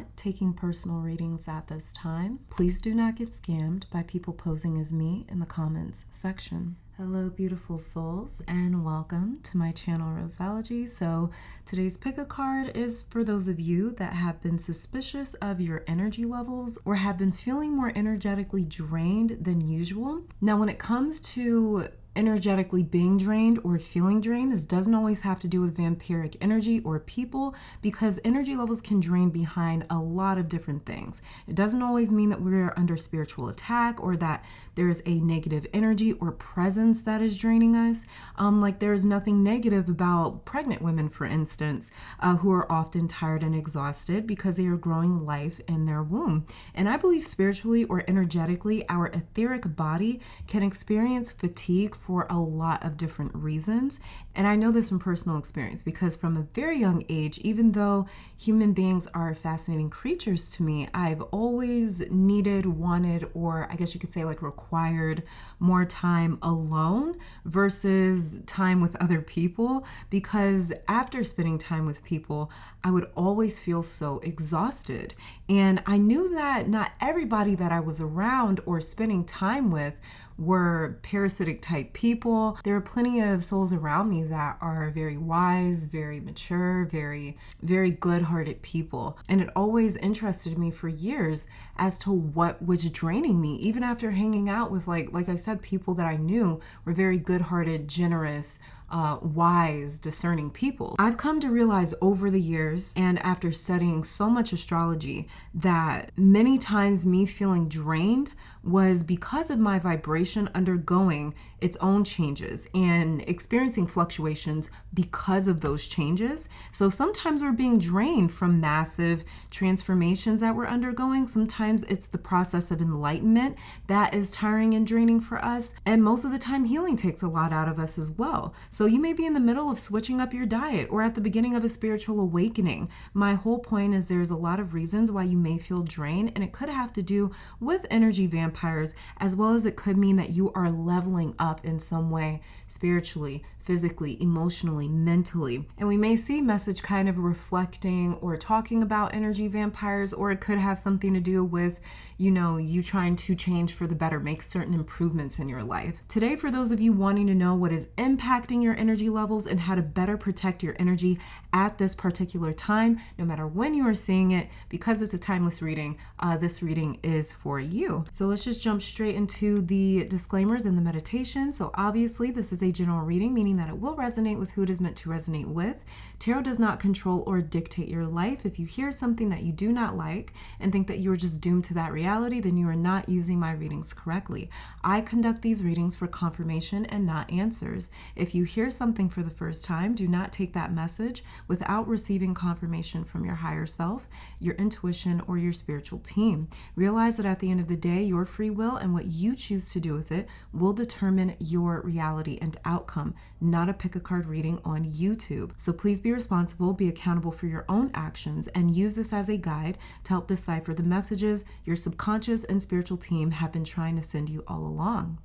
not taking personal readings at this time. Please do not get scammed by people posing as me in the comments section. Hello, beautiful souls, and welcome to my channel, Roseology. So today's pick a card is for those of you that have been suspicious of your energy levels or have been feeling more energetically drained than usual. Now, when it comes to energetically being drained or feeling drained, this doesn't always have to do with vampiric energy or people, because energy levels can drain behind a lot of different things. It doesn't always mean that we're under spiritual attack or that there's a negative energy or presence that is draining us. Like there's nothing negative about pregnant women, for instance, who are often tired and exhausted because they are growing life in their womb. And I believe spiritually or energetically, our etheric body can experience fatigue for a lot of different reasons. And I know this from personal experience because from a very young age, even though human beings are fascinating creatures to me, I've always needed, wanted, or I guess you could say like required more time alone versus time with other people, because after spending time with people, I would always feel so exhausted. And I knew that not everybody that I was around or spending time with were parasitic type people. There are plenty of souls around me that are very wise, very mature, very good-hearted people. And it always interested me for years as to what was draining me, even after hanging out with, like I said, people that I knew were very good-hearted, generous, wise, discerning people. I've come to realize over the years and after studying so much astrology that many times me feeling drained was because of my vibration undergoing its own changes and experiencing fluctuations because of those changes. So sometimes we're being drained from massive transformations that we're undergoing. Sometimes it's the process of enlightenment that is tiring and draining for us. And most of the time, healing takes a lot out of us as well. So you may be in the middle of switching up your diet or at the beginning of a spiritual awakening. My whole point is there's a lot of reasons why you may feel drained, and it could have to do with energy vampires, as well as it could mean that you are leveling up in some way spiritually, physically, emotionally, mentally. And we may see message kind of reflecting or talking about energy vampires, or it could have something to do with, you trying to change for the better, make certain improvements in your life. Today, for those of you wanting to know what is impacting your energy levels and how to better protect your energy at this particular time, no matter when you are seeing it, because it's a timeless reading, this reading is for you. So let's just jump straight into the disclaimers and the meditation. So obviously, this is a general reading, meaning that it will resonate with who it is meant to resonate with. Tarot does not control or dictate your life. If you hear something that you do not like and think that you are just doomed to that reality, then you are not using my readings correctly. I conduct these readings for confirmation and not answers. If you hear something for the first time, do not take that message without receiving confirmation from your higher self, your intuition, or your spiritual team. Realize that at the end of the day, your free will and what you choose to do with it will determine your reality and outcome, not a pick a card reading on YouTube. So please be responsible, be accountable for your own actions, and use this as a guide to help decipher the messages your subconscious and spiritual team have been trying to send you all along.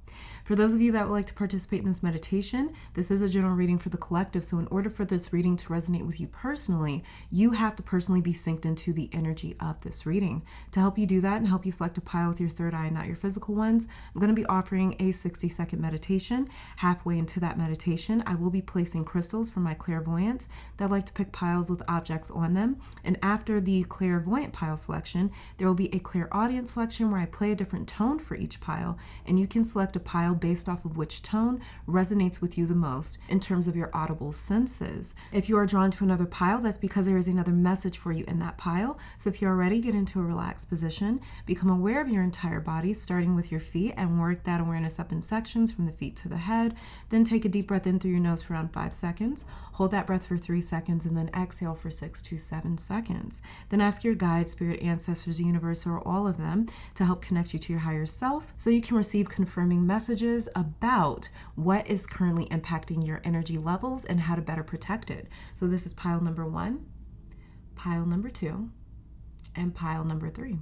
For those of you that would like to participate in this meditation, this is a general reading for the collective. So in order for this reading to resonate with you personally, you have to personally be synced into the energy of this reading. To help you do that and help you select a pile with your third eye and not your physical ones, I'm going to be offering a 60-second meditation. Halfway into that meditation, I will be placing crystals from my clairvoyants that like to pick piles with objects on them. And after the clairvoyant pile selection, there will be a clairaudient selection where I play a different tone for each pile, and you can select a pile based off of which tone resonates with you the most in terms of your audible senses. If you are drawn to another pile, that's because there is another message for you in that pile. So if you are ready, get into a relaxed position, become aware of your entire body, starting with your feet, and work that awareness up in sections from the feet to the head. Then take a deep breath in through your nose for around 5 seconds. Hold that breath for 3 seconds, and then exhale for 6 to 7 seconds. Then ask your guides, spirit, ancestors, universe, or all of them to help connect you to your higher self so you can receive confirming messages about what is currently impacting your energy levels and how to better protect it. So this is pile number 1, pile number 2, and pile number 3.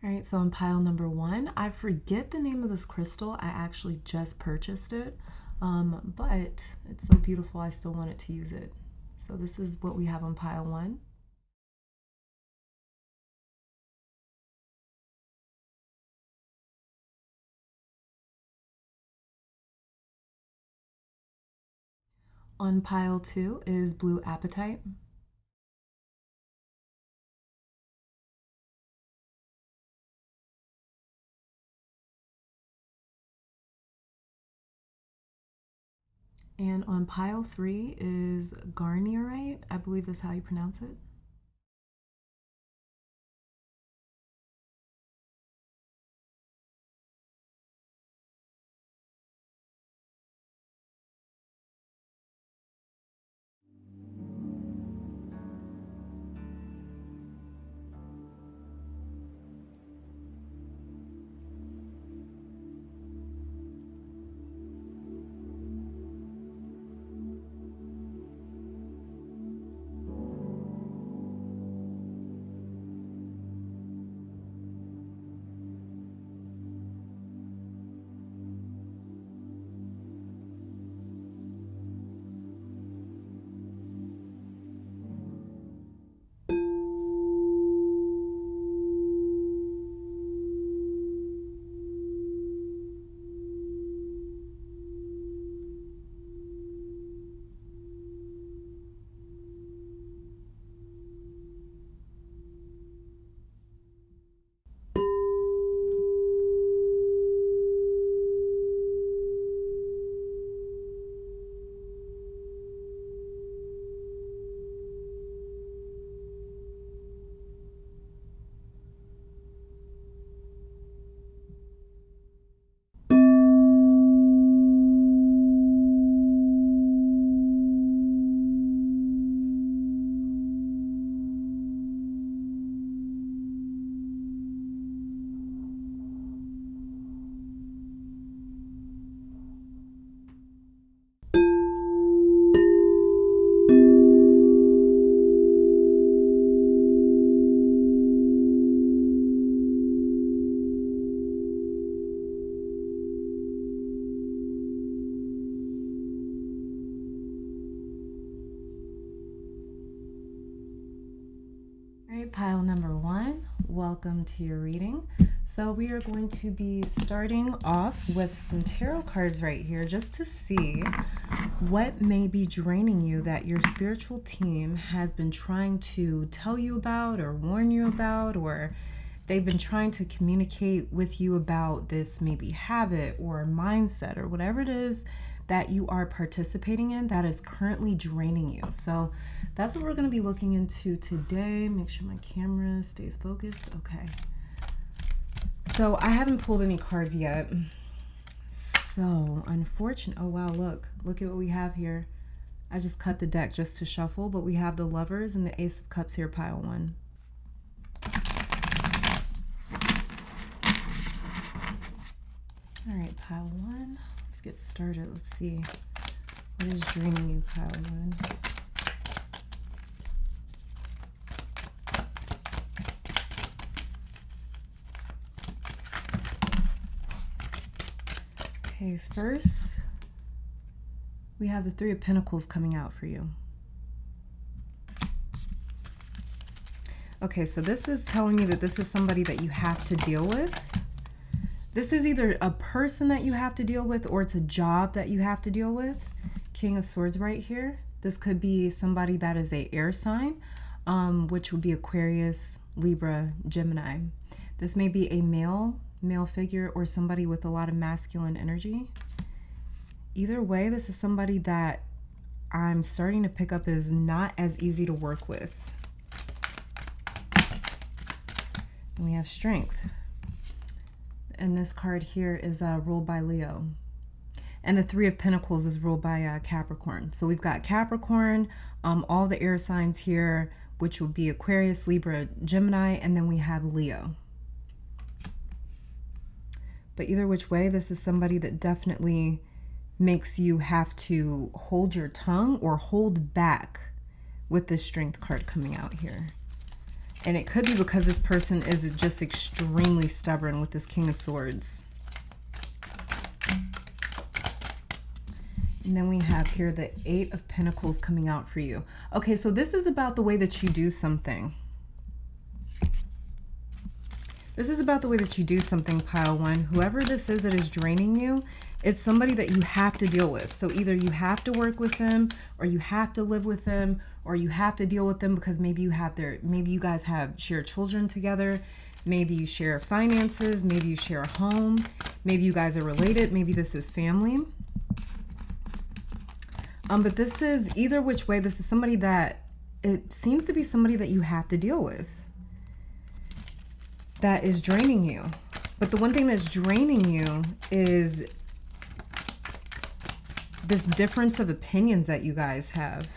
All right, so on pile number 1, I forget the name of this crystal. I actually just purchased it, but it's so beautiful I still wanted to use it. So this is what we have on pile 1. On pile 2 is blue apatite. And on pile 3 is garnierite. I believe that's how you pronounce it. Pile number 1, welcome to your reading. So we are going to be starting off with some tarot cards right here just to see what may be draining you that your spiritual team has been trying to tell you about or warn you about, or they've been trying to communicate with you about this maybe habit or mindset or whatever it is that you are participating in that is currently draining you. So that's what we're going to be looking into today. Make sure my camera stays focused. Okay. So I haven't pulled any cards yet. So unfortunate. Oh, wow. Look at what we have here. I just cut the deck just to shuffle, but we have the Lovers and the Ace of Cups here, pile 1. All right, pile 1. Let's get started. Let's see. What is draining you, pile 1? Okay, first, we have the Three of Pentacles coming out for you. Okay, so this is telling me that this is somebody that you have to deal with. This is either a person that you have to deal with or it's a job that you have to deal with. King of Swords right here. This could be somebody that is an air sign, which would be Aquarius, Libra, Gemini. This may be a male figure or somebody with a lot of masculine energy. Either way, this is somebody that I'm starting to pick up as not as easy to work with. And we have Strength. And this card here is ruled by Leo. And the Three of Pentacles is ruled by Capricorn. So we've got Capricorn, all the air signs here, which would be Aquarius, Libra, Gemini, and then we have Leo. But either which way, this is somebody that definitely makes you have to hold your tongue or hold back with this Strength card coming out here. And it could be because this person is just extremely stubborn with this King of Swords. And then we have here the Eight of Pentacles coming out for you. Okay, so this is about the way that you do something. This is about the way that you do something, pile one. Whoever this is that is draining you, it's somebody that you have to deal with. So either you have to work with them, or you have to live with them, or you have to deal with them because maybe you guys have shared children together. Maybe you share finances. Maybe you share a home. Maybe you guys are related. Maybe this is family. But this is, either which way, this is somebody that, it seems to be somebody that you have to deal with, that is draining you. But the one thing that's draining you is this difference of opinions that you guys have.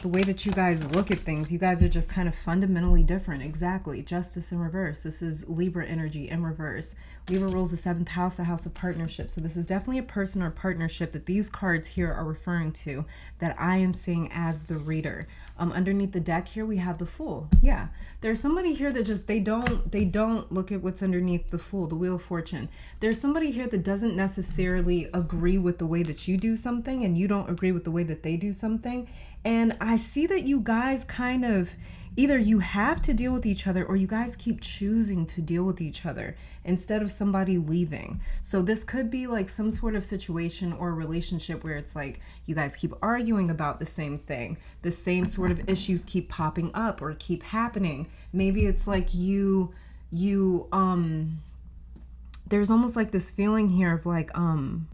The way that you guys look at things, you guys are just kind of fundamentally different. Exactly. Justice in reverse. This is Libra energy in reverse. Libra rules the 7th house, the house of partnership. So this is definitely a person or partnership that these cards here are referring to, that I am seeing as the reader. Underneath the deck here, we have the Fool. Yeah, there's somebody here that just, they don't look at what's underneath the Fool, the Wheel of Fortune. There's somebody here that doesn't necessarily agree with the way that you do something, and you don't agree with the way that they do something. And I see that you guys kind of, either you have to deal with each other, or you guys keep choosing to deal with each other instead of somebody leaving. So this could be like some sort of situation or relationship where it's like you guys keep arguing about the same thing. The same sort of issues keep popping up or keep happening. Maybe it's like there's almost like this feeling here of like,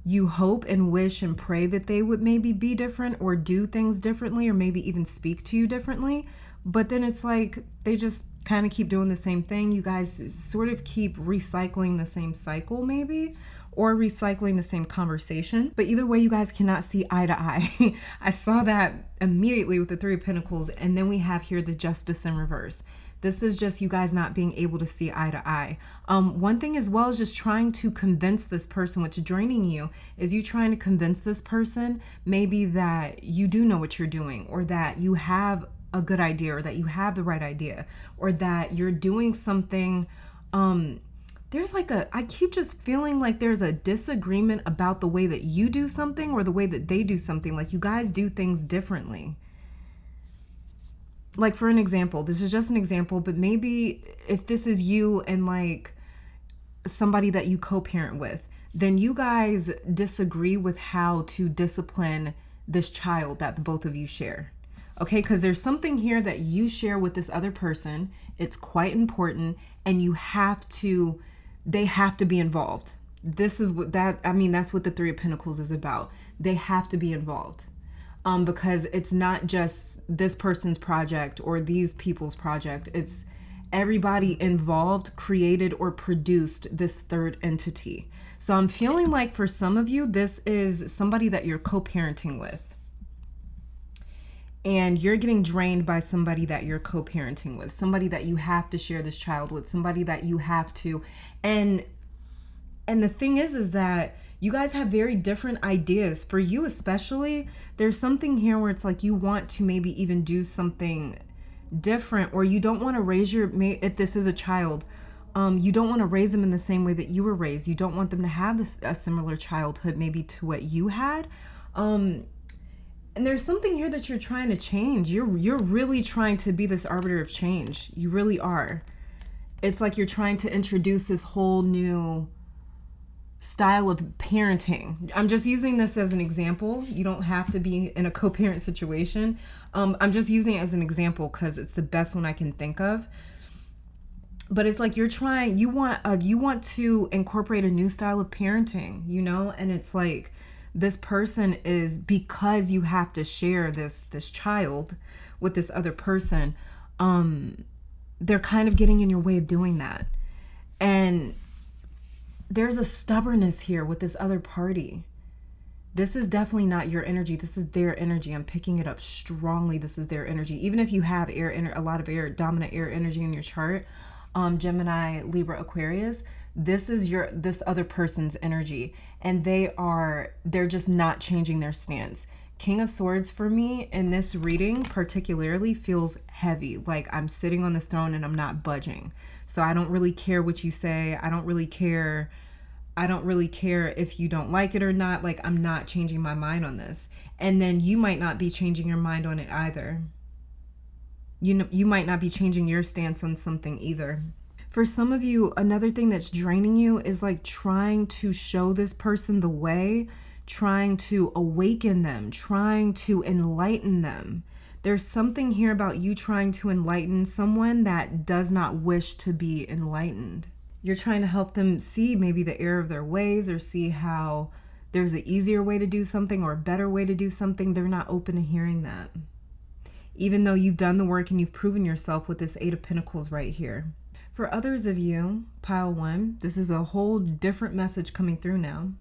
you hope and wish and pray that they would maybe be different or do things differently, or maybe even speak to you differently. But then it's like they just kind of keep doing the same thing. You guys sort of keep recycling the same cycle maybe, or recycling the same conversation. But either way, you guys cannot see eye to eye. I saw that immediately with the Three of Pentacles. And then we have here the Justice in reverse. This is just you guys not being able to see eye to eye. One thing as well is just trying to convince this person, what's draining you is you trying to convince this person maybe that you do know what you're doing, or that you have a good idea, or that you have the right idea, or that you're doing something. There's like I keep just feeling like there's a disagreement about the way that you do something or the way that they do something. Like you guys do things differently. Like for an example, this is just an example, but maybe if this is you and like somebody that you co-parent with, then you guys disagree with how to discipline this child that the both of you share. Okay, because there's something here that you share with this other person. It's quite important, and they have to be involved. This is what that's what the Three of Pentacles is about. They have to be involved. Because it's not just this person's project or these people's project. It's everybody involved created or produced this third entity. So I'm feeling like for some of you, this is somebody that you're co-parenting with. And you're getting drained by somebody that you're co-parenting with, somebody that you have to share this child with, somebody that you have to. And the thing is that you guys have very different ideas. For you especially, there's something here where it's like you want to maybe even do something different, or you don't want to raise if this is a child, you don't want to raise them in the same way that you were raised. You don't want them to have a similar childhood maybe to what you had. And there's something here that you're trying to change. You're really trying to be this arbiter of change. You really are. It's like you're trying to introduce this whole new style of parenting. I'm just using this as an example. You don't have to be in a co-parent situation. I'm just using it as an example because it's the best one I can think of. But it's like you want to incorporate a new style of parenting, and it's like this person is, because you have to share this child with this other person, they're kind of getting in your way of doing that. And there's a stubbornness here with this other party. This is definitely not your energy. This is their energy. I'm picking it up strongly. This is their energy. Even if you have a lot of dominant air energy in your chart, Gemini, Libra, Aquarius, this is this other person's energy. And they're just not changing their stance. King of Swords for me in this reading particularly feels heavy. Like I'm sitting on this throne and I'm not budging. So I don't really care what you say. I don't really care if you don't like it or not. Like I'm not changing my mind on this. And then you might not be changing your mind on it either. You might not be changing your stance on something either. For some of you, another thing that's draining you is like trying to show this person the way, trying to awaken them, trying to enlighten them. There's something here about you trying to enlighten someone that does not wish to be enlightened. You're trying to help them see maybe the error of their ways, or see how there's an easier way to do something or a better way to do something. They're not open to hearing that. Even though you've done the work and you've proven yourself with this Eight of Pentacles right here. For others of you, pile one, this is a whole different message coming through now.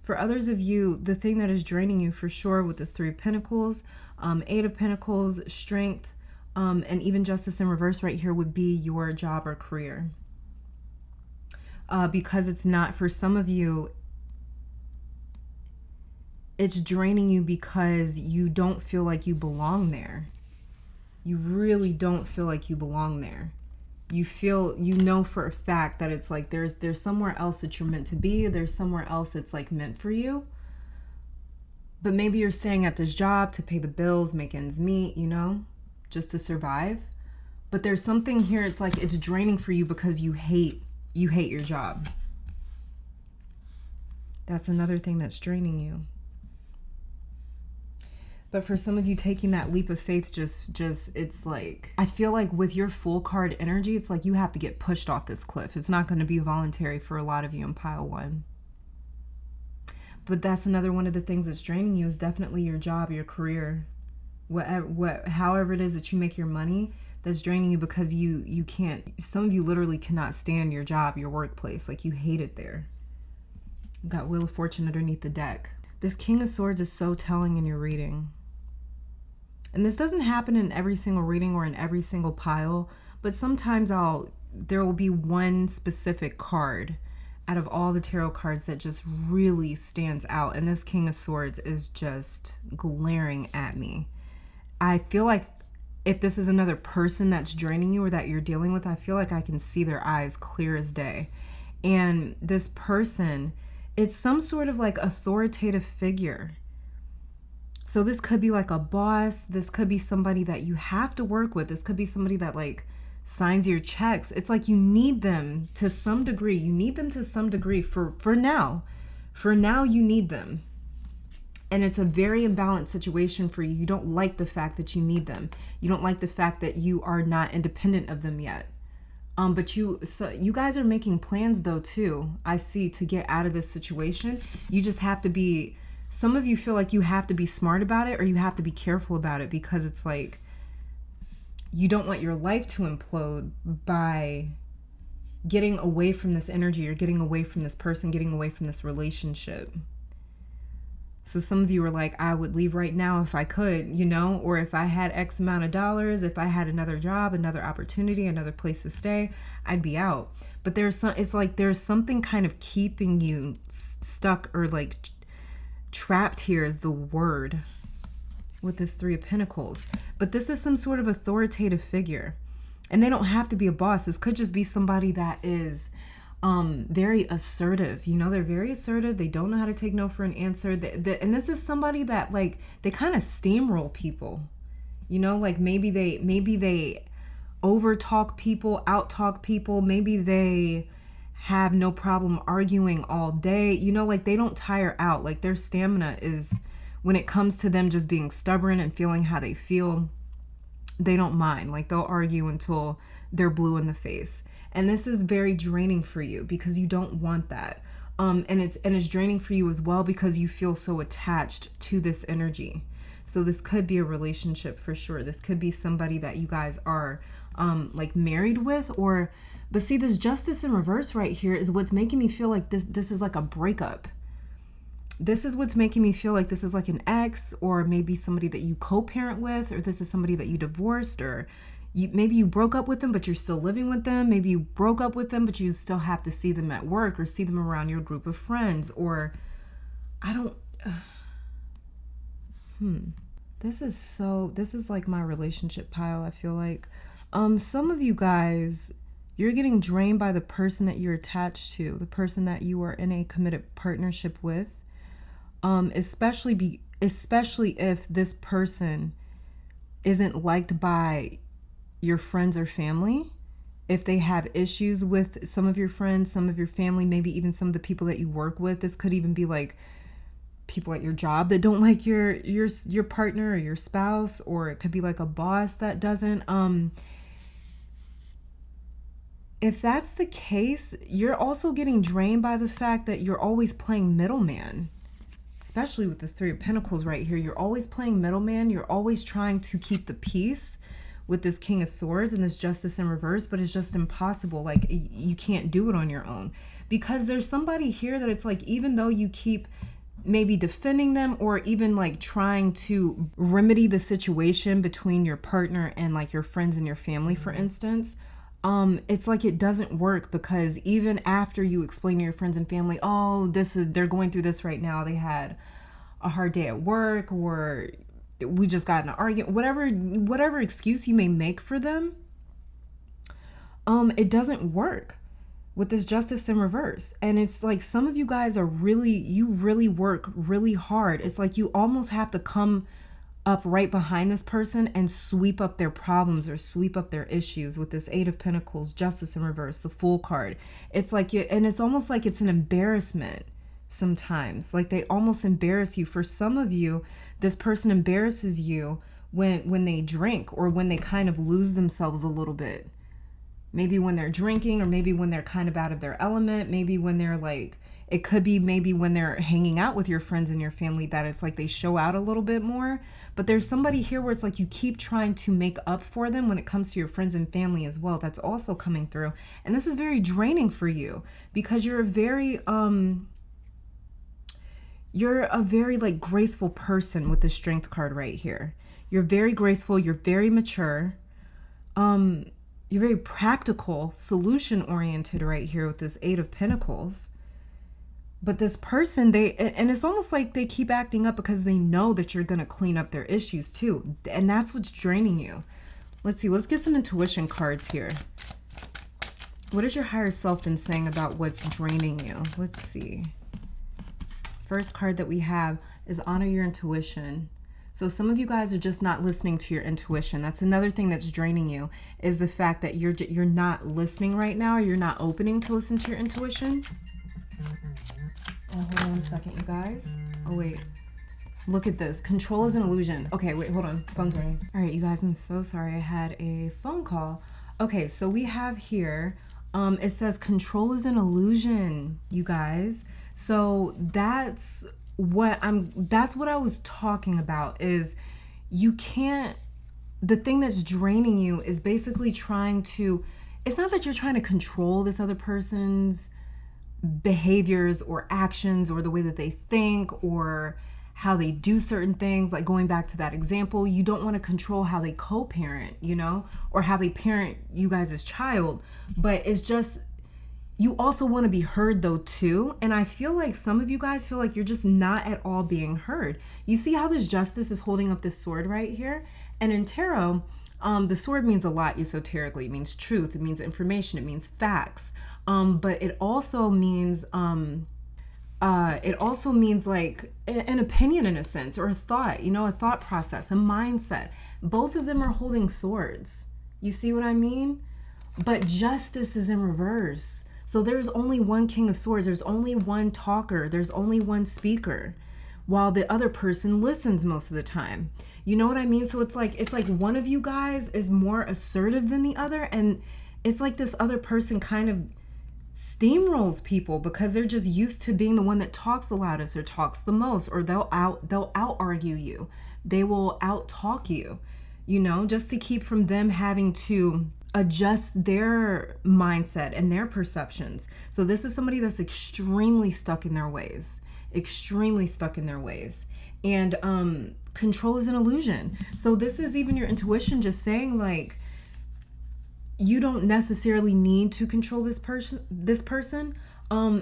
For others of you, the thing that is draining you for sure with this Three of Pentacles, Eight of Pentacles, strength, and even Justice in reverse right here would be your job or career. Because it's not, for some of you, it's draining you because you don't feel like you belong there. You really don't feel like you belong there. You feel, you know for a fact that it's like there's somewhere else that you're meant to be. There's somewhere else that's like meant for you. But maybe you're staying at this job to pay the bills, make ends meet, you know, just to survive. But there's something here, it's like it's draining for you because you hate your job. That's another thing that's draining you. But for some of you, taking that leap of faith, just it's like, I feel like with your full card energy, it's like you have to get pushed off this cliff. It's not going to be voluntary for a lot of you in pile one. But that's another one of the things that's draining you, is definitely your job, your career, however it is that you make your money. That's draining you because you can't, some of you literally cannot stand your job, your workplace. Like you hate it there. You've got Wheel of Fortune underneath the deck. This King of Swords is so telling in your reading. And this doesn't happen in every single reading or in every single pile, but sometimes there will be one specific card out of all the tarot cards that just really stands out. And this King of Swords is just glaring at me. I feel like if this is another person that's draining you or that you're dealing with, I feel like I can see their eyes clear as day. And this person, it's some sort of like authoritative figure. So this could be like a boss. This could be somebody that you have to work with. This could be somebody that like signs your checks. It's like you need them to some degree. You need them to some degree for now. For now, you need them. And it's a very imbalanced situation for you. You don't like the fact that you need them. You don't like the fact that you are not independent of them yet. But you guys are making plans though too, I see, to get out of this situation. You just have to be, some of you feel like you have to be smart about it, or you have to be careful about it, because it's like you don't want your life to implode by getting away from this energy, or getting away from this person, getting away from this relationship. So some of you are like, I would leave right now if I could, you know, or if I had X amount of dollars, if I had another job, another opportunity, another place to stay, I'd be out. But it's like there's something kind of keeping you stuck, or like trapped here is the word, with this Three of Pentacles. But this is some sort of authoritative figure. And they don't have to be a boss. This could just be somebody that is very assertive. You know, they're very assertive. They don't know how to take no for an answer. And this is somebody that like, they kind of steamroll people. You know, like maybe they over talk people, out talk people. Maybe they have no problem arguing all day. You know, like they don't tire out. Like their stamina is, when it comes to them just being stubborn and feeling how they feel, they don't mind. Like they'll argue until they're blue in the face. And this is very draining for you because you don't want that. And it's draining for you as well because you feel so attached to this energy. So this could be a relationship for sure. This could be somebody that you guys are like married with, but see, this Justice in reverse right here is what's making me feel like this is like a breakup. This is what's making me feel like this is like an ex, or maybe somebody that you co-parent with, or this is somebody that you divorced, or maybe you broke up with them, but you're still living with them. Maybe you broke up with them, but you still have to see them at work, or see them around your group of friends, or I don't... This is like my relationship pile, I feel like. Some of you guys, you're getting drained by the person that you're attached to, the person that you are in a committed partnership with. Especially if this person isn't liked by your friends or family. If they have issues with some of your friends, some of your family, maybe even some of the people that you work with. This could even be like people at your job that don't like your partner or your spouse, or it could be like a boss that doesn't. If that's the case, you're also getting drained by the fact that you're always playing middleman, especially with this Three of Pentacles right here. You're always playing middleman. You're always trying to keep the peace with this King of Swords and this Justice in reverse, but it's just impossible. Like, you can't do it on your own, because there's somebody here that it's like, even though you keep maybe defending them or even like trying to remedy the situation between your partner and like your friends and your family, for instance, it's like it doesn't work, because even after you explain to your friends and family, oh, they're going through this right now, they had a hard day at work, or we just got in an argument, whatever excuse you may make for them, it doesn't work with this Justice in reverse. And it's like, some of you guys you really work really hard. It's like you almost have to come up right behind this person and sweep up their problems or sweep up their issues with this Eight of Pentacles, Justice in reverse, the Fool card. It's like, and it's almost like it's an embarrassment sometimes. Like, they almost embarrass you. For some of you, this person embarrasses you when they drink, or when they kind of lose themselves a little bit. Maybe when they're drinking, or maybe when they're kind of out of their element, maybe when they're like, it could be maybe when they're hanging out with your friends and your family, that it's like they show out a little bit more. But there's somebody here where it's like you keep trying to make up for them when it comes to your friends and family as well. That's also coming through. And this is very draining for you, because you're a very like graceful person with the Strength card right here. You're very graceful. You're very mature. You're very practical, solution oriented right here with this Eight of Pentacles. But this person, and it's almost like they keep acting up because they know that you're going to clean up their issues too. And that's what's draining you. Let's see. Let's get some intuition cards here. What has your higher self been saying about what's draining you? Let's see. First card that we have is honor your intuition. So some of you guys are just not listening to your intuition. That's another thing that's draining you, is the fact that you're not listening right now, or you're not opening to listen to your intuition. Oh, hold on 1 second, you guys. Oh, wait. Look at this. Control is an illusion. Okay, wait, hold on. Phone's ringing. All right, you guys, I'm so sorry. I had a phone call. Okay, so we have here, it says control is an illusion, you guys. So that's what I was talking about, is you can't, the thing that's draining you is basically trying to, it's not that you're trying to control this other person's behaviors or actions or the way that they think or how they do certain things. Like, going back to that example, you don't want to control how they co-parent, or how they parent you guys as child, but it's just, you also want to be heard though too. And I feel like some of you guys feel like you're just not at all being heard. You see how this Justice is holding up this sword right here? And in tarot, the sword means a lot esoterically. It means truth, it means information, it means facts. But it also means like an opinion in a sense, or a thought, a thought process, a mindset. Both of them are holding swords. You see what I mean? But Justice is in reverse. So there's only one King of Swords. There's only one talker. There's only one speaker, while the other person listens most of the time. You know what I mean? So it's like one of you guys is more assertive than the other, and it's like this other person kind of steamrolls people because they're just used to being the one that talks the loudest or talks the most, or they'll out argue you. They will out talk you, just to keep from them having to adjust their mindset and their perceptions. So this is somebody that's extremely stuck in their ways. And control is an illusion. So this is even your intuition just saying, like, you don't necessarily need to control this person,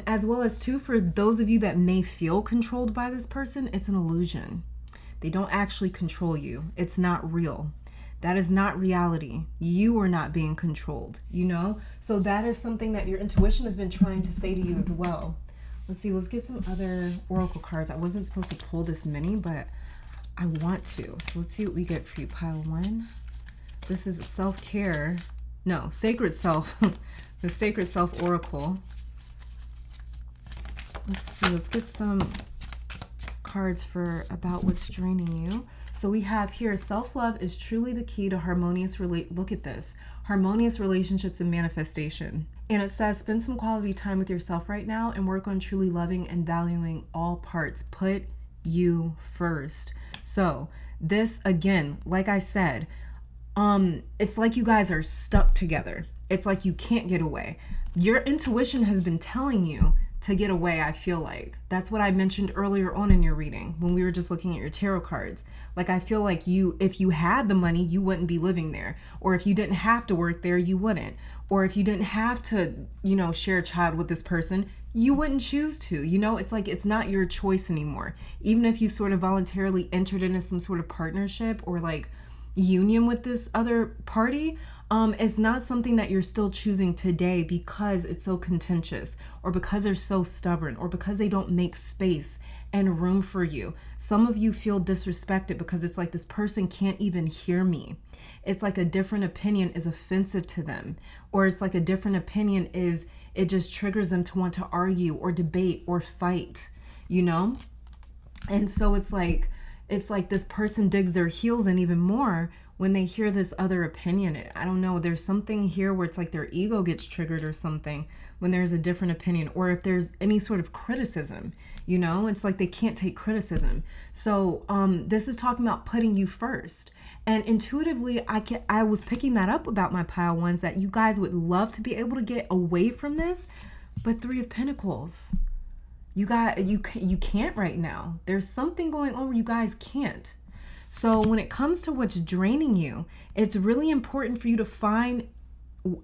as well as too, for those of you that may feel controlled by this person, it's an illusion. They don't actually control you. It's not real. That is not reality. You are not being controlled, you know? So that is something that your intuition has been trying to say to you as well. Let's see, let's get some other oracle cards. I wasn't supposed to pull this many, but I want to. So let's see what we get for you, pile one. This is self-care. No, sacred self. The sacred self oracle. Let's see, let's get some cards for about what's draining you. So we have here, self-love is truly the key to harmonious look at this, harmonious relationships and manifestation. And it says, spend some quality time with yourself right now and work on truly loving and valuing all parts. Put you first. So this, again, like I said, it's like you guys are stuck together. It's like you can't get away. Your intuition has been telling you to get away, I feel like. That's what I mentioned earlier on in your reading when we were just looking at your tarot cards. Like, I feel like if you had the money, you wouldn't be living there. Or if you didn't have to work there, you wouldn't. Or if you didn't have to, share a child with this person, you wouldn't choose to. It's like it's not your choice anymore. Even if you sort of voluntarily entered into some sort of partnership or like union with this other party, it's not something that you're still choosing today because it's so contentious or because they're so stubborn or because they don't make space and room for you. Some of you feel disrespected because it's like this person can't even hear me. It's like a different opinion is offensive to them, or it's like a different opinion it just triggers them to want to argue or debate or fight, And so it's like this person digs their heels in even more when they hear this other opinion. I don't know, there's something here where it's like their ego gets triggered or something when there's a different opinion, or if there's any sort of criticism, it's like they can't take criticism. So this is talking about putting you first. And intuitively, I was picking that up about my pile ones, that you guys would love to be able to get away from this, but Three of Pentacles. You can't right now. There's something going on where you guys can't. So when it comes to what's draining you, it's really important for you to find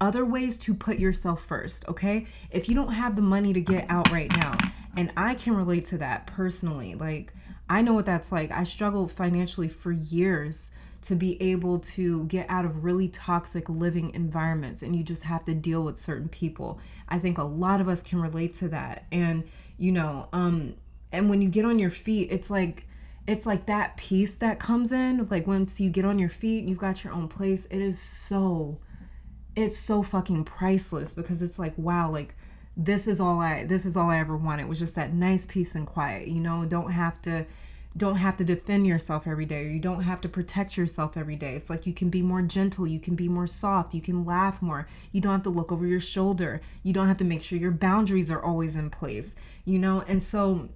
other ways to put yourself first, okay? If you don't have the money to get out right now, and I can relate to that personally, like I know what that's like. I struggled financially for years to be able to get out of really toxic living environments, and you just have to deal with certain people. I think a lot of us can relate to that. And and when you get on your feet, it's like that peace that comes in, like once you get on your feet and you've got your own place, it's so fucking priceless, because it's like, wow, like this is all I ever wanted, was just that nice peace and quiet, don't have to defend yourself every day, or you don't have to protect yourself every day. It's like you can be more gentle, you can be more soft, you can laugh more, you don't have to look over your shoulder, you don't have to make sure your boundaries are always in place, and so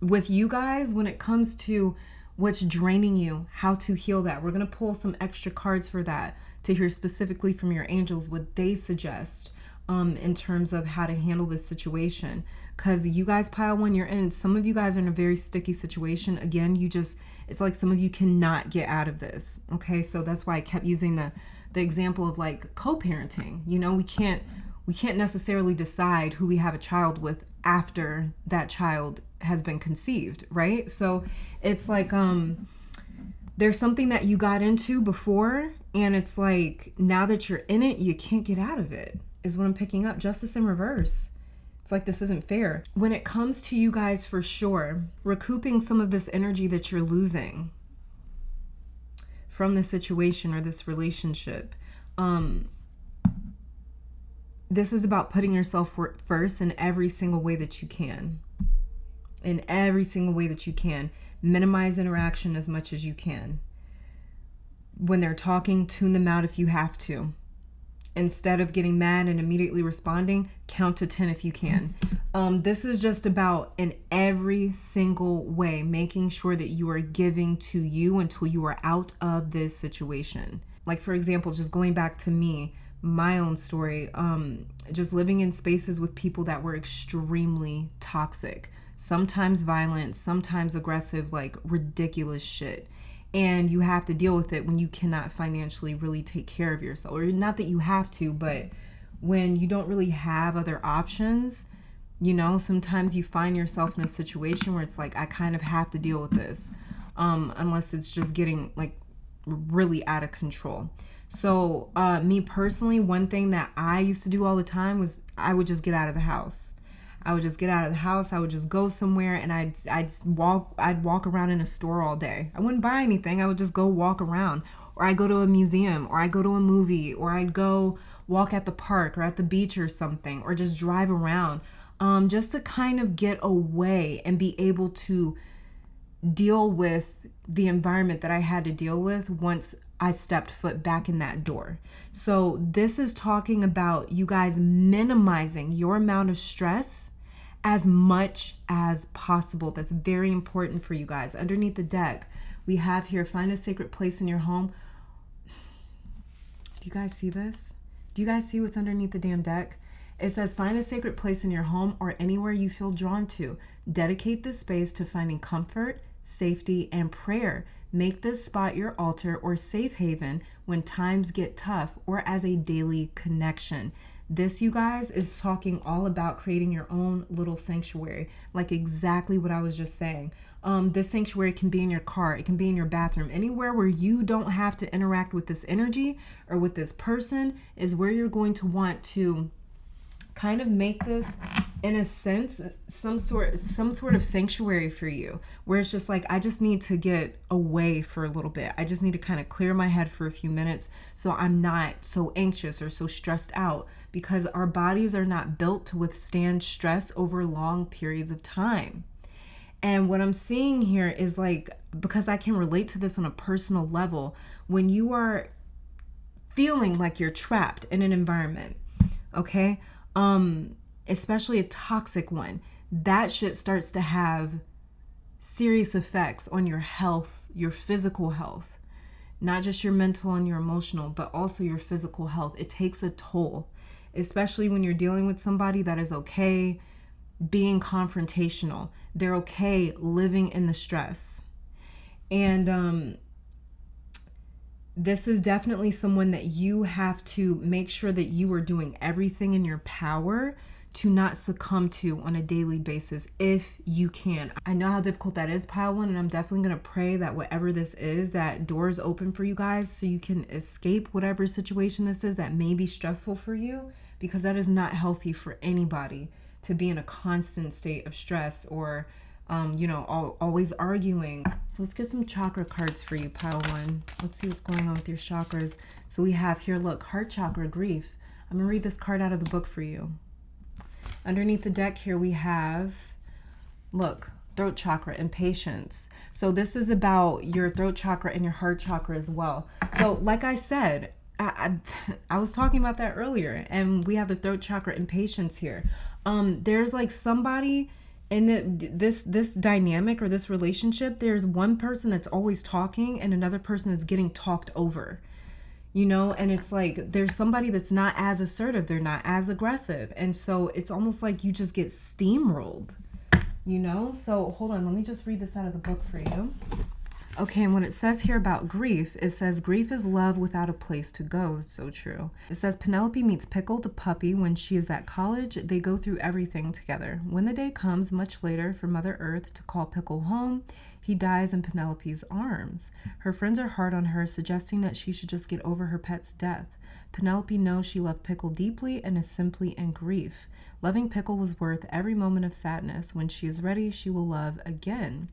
with you guys, when it comes to what's draining you, how to heal that, we're going to pull some extra cards for that to hear specifically from your angels what they suggest in terms of how to handle this situation. Because you guys, pile one, some of you guys are in a very sticky situation. Again, it's like some of you cannot get out of this. Okay, so that's why I kept using the example of like co-parenting. We can't necessarily decide who we have a child with after that child has been conceived, right? So it's like there's something that you got into before, and it's like now that you're in it, you can't get out of it, is what I'm picking up. Justice in reverse. It's like this isn't fair. When it comes to you guys, for sure, recouping some of this energy that you're losing from this situation or this relationship, this is about putting yourself first in every single way that you can. In every single way that you can. Minimize interaction as much as you can. When they're talking, tune them out if you have to. Instead of getting mad and immediately responding, count to 10 if you can. This is just about, in every single way, making sure that you are giving to you until you are out of this situation. Like, for example, just going back to me, my own story, just living in spaces with people that were extremely toxic, sometimes violent, sometimes aggressive, like ridiculous shit. And you have to deal with it when you cannot financially really take care of yourself. Or not that you have to, but when you don't really have other options, sometimes you find yourself in a situation where it's like, I kind of have to deal with this. unless it's just getting like really out of control. So me personally, one thing that I used to do all the time was I would just get out of the house. I would just get out of the house. I would just go somewhere and I'd walk around in a store all day. I wouldn't buy anything. I would just go walk around, or I'd go to a museum, or I'd go to a movie, or I'd go walk at the park or at the beach or something, or just drive around, just to kind of get away and be able to deal with the environment that I had to deal with once I stepped foot back in that door. So this is talking about you guys minimizing your amount of stress as much as possible. That's very important for you guys. Underneath the deck, we have here, find a sacred place in your home. Do you guys see this? Do you guys see what's underneath the damn deck? It says, find a sacred place in your home or anywhere you feel drawn to. Dedicate this space to finding comfort, safety, and prayer. Make this spot your altar or safe haven when times get tough, or as a daily connection. This, you guys, is talking all about creating your own little sanctuary, like exactly what I was just saying. This sanctuary can be in your car, it can be in your bathroom, anywhere where you don't have to interact with this energy or with this person is where you're going to want to kind of make this, in a sense, some sort of sanctuary for you, where it's just like, I just need to get away for a little bit. I just need to kind of clear my head for a few minutes so I'm not so anxious or so stressed out, because our bodies are not built to withstand stress over long periods of time. And what I'm seeing here is like, because I can relate to this on a personal level, when you are feeling like you're trapped in an environment, okay? Especially a toxic one, that shit starts to have serious effects on your health, your physical health, not just your mental and your emotional, but also your physical health. It takes a toll, especially when you're dealing with somebody that is okay being confrontational. They're okay living in the stress. And this is definitely someone that you have to make sure that you are doing everything in your power to not succumb to on a daily basis if you can. I know how difficult that is, Pile 1, and I'm definitely going to pray that whatever this is, that doors open for you guys so you can escape whatever situation this is that may be stressful for you, because that is not healthy for anybody to be in a constant state of stress or always arguing. So let's get some chakra cards for you, Pile 1. Let's see what's going on with your chakras. So we have here, look, heart chakra, grief. I'm going to read this card out of the book for you. Underneath the deck here, we have, look, throat chakra, impatience. So this is about your throat chakra and your heart chakra as well. So like I said, I was talking about that earlier, and we have the throat chakra, impatience here. There's like somebody in this dynamic or this relationship, there's one person that's always talking and another person that's getting talked over, and it's like there's somebody that's not as assertive, they're not as aggressive, and so it's almost like you just get steamrolled, So hold on, let me just read this out of the book for you. Okay, and what it says here about grief, it says, grief is love without a place to go. It's so true. It says, Penelope meets Pickle, the puppy, when she is at college. They go through everything together. When the day comes, much later, for Mother Earth to call Pickle home, he dies in Penelope's arms. Her friends are hard on her, suggesting that she should just get over her pet's death. Penelope knows she loved Pickle deeply and is simply in grief. Loving Pickle was worth every moment of sadness. When she is ready, she will love again.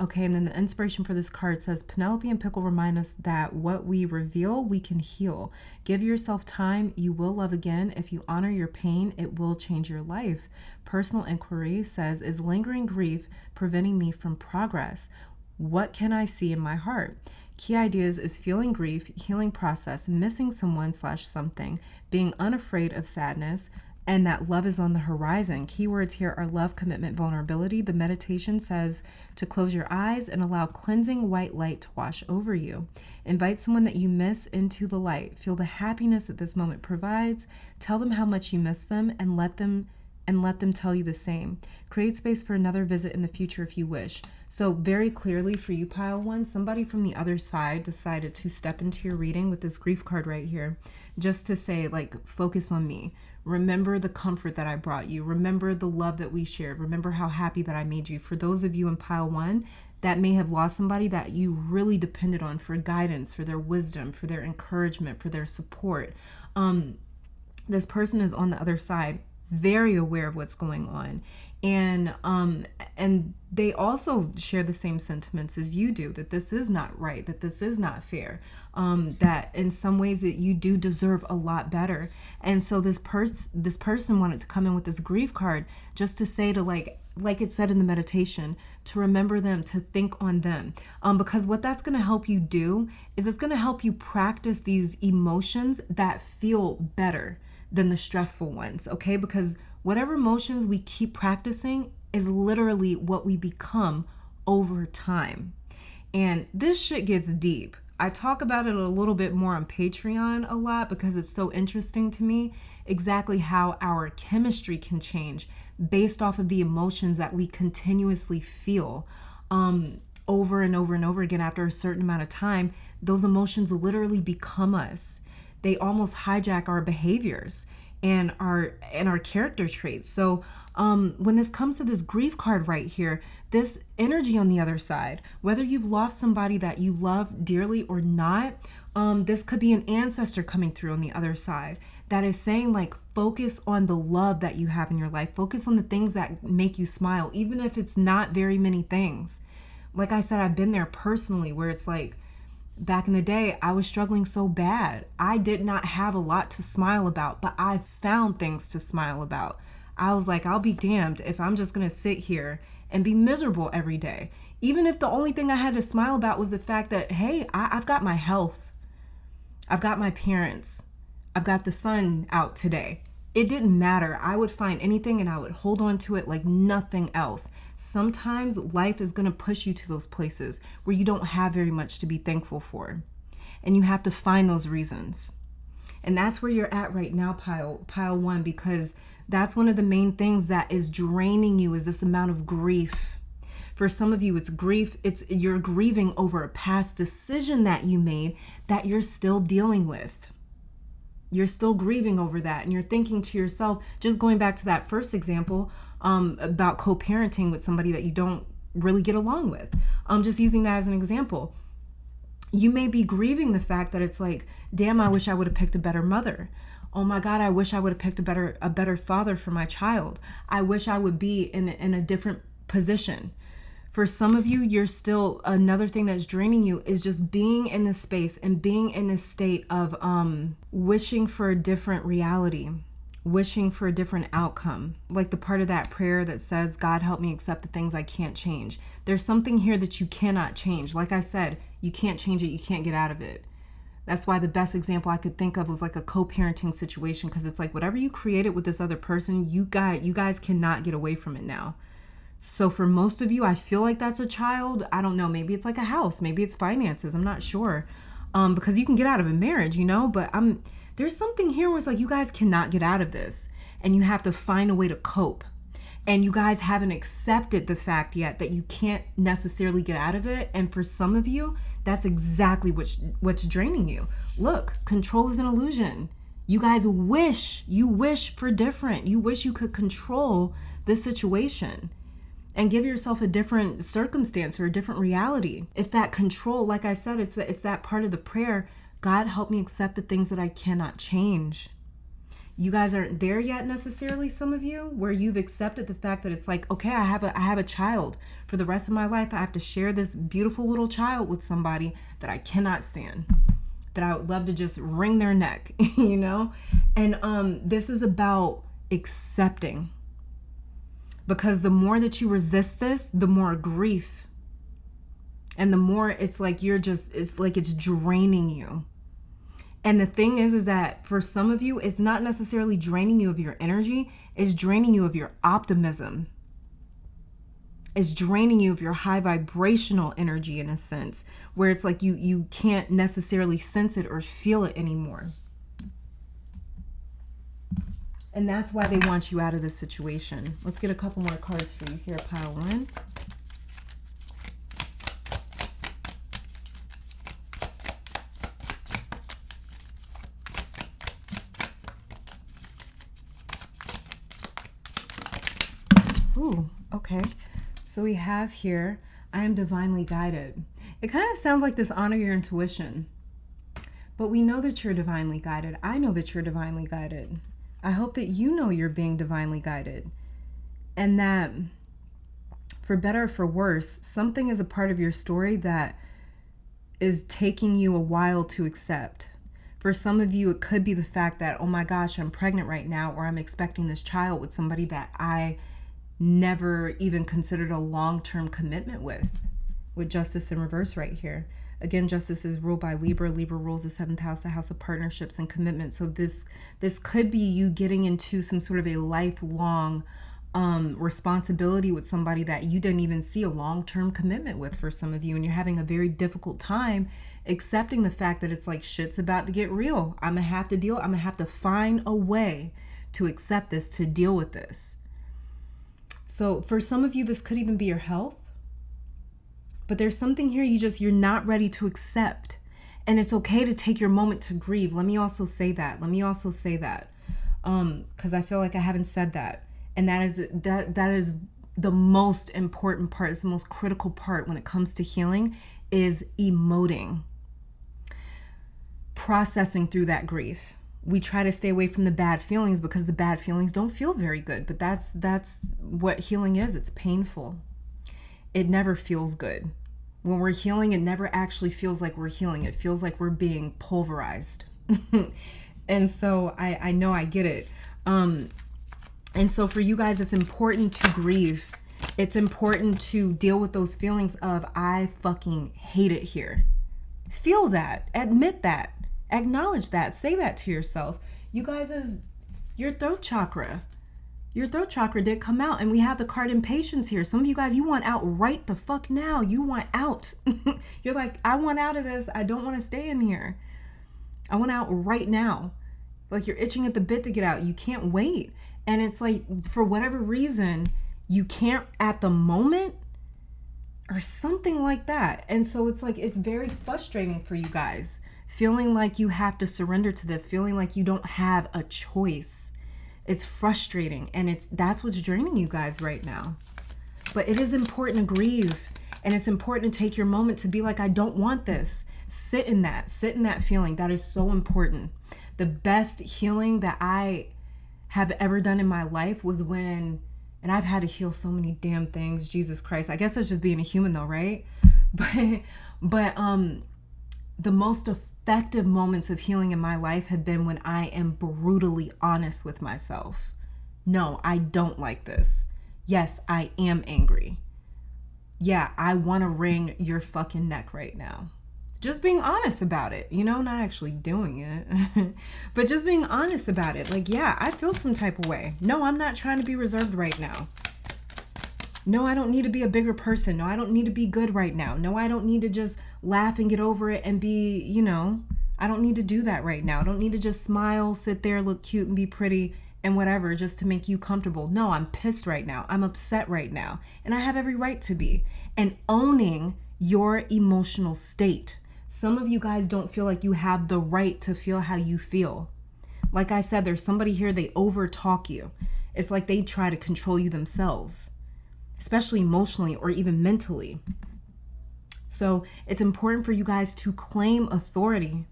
Okay, and then the inspiration for this card says, Penelope and Pickle remind us that what we reveal, we can heal. Give yourself time. You will love again. If you honor your pain, it will change your life. Personal inquiry says, is lingering grief preventing me from progress? What can I see in my heart? Key ideas is feeling grief, healing process, missing someone/something, being unafraid of sadness, and that love is on the horizon. Keywords here are love, commitment, vulnerability. The meditation says to close your eyes and allow cleansing white light to wash over you. Invite someone that you miss into the light. Feel the happiness that this moment provides. Tell them how much you miss them and let them tell you the same. Create space for another visit in the future if you wish. So very clearly for you, Pile 1, somebody from the other side decided to step into your reading with this grief card right here, just to say, like, focus on me. Remember the comfort that I brought you. Remember the love that we shared. Remember how happy that I made you. For those of you in Pile 1, that may have lost somebody that you really depended on for guidance, for their wisdom, for their encouragement, for their support. This person is on the other side, very aware of what's going on. And they also share the same sentiments as you do, that this is not right, that this is not fair, that in some ways that you do deserve a lot better. And so this person wanted to come in with this grief card just to say to like it said in the meditation, to remember them, to think on them. Because what that's going to help you do is it's going to help you practice these emotions that feel better than the stressful ones, okay? Because whatever emotions we keep practicing is literally what we become over time. And this shit gets deep. I talk about it a little bit more on Patreon a lot because it's so interesting to me exactly how our chemistry can change based off of the emotions that we continuously feel over and over and over again. After a certain amount of time, those emotions literally become us. They almost hijack our behaviors and our character traits. So when this comes to this grief card right here, this energy on the other side, whether you've lost somebody that you love dearly or not, this could be an ancestor coming through on the other side that is saying, like, focus on the love that you have in your life. Focus on the things that make you smile, even if it's not very many things. Like I said, I've been there personally where it's like, back in the day, I was struggling so bad. I did not have a lot to smile about, but I found things to smile about. I was like, I'll be damned if I'm just going to sit here and be miserable every day. Even if the only thing I had to smile about was the fact that, hey, I've got my health. I've got my parents. I've got the sun out today. It didn't matter. I would find anything and I would hold on to it like nothing else. Sometimes life is going to push you to those places where you don't have very much to be thankful for. And you have to find those reasons. And that's where you're at right now, pile one, because that's one of the main things that is draining you, is this amount of grief. For some of you, it's grief. You're grieving over a past decision that you made that you're still dealing with. You're still grieving over that. And you're thinking to yourself, just going back to that first example, about co-parenting with somebody that you don't really get along with. Just using that as an example. You may be grieving the fact that it's like, damn, I wish I would have picked a better mother. Oh my God, I wish I would have picked a better father for my child. I wish I would be in a different position. For some of you, you're still, another thing that's draining you is just being in this space and being in this state of wishing for a different reality, wishing for a different outcome. Like the part of that prayer that says, God, help me accept the things I can't change. There's something here that you cannot change. Like I said, you can't change it. You can't get out of it. That's why the best example I could think of was like a co-parenting situation, because it's like whatever you created with this other person, you guys cannot get away from it now. So for most of you, I feel like that's a child. I don't know. Maybe it's like a house. Maybe it's finances. I'm not sure. Because you can get out of a marriage, but there's something here where it's like you guys cannot get out of this and you have to find a way to cope. And you guys haven't accepted the fact yet that you can't necessarily get out of it. And for some of you, that's exactly what's draining you. Look, control is an illusion. You guys wish for different. You wish you could control the situation and give yourself a different circumstance or a different reality. It's that control. Like I said, it's that part of the prayer. God, help me accept the things that I cannot change. You guys aren't there yet necessarily, some of you, where you've accepted the fact that it's like, okay, I have a child. For the rest of my life, I have to share this beautiful little child with somebody that I cannot stand, that I would love to just wring their neck, And this is about accepting. Because the more that you resist this, the more grief. And the more it's like it's like it's draining you. And the thing is that for some of you, it's not necessarily draining you of your energy. It's draining you of your optimism. It's draining you of your high vibrational energy in a sense, where it's like you can't necessarily sense it or feel it anymore. And that's why they want you out of this situation. Let's get a couple more cards for you here, pile one. Ooh, okay. So we have here, I am divinely guided. It kind of sounds like this honor your intuition. But we know that you're divinely guided. I know that you're divinely guided. I hope that you know you're being divinely guided. And that, for better or for worse, something is a part of your story that is taking you a while to accept. For some of you, it could be the fact that, oh my gosh, I'm pregnant right now, or I'm expecting this child with somebody that I never even considered a long-term commitment with justice in reverse right here. Again, justice is ruled by Libra. Libra rules the 7th house, the house of partnerships and commitment. So this could be you getting into some sort of a lifelong responsibility with somebody that you didn't even see a long-term commitment with for some of you. And you're having a very difficult time accepting the fact that it's like shit's about to get real. I'm going to have to find a way to accept this, to deal with this. So for some of you, this could even be your health. But there's something here you're not ready to accept. And it's okay to take your moment to grieve. Let me also say that. Because I feel like I haven't said that. And that is the most important part. It's the most critical part when it comes to healing, is emoting. Processing through that grief. We try to stay away from the bad feelings because the bad feelings don't feel very good. But that's what healing is. It's painful. It never feels good. When we're healing, it never actually feels like we're healing. It feels like we're being pulverized. And so I know I get it. And so for you guys, it's important to grieve. It's important to deal with those feelings of, I fucking hate it here. Feel that. Admit that. Acknowledge that. Say that to yourself. You guys, is your throat chakra. Your throat chakra did come out, and we have the card impatience here. Some of you guys, you want out right the fuck now. You want out. You're like, I want out of this. I don't want to stay in here. I want out right now. Like you're itching at the bit to get out. You can't wait. And it's like, for whatever reason, you can't at the moment or something like that. And so it's like, it's very frustrating for you guys, feeling like you have to surrender to this, feeling like you don't have a choice. It's frustrating, and that's what's draining you guys right now. But it is important to grieve, and it's important to take your moment to be like, I don't want this. Sit in that feeling. That is so important. The best healing that I have ever done in my life was when, and I've had to heal so many damn things, Jesus Christ. I guess that's just being a human though, right? But the most effective moments of healing in my life have been when I am brutally honest with myself. No, I don't like this. Yes, I am angry. Yeah, I want to wring your fucking neck right now. Just being honest about it, not actually doing it, but just being honest about it. Like, yeah, I feel some type of way. No, I'm not trying to be reserved right now. No, I don't need to be a bigger person. No, I don't need to be good right now. No, I don't need to just laugh and get over it and be, I don't need to do that right now. I don't need to just smile, sit there, look cute and be pretty and whatever just to make you comfortable. No, I'm pissed right now. I'm upset right now. And I have every right to be. And owning your emotional state. Some of you guys don't feel like you have the right to feel how you feel. Like I said, there's somebody here, they over talk you. It's like they try to control you themselves, especially emotionally or even mentally. So it's important for you guys to claim authority.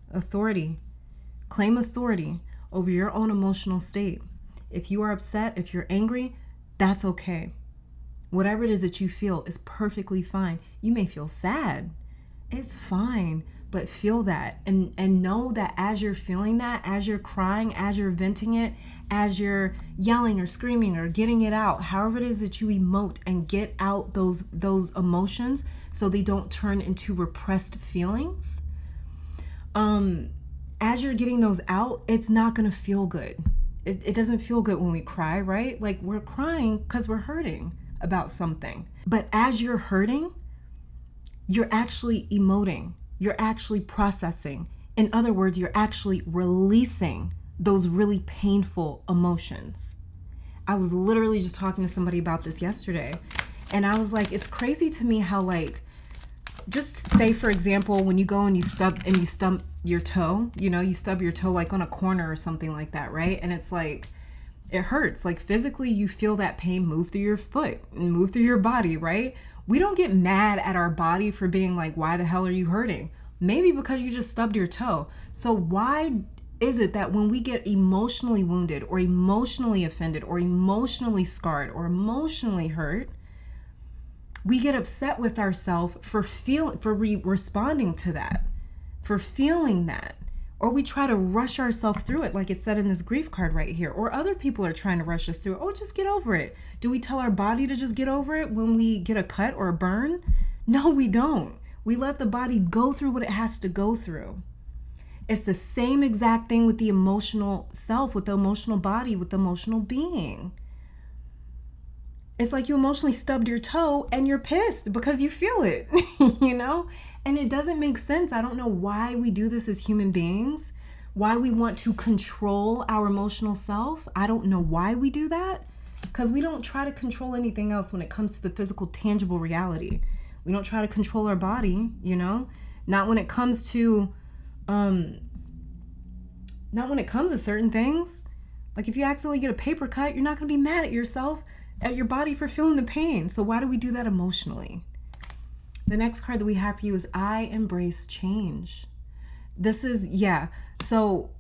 Claim authority over your own emotional state. If you are upset, if you're angry, that's okay. Whatever it is that you feel is perfectly fine. You may feel sad. It's fine, but feel that and know that as you're feeling that, as you're crying, as you're venting it, as you're yelling or screaming or getting it out, however it is that you emote and get out those emotions so they don't turn into repressed feelings. As you're getting those out, it's not going to feel good. It doesn't feel good when we cry, right? Like we're crying because we're hurting about something. But as you're hurting, you're actually emoting. You're actually processing. In other words, you're actually releasing those really painful emotions. I was literally just talking to somebody about this yesterday, and I was like, it's crazy to me how, like, just say, for example, when you go and you stub your toe, you stub your toe like on a corner or something like that, right? And it's like, it hurts. Like physically you feel that pain move through your foot and move through your body, right? We don't get mad at our body for being like, why the hell are you hurting? Maybe because you just stubbed your toe. So why is it that when we get emotionally wounded or emotionally offended or emotionally scarred or emotionally hurt, we get upset with ourselves for responding to that, for feeling that? Or we try to rush ourselves through it, like it said in this grief card right here. Or other people are trying to rush us through it. Oh, just get over it. Do we tell our body to just get over it when we get a cut or a burn? No, we don't. We let the body go through what it has to go through. It's the same exact thing with the emotional self, with the emotional body, with the emotional being. It's like you emotionally stubbed your toe and you're pissed because you feel it, you know? And it doesn't make sense. I don't know why we do this as human beings, why we want to control our emotional self. I don't know why we do that, because we don't try to control anything else when it comes to the physical, tangible reality. We don't try to control our body, you know? Not when it comes to, certain things. Like if you accidentally get a paper cut, you're not going to be mad at yourself, at your body for feeling the pain. So why do we do that emotionally? The next card that we have for you is I embrace change. This is, so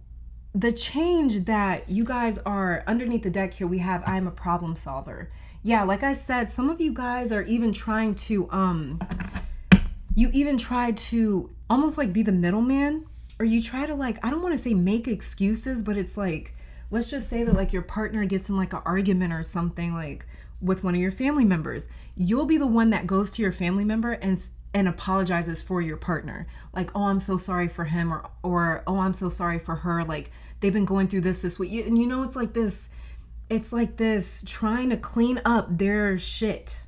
the change that you guys are underneath the deck here, we have I'm a problem solver. Yeah, like I said, some of you guys are even trying to, almost like be the middleman, or you try to like, I don't want to say make excuses, but it's like, let's just say that like your partner gets in like an argument or something like with one of your family members. You'll be the one that goes to your family member and apologizes for your partner. Like, oh, I'm so sorry for him, or oh, I'm so sorry for her. Like they've been going through this week. And you know, it's like this trying to clean up their shit.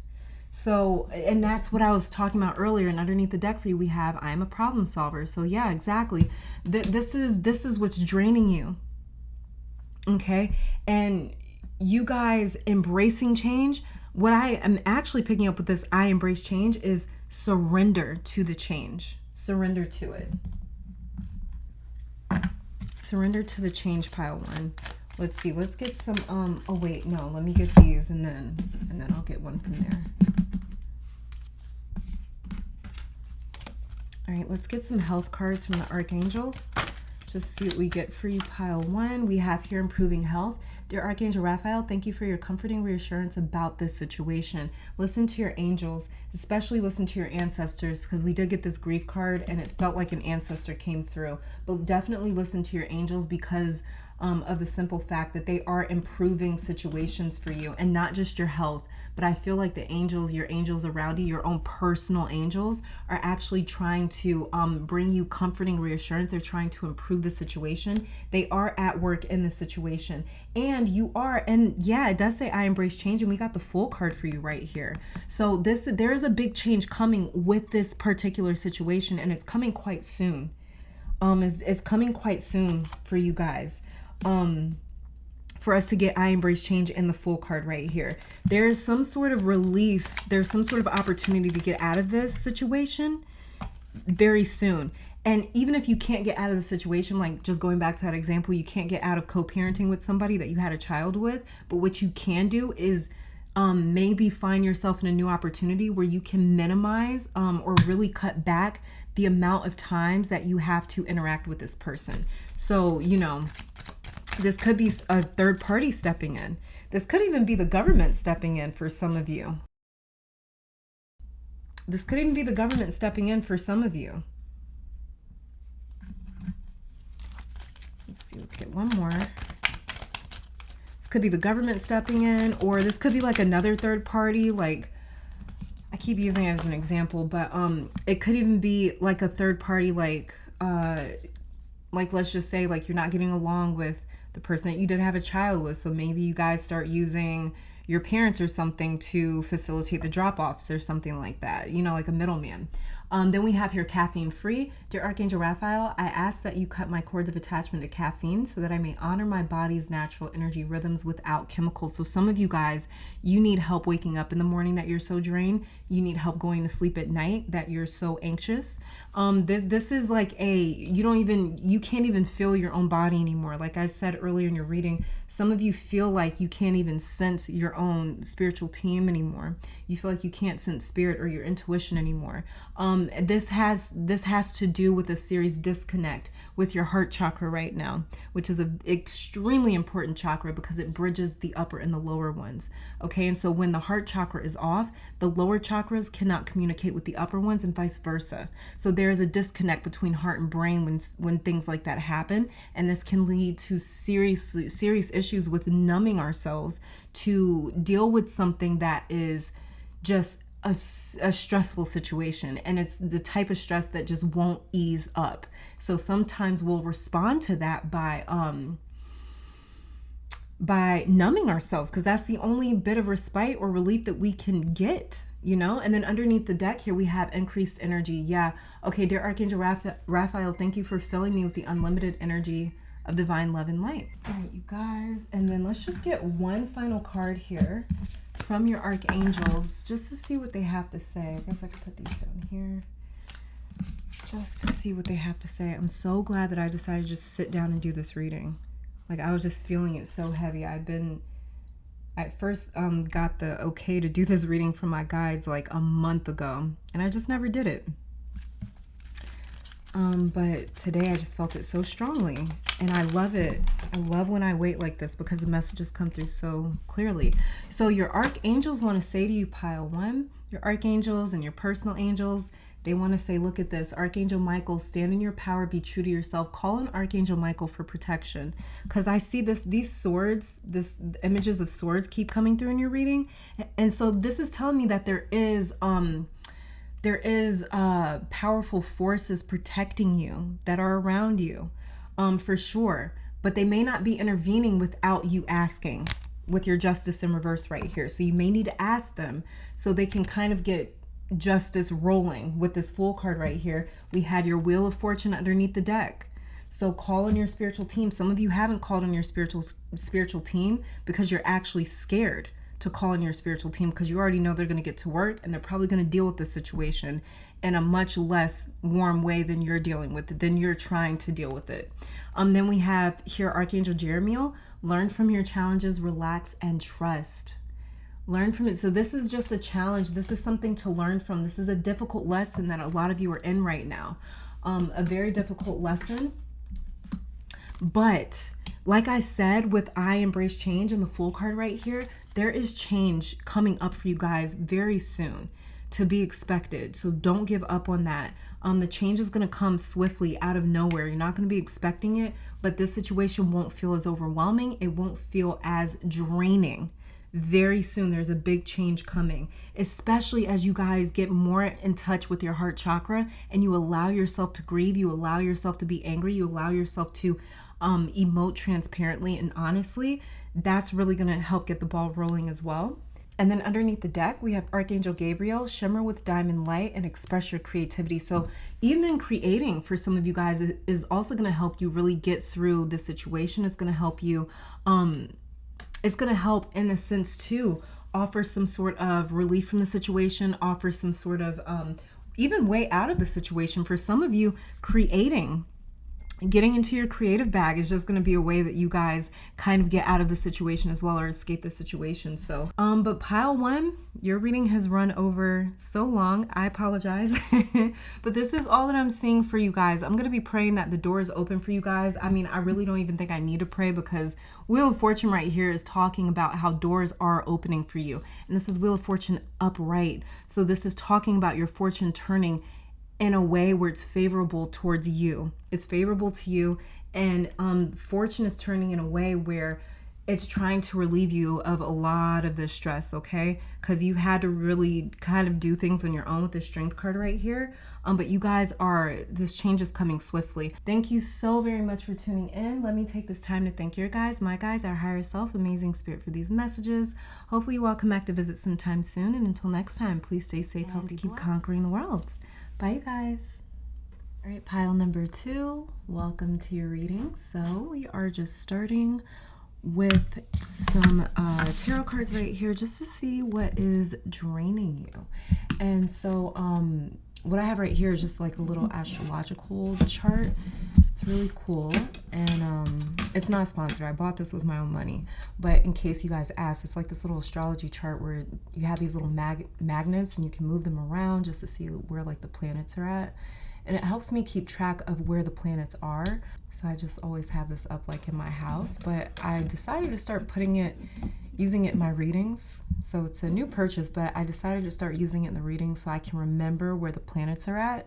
So, and that's what I was talking about earlier. And underneath the deck for you, we have I'm a problem solver. So yeah, exactly. This is what's draining you. Okay. And you guys embracing change, what I am actually picking up with this I embrace change is surrender to the change. Surrender to it. Surrender to the change, pile one. Let's see. Let's get some oh wait, no, let me get these and then I'll get one from there. All right, let's get some health cards from the Archangel. Just see what we get for you, pile one. We have here improving health. Dear Archangel Raphael, thank you for your comforting reassurance about this situation. Listen to your angels, especially listen to your ancestors, because we did get this grief card and it felt like an ancestor came through. But definitely listen to your angels because of the simple fact that they are improving situations for you, and not just your health, but I feel like the angels, your angels around you, your own personal angels, are actually trying to bring you comforting reassurance. They're trying to improve the situation. They are at work in the situation, and you are, and yeah, it does say I embrace change, and we got the Fool card for you right here. So there is a big change coming with this particular situation, and it's coming quite soon. It's coming quite soon for you guys. For us to get I embrace change in the Fool card right here. There's some sort of relief. There's some sort of opportunity to get out of this situation very soon. And even if you can't get out of the situation, like just going back to that example, you can't get out of co-parenting with somebody that you had a child with, but what you can do is maybe find yourself in a new opportunity where you can minimize or really cut back the amount of times that you have to interact with this person. So, you know, this could be a third party stepping in. This could even be the government stepping in for some of you. This could even be the government stepping in for some of you. Let's see, let's get one more. This could be the government stepping in, or this could be like another third party. Like, I keep using it as an example, but it could even be like a third party, like let's just say like you're not getting along with the person that you did have a child with. So maybe you guys start using your parents or something to facilitate the drop-offs or something like that, you know, like a middleman. Then we have here caffeine free. Dear Archangel Raphael, I ask that you cut my cords of attachment to caffeine so that I may honor my body's natural energy rhythms without chemicals. So some of you guys, you need help waking up in the morning that you're so drained. You need help going to sleep at night that you're so anxious. This is like you can't even feel your own body anymore. Like I said earlier in your reading, some of you feel like you can't even sense your own spiritual team anymore. You feel like you can't sense spirit or your intuition anymore. This has to do with a serious disconnect with your heart chakra right now, which is an extremely important chakra because it bridges the upper and the lower ones. Okay, and so when the heart chakra is off, the lower chakras cannot communicate with the upper ones and vice versa. So there is a disconnect between heart and brain when things like that happen, and this can lead to serious issues with numbing ourselves to deal with something that is just a stressful situation, and it's the type of stress that just won't ease up. So sometimes we'll respond to that by numbing ourselves, because that's the only bit of respite or relief that we can get, And then underneath the deck here, we have increased energy. Yeah. Okay, dear Archangel Raphael, thank you for filling me with the unlimited energy of divine love and light. All right, you guys. And then let's just get one final card here from your archangels just to see what they have to say. I guess I could put these down here just to see what they have to say. I'm so glad that I decided to just sit down and do this reading. Like, I was just feeling it so heavy. I first got the okay to do this reading from my guides like a month ago, and I just never did it. But today I just felt it so strongly, and I love it. I love when I wait like this because the messages come through so clearly. So your archangels want to say to you, pile one, your archangels and your personal angels, they want to say, look at this. Archangel Michael, stand in your power, be true to yourself. Call on Archangel Michael for protection. Because I see these swords, images of swords keep coming through in your reading. And so this is telling me that there is powerful forces protecting you that are around you, for sure. But they may not be intervening without you asking, with your justice in reverse right here. So you may need to ask them so they can kind of get justice rolling. With this Fool card right here, we had your Wheel of Fortune underneath the deck. So call on your spiritual team. Some of you haven't called on your spiritual team because you're actually scared to call on your spiritual team, because you already know they're going to get to work and they're probably going to deal with this situation in a much less warm way than you're dealing with it, than you're trying to deal with it. Then we have here Archangel Jeremiel, learn from your challenges, relax and trust. Learn from it. So this is just a challenge. This is something to learn from. This is a difficult lesson that a lot of you are in right now. A very difficult lesson. But like I said, with I embrace change and the Fool card right here, there is change coming up for you guys very soon, to be expected. So don't give up on that. The change is going to come swiftly out of nowhere. You're not going to be expecting it, but this situation won't feel as overwhelming. It won't feel as draining. Very soon there's a big change coming, especially as you guys get more in touch with your heart chakra and you allow yourself to grieve, you allow yourself to be angry, you allow yourself to emote transparently and honestly. That's really going to help get the ball rolling as well. And then underneath the deck, we have Archangel Gabriel, shimmer with diamond light and express your creativity. So even in creating, for some of you guys, it is also going to help you really get through the situation. It's going to help you, it's going to help in a sense to offer some sort of relief from the situation, offer some sort of even way out of the situation. For some of you, creating, getting into your creative bag is just going to be a way that you guys kind of get out of the situation as well, or escape the situation. So, but pile one, your reading has run over so long. I apologize. But this is all that I'm seeing for you guys. I'm going to be praying that the door is open for you guys. I mean, I really don't even think I need to pray, because Wheel of Fortune right here is talking about how doors are opening for you. And this is Wheel of Fortune upright. So this is talking about your fortune turning in a way where it's favorable towards you. It's favorable to you, and fortune is turning in a way where it's trying to relieve you of a lot of this stress, okay? Because you had to really kind of do things on your own with the Strength card right here. But you guys this change is coming swiftly. Thank you so very much for tuning in. Let me take this time to thank your guys, my guides, our higher self, amazing spirit, for these messages. Hopefully you all come back to visit sometime soon. And until next time, please stay safe, healthy, keep conquering the world. Bye, you guys. All right, pile number 2, welcome to your reading. So we are just starting with some tarot cards right here just to see what is draining you. And so what I have right here is just like a little astrological chart. It's really cool, and It's not sponsored. I bought this with my own money. But in case you guys ask, it's like this little astrology chart where you have these little magnets and you can move them around just to see where like the planets are at. And it helps me keep track of where the planets are. So I just always have this up like in my house. But I decided to start using it in my readings. So it's a new purchase, but I decided to start using it in the readings so I can remember where the planets are at.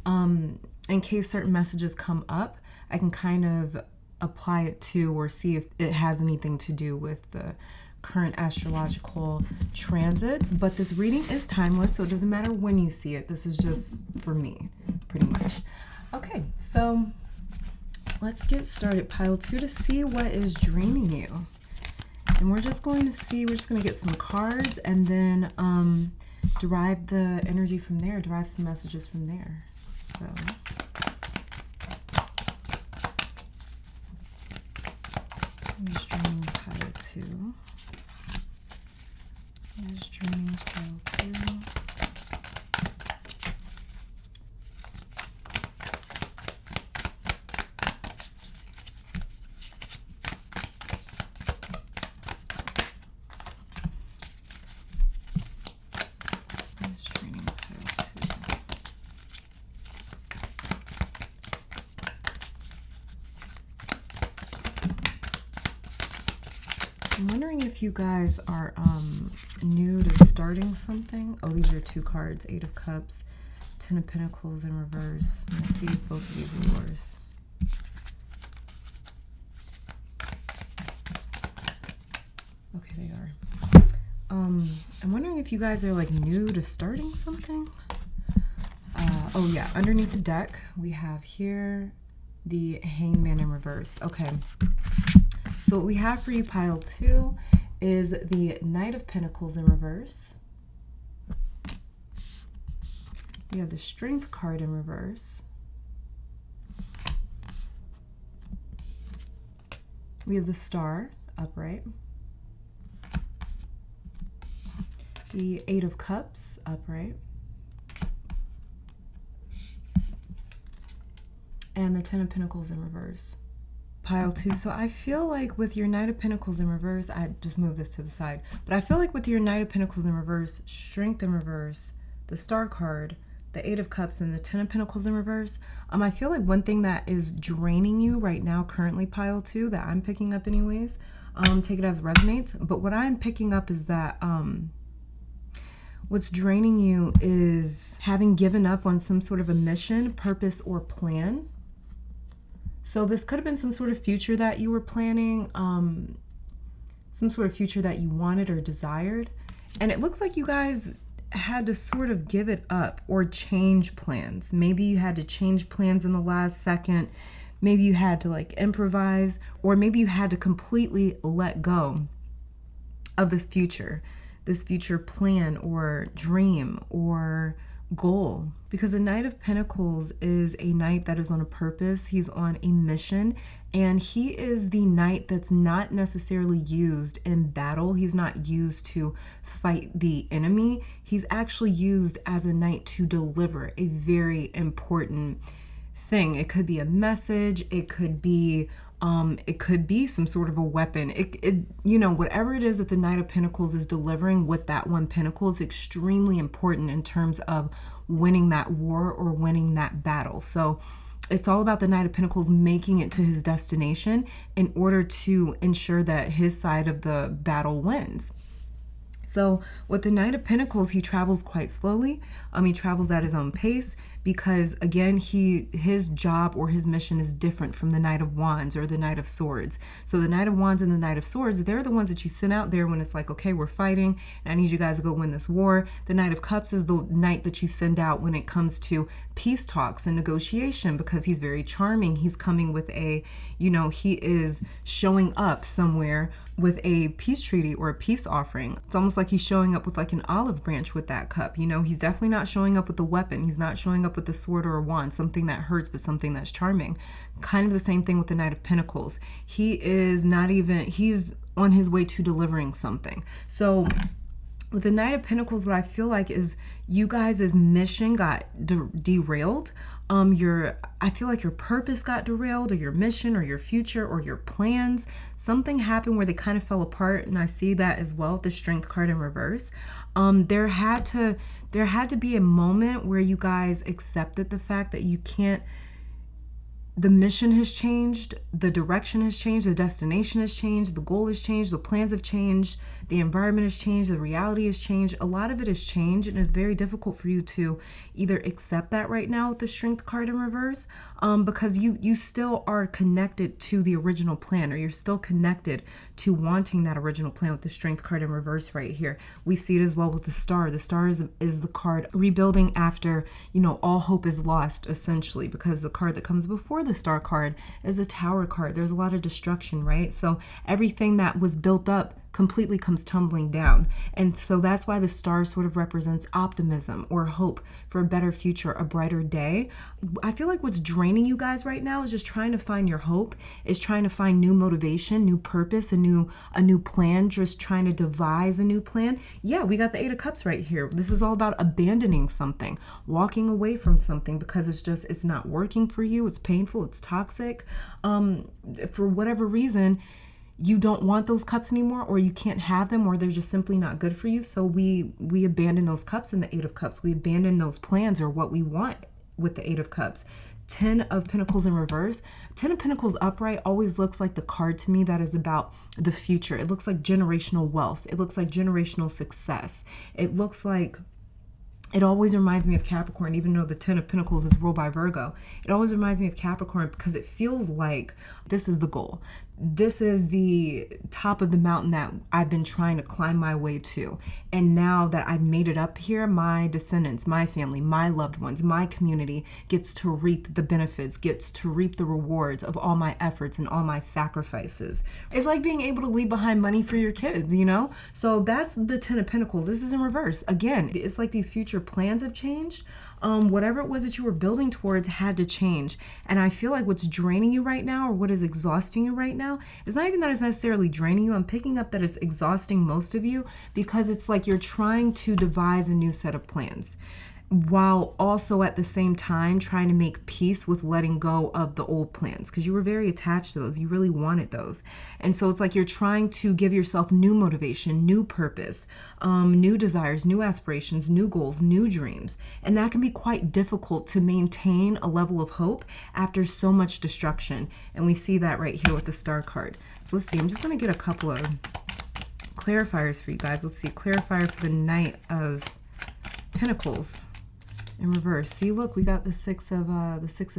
In case certain messages come up, I can kind of apply it to or see if it has anything to do with the current astrological transits. But this reading is timeless, so it doesn't matter when you see it. This is just for me, pretty much. Okay, so let's get started. Pile 2 to see what is draining you. And we're just going to get some cards and then derive the energy from there, derive some messages from there. So I'm just draining pile 2. Just draining pile 2. I'm wondering if you guys are new to starting something. Oh, these are 2 cards, 8 of Cups, 10 of Pentacles in reverse. I'm going to see if both of these are yours. Okay, they are. I'm wondering if you guys are like new to starting something. Oh yeah, underneath the deck, we have here the Hangman in reverse. Okay. So what we have for you, pile 2, is the Knight of Pentacles in reverse. We have the Strength card in reverse. We have the Star upright. The 8 of Cups upright. And the 10 of Pentacles in reverse. Pile 2. So I feel like with your Knight of Pentacles in reverse, I just moved this to the side, but I feel like with your Knight of Pentacles in reverse, Strength in reverse, the Star card, the 8 of Cups, and the 10 of Pentacles in reverse, I feel like one thing that is draining you right now, currently, pile 2, that I'm picking up anyways, take it as it resonates, but what I'm picking up is that what's draining you is having given up on some sort of a mission, purpose, or plan. So this could have been some sort of future that you were planning, some sort of future that you wanted or desired. And it looks like you guys had to sort of give it up or change plans. Maybe you had to change plans in the last second. Maybe you had to like improvise, or maybe you had to completely let go of this future plan or dream or goal. Because the Knight of Pentacles is a knight that is on a purpose. He's on a mission, and he is the knight that's not necessarily used in battle. He's not used to fight the enemy. He's actually used as a knight to deliver a very important thing. It could be a message, it could be some sort of a weapon. Whatever it is that the Knight of Pentacles is delivering with that one pentacle is extremely important in terms of winning that war or winning that battle. So it's all about the Knight of Pentacles making it to his destination in order to ensure that his side of the battle wins. So with the Knight of Pentacles, he travels quite slowly. He travels at his own pace because, again, his job or his mission is different from the Knight of Wands or the Knight of Swords. So the Knight of Wands and the Knight of Swords, they're the ones that you send out there when it's like, okay, we're fighting and I need you guys to go win this war. The Knight of Cups is the knight that you send out when it comes to peace talks and negotiation, because he's very charming. He's coming with he is showing up somewhere with a peace treaty or a peace offering. It's almost like he's showing up with like an olive branch with that cup. He's definitely not showing up with a weapon. He's not showing up with a sword or a wand, something that hurts, but something that's charming. Kind of the same thing with the Knight of Pentacles. He's on his way to delivering something. So with the Knight of Pentacles, what I feel like is you guys' mission got derailed. I feel like your purpose got derailed, or your mission, or your future, or your plans. Something happened where they kind of fell apart, and I see that as well, the Strength card in reverse. There had to be a moment where you guys accepted the fact that you can't. The mission has changed, the direction has changed, the destination has changed, the goal has changed, the plans have changed, the environment has changed, the reality has changed. A lot of it has changed, and it's very difficult for you to either accept that right now with the Strength card in reverse, because you still are connected to the original plan, or you're still connected to wanting that original plan with the Strength card in reverse right here. We see it as well with the Star. The Star is the card rebuilding after, all hope is lost, essentially, because the card that comes before the Star card is a Tower card. There's a lot of destruction, right? So everything that was built up completely comes tumbling down. And so that's why the Star sort of represents optimism or hope for a better future, a brighter day. I feel like what's draining you guys right now is just trying to find your hope, is trying to find new motivation, new purpose, a new plan, just trying to devise a new plan. Yeah, we got the Eight of Cups right here. This is all about abandoning something, walking away from something because it's not working for you. It's painful. It's toxic. For whatever reason, you don't want those cups anymore, or you can't have them, or they're just simply not good for you. So we abandon those cups in the Eight of Cups. We abandon those plans or what we want with the Eight of Cups. 10 of Pentacles in reverse. 10 of Pentacles upright always looks like the card to me that is about the future. It looks like generational wealth. It looks like generational success. It always reminds me of Capricorn, even though the 10 of Pentacles is ruled by Virgo. It always reminds me of Capricorn because it feels like this is the goal. This is the top of the mountain that I've been trying to climb my way to. And now that I've made it up here, my descendants, my family, my loved ones, my community gets to reap the benefits, gets to reap the rewards of all my efforts and all my sacrifices. It's like being able to leave behind money for your kids, So that's the 10 of Pentacles. This is in reverse. Again, it's like these future plans have changed. Whatever it was that you were building towards had to change. And I feel like what's draining you right now, or what is exhausting you right now, is not even that it's necessarily draining you. I'm picking up that it's exhausting most of you because it's like you're trying to devise a new set of plans, while also at the same time trying to make peace with letting go of the old plans, because you were very attached to those. You really wanted those. And so it's like you're trying to give yourself new motivation, new purpose, new desires, new aspirations, new goals, new dreams. And that can be quite difficult to maintain a level of hope after so much destruction. And we see that right here with the Star card. So let's see. I'm just going to get a couple of clarifiers for you guys. Let's see. Clarifier for the Knight of Pentacles in reverse. See, look, we got the Six of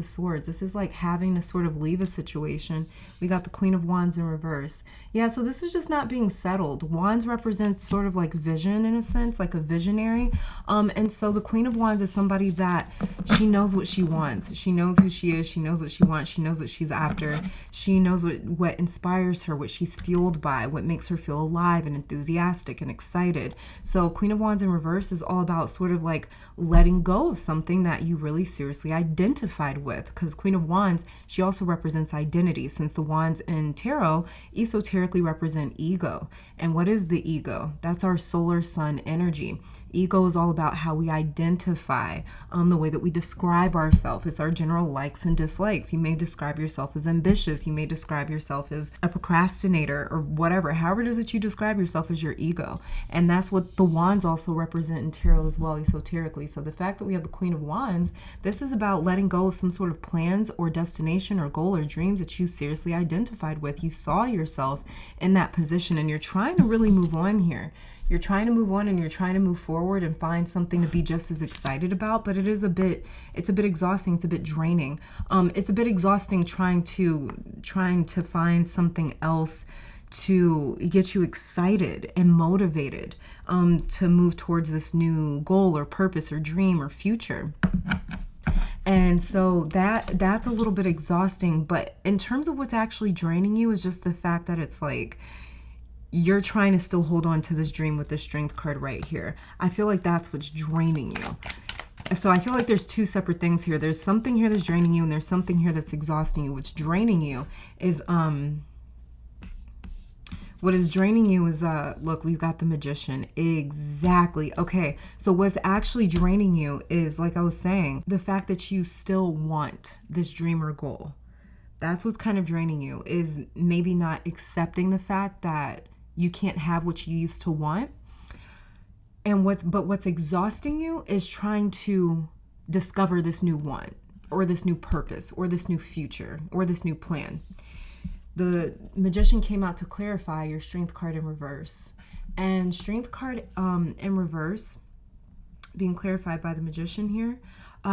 Swords. This is like having to sort of leave a situation. We got the Queen of Wands in reverse. Yeah, so this is just not being settled. Wands represents sort of like vision in a sense, like a visionary. And so the Queen of Wands is somebody that she knows what she wants. She knows who she is. She knows what she wants. She knows what she's after. She knows what inspires her, what she's fueled by, what makes her feel alive and enthusiastic and excited. So Queen of Wands in reverse is all about sort of like letting go of something that you really seriously identified with, because Queen of Wands, she also represents identity, since the wands in tarot esoterically represent ego. And what is the ego? That's our solar sun energy. Ego is all about how we identify, the way that we describe ourselves. It's our general likes and dislikes. You may describe yourself as ambitious. You may describe yourself as a procrastinator or whatever. However it is that you describe yourself as your ego. And that's what the wands also represent in tarot as well, esoterically. So the fact that we have the Queen of Wands, this is about letting go of some sort of plans or destination or goal or dreams that you seriously identified with. You saw yourself in that position, and you're trying to really move on here. You're trying to move on, and you're trying to move forward and find something to be just as excited about, but it's a bit exhausting. It's a bit draining. It's a bit exhausting trying to find something else to get you excited and motivated to move towards this new goal or purpose or dream or future. And so that's a little bit exhausting. But in terms of what's actually draining you is just the fact that it's like you're trying to still hold on to this dream with the Strength card right here. I feel like that's what's draining you. So I feel like there's two separate things here. There's something here that's draining you, and there's something here that's exhausting you. What's draining you is What is draining you is, look, we've got the Magician. Exactly. Okay, so what's actually draining you is, like I was saying, the fact that you still want this dream or goal. That's what's kind of draining you, is maybe not accepting the fact that you can't have what you used to want. And what's exhausting you is trying to discover this new want, or this new purpose, or this new future, or this new plan. The Magician came out to clarify your Strength card in reverse. And Strength card in reverse, being clarified by the Magician here,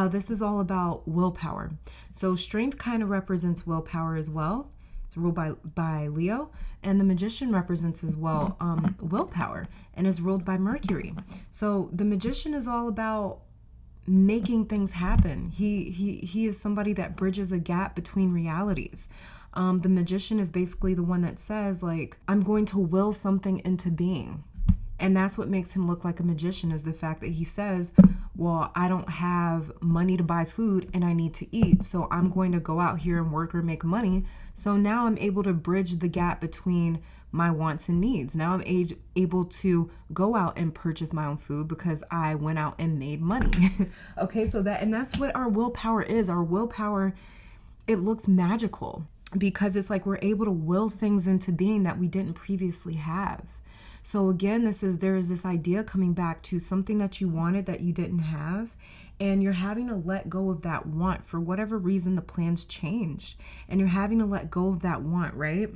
this is all about willpower. So Strength kind of represents willpower as well. It's ruled by Leo. And the Magician represents as well willpower, and is ruled by Mercury. So the Magician is all about making things happen. He is somebody that bridges a gap between realities. The Magician is basically the one that says, like, I'm going to will something into being. And that's what makes him look like a magician, is the fact that he says, well, I don't have money to buy food and I need to eat, so I'm going to go out here and work or make money. So now I'm able to bridge the gap between my wants and needs. Now I'm able to go out and purchase my own food because I went out and made money. Okay, so that's what our willpower is. Our willpower, it looks magical, because it's like we're able to will things into being that we didn't previously have. So again, there is this idea coming back to something that you wanted that you didn't have, and you're having to let go of that want. For whatever reason, the plans changed, and you're having to let go of that want, right?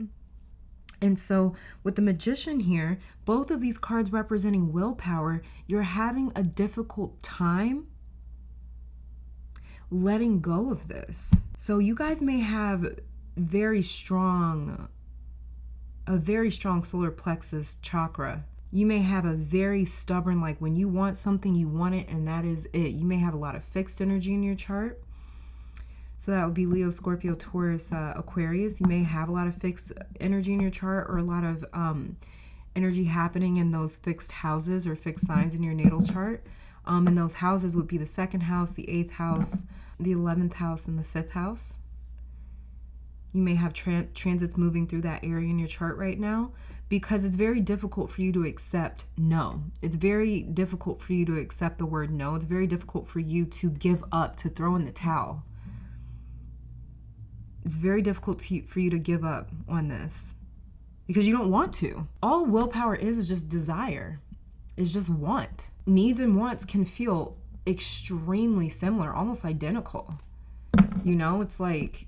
And so with the Magician here, both of these cards representing willpower, you're having a difficult time letting go of this. So you guys may have a very strong solar plexus chakra. You may have a very stubborn, like, when you want something, you want it, and that is it. You may have a lot of fixed energy in your chart. So that would be Leo, Scorpio, Taurus, Aquarius. You may have a lot of fixed energy in your chart, or a lot of energy happening in those fixed houses or fixed signs in your natal chart. And those houses would be the 2nd house, the 8th house, the 11th house, and the 5th house. You may have transits moving through that area in your chart right now, because it's very difficult for you to accept no. It's very difficult for you to accept the word no. It's very difficult for you to give up, to throw in the towel. It's very difficult for you to give up on this, because you don't want to. All willpower is just desire. It's just want. Needs and wants can feel extremely similar, almost identical. You know, it's like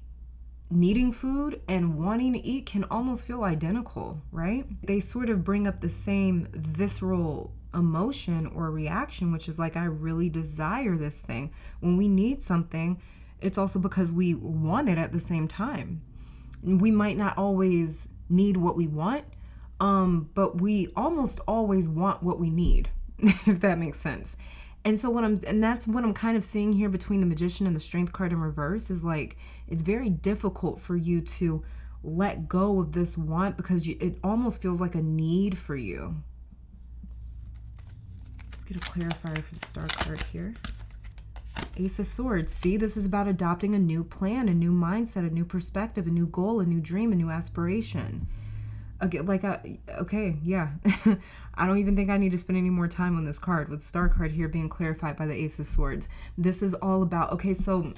needing food and wanting to eat can almost feel identical, right? They sort of bring up the same visceral emotion or reaction, which is like, I really desire this thing. When we need something, it's also because we want it at the same time. We might not always need what we want, but we almost always want what we need, if that makes sense. And so that's what I'm kind of seeing here between the Magician and the Strength card in reverse, is like, it's very difficult for you to let go of this want, because it almost feels like a need for you. Let's get a clarifier for the Star card here. Ace of Swords. See, this is about adopting a new plan, a new mindset, a new perspective, a new goal, a new dream, a new aspiration. Okay, yeah. I don't even think I need to spend any more time on this card, with the Star card here being clarified by the Ace of Swords. This is all about, okay, so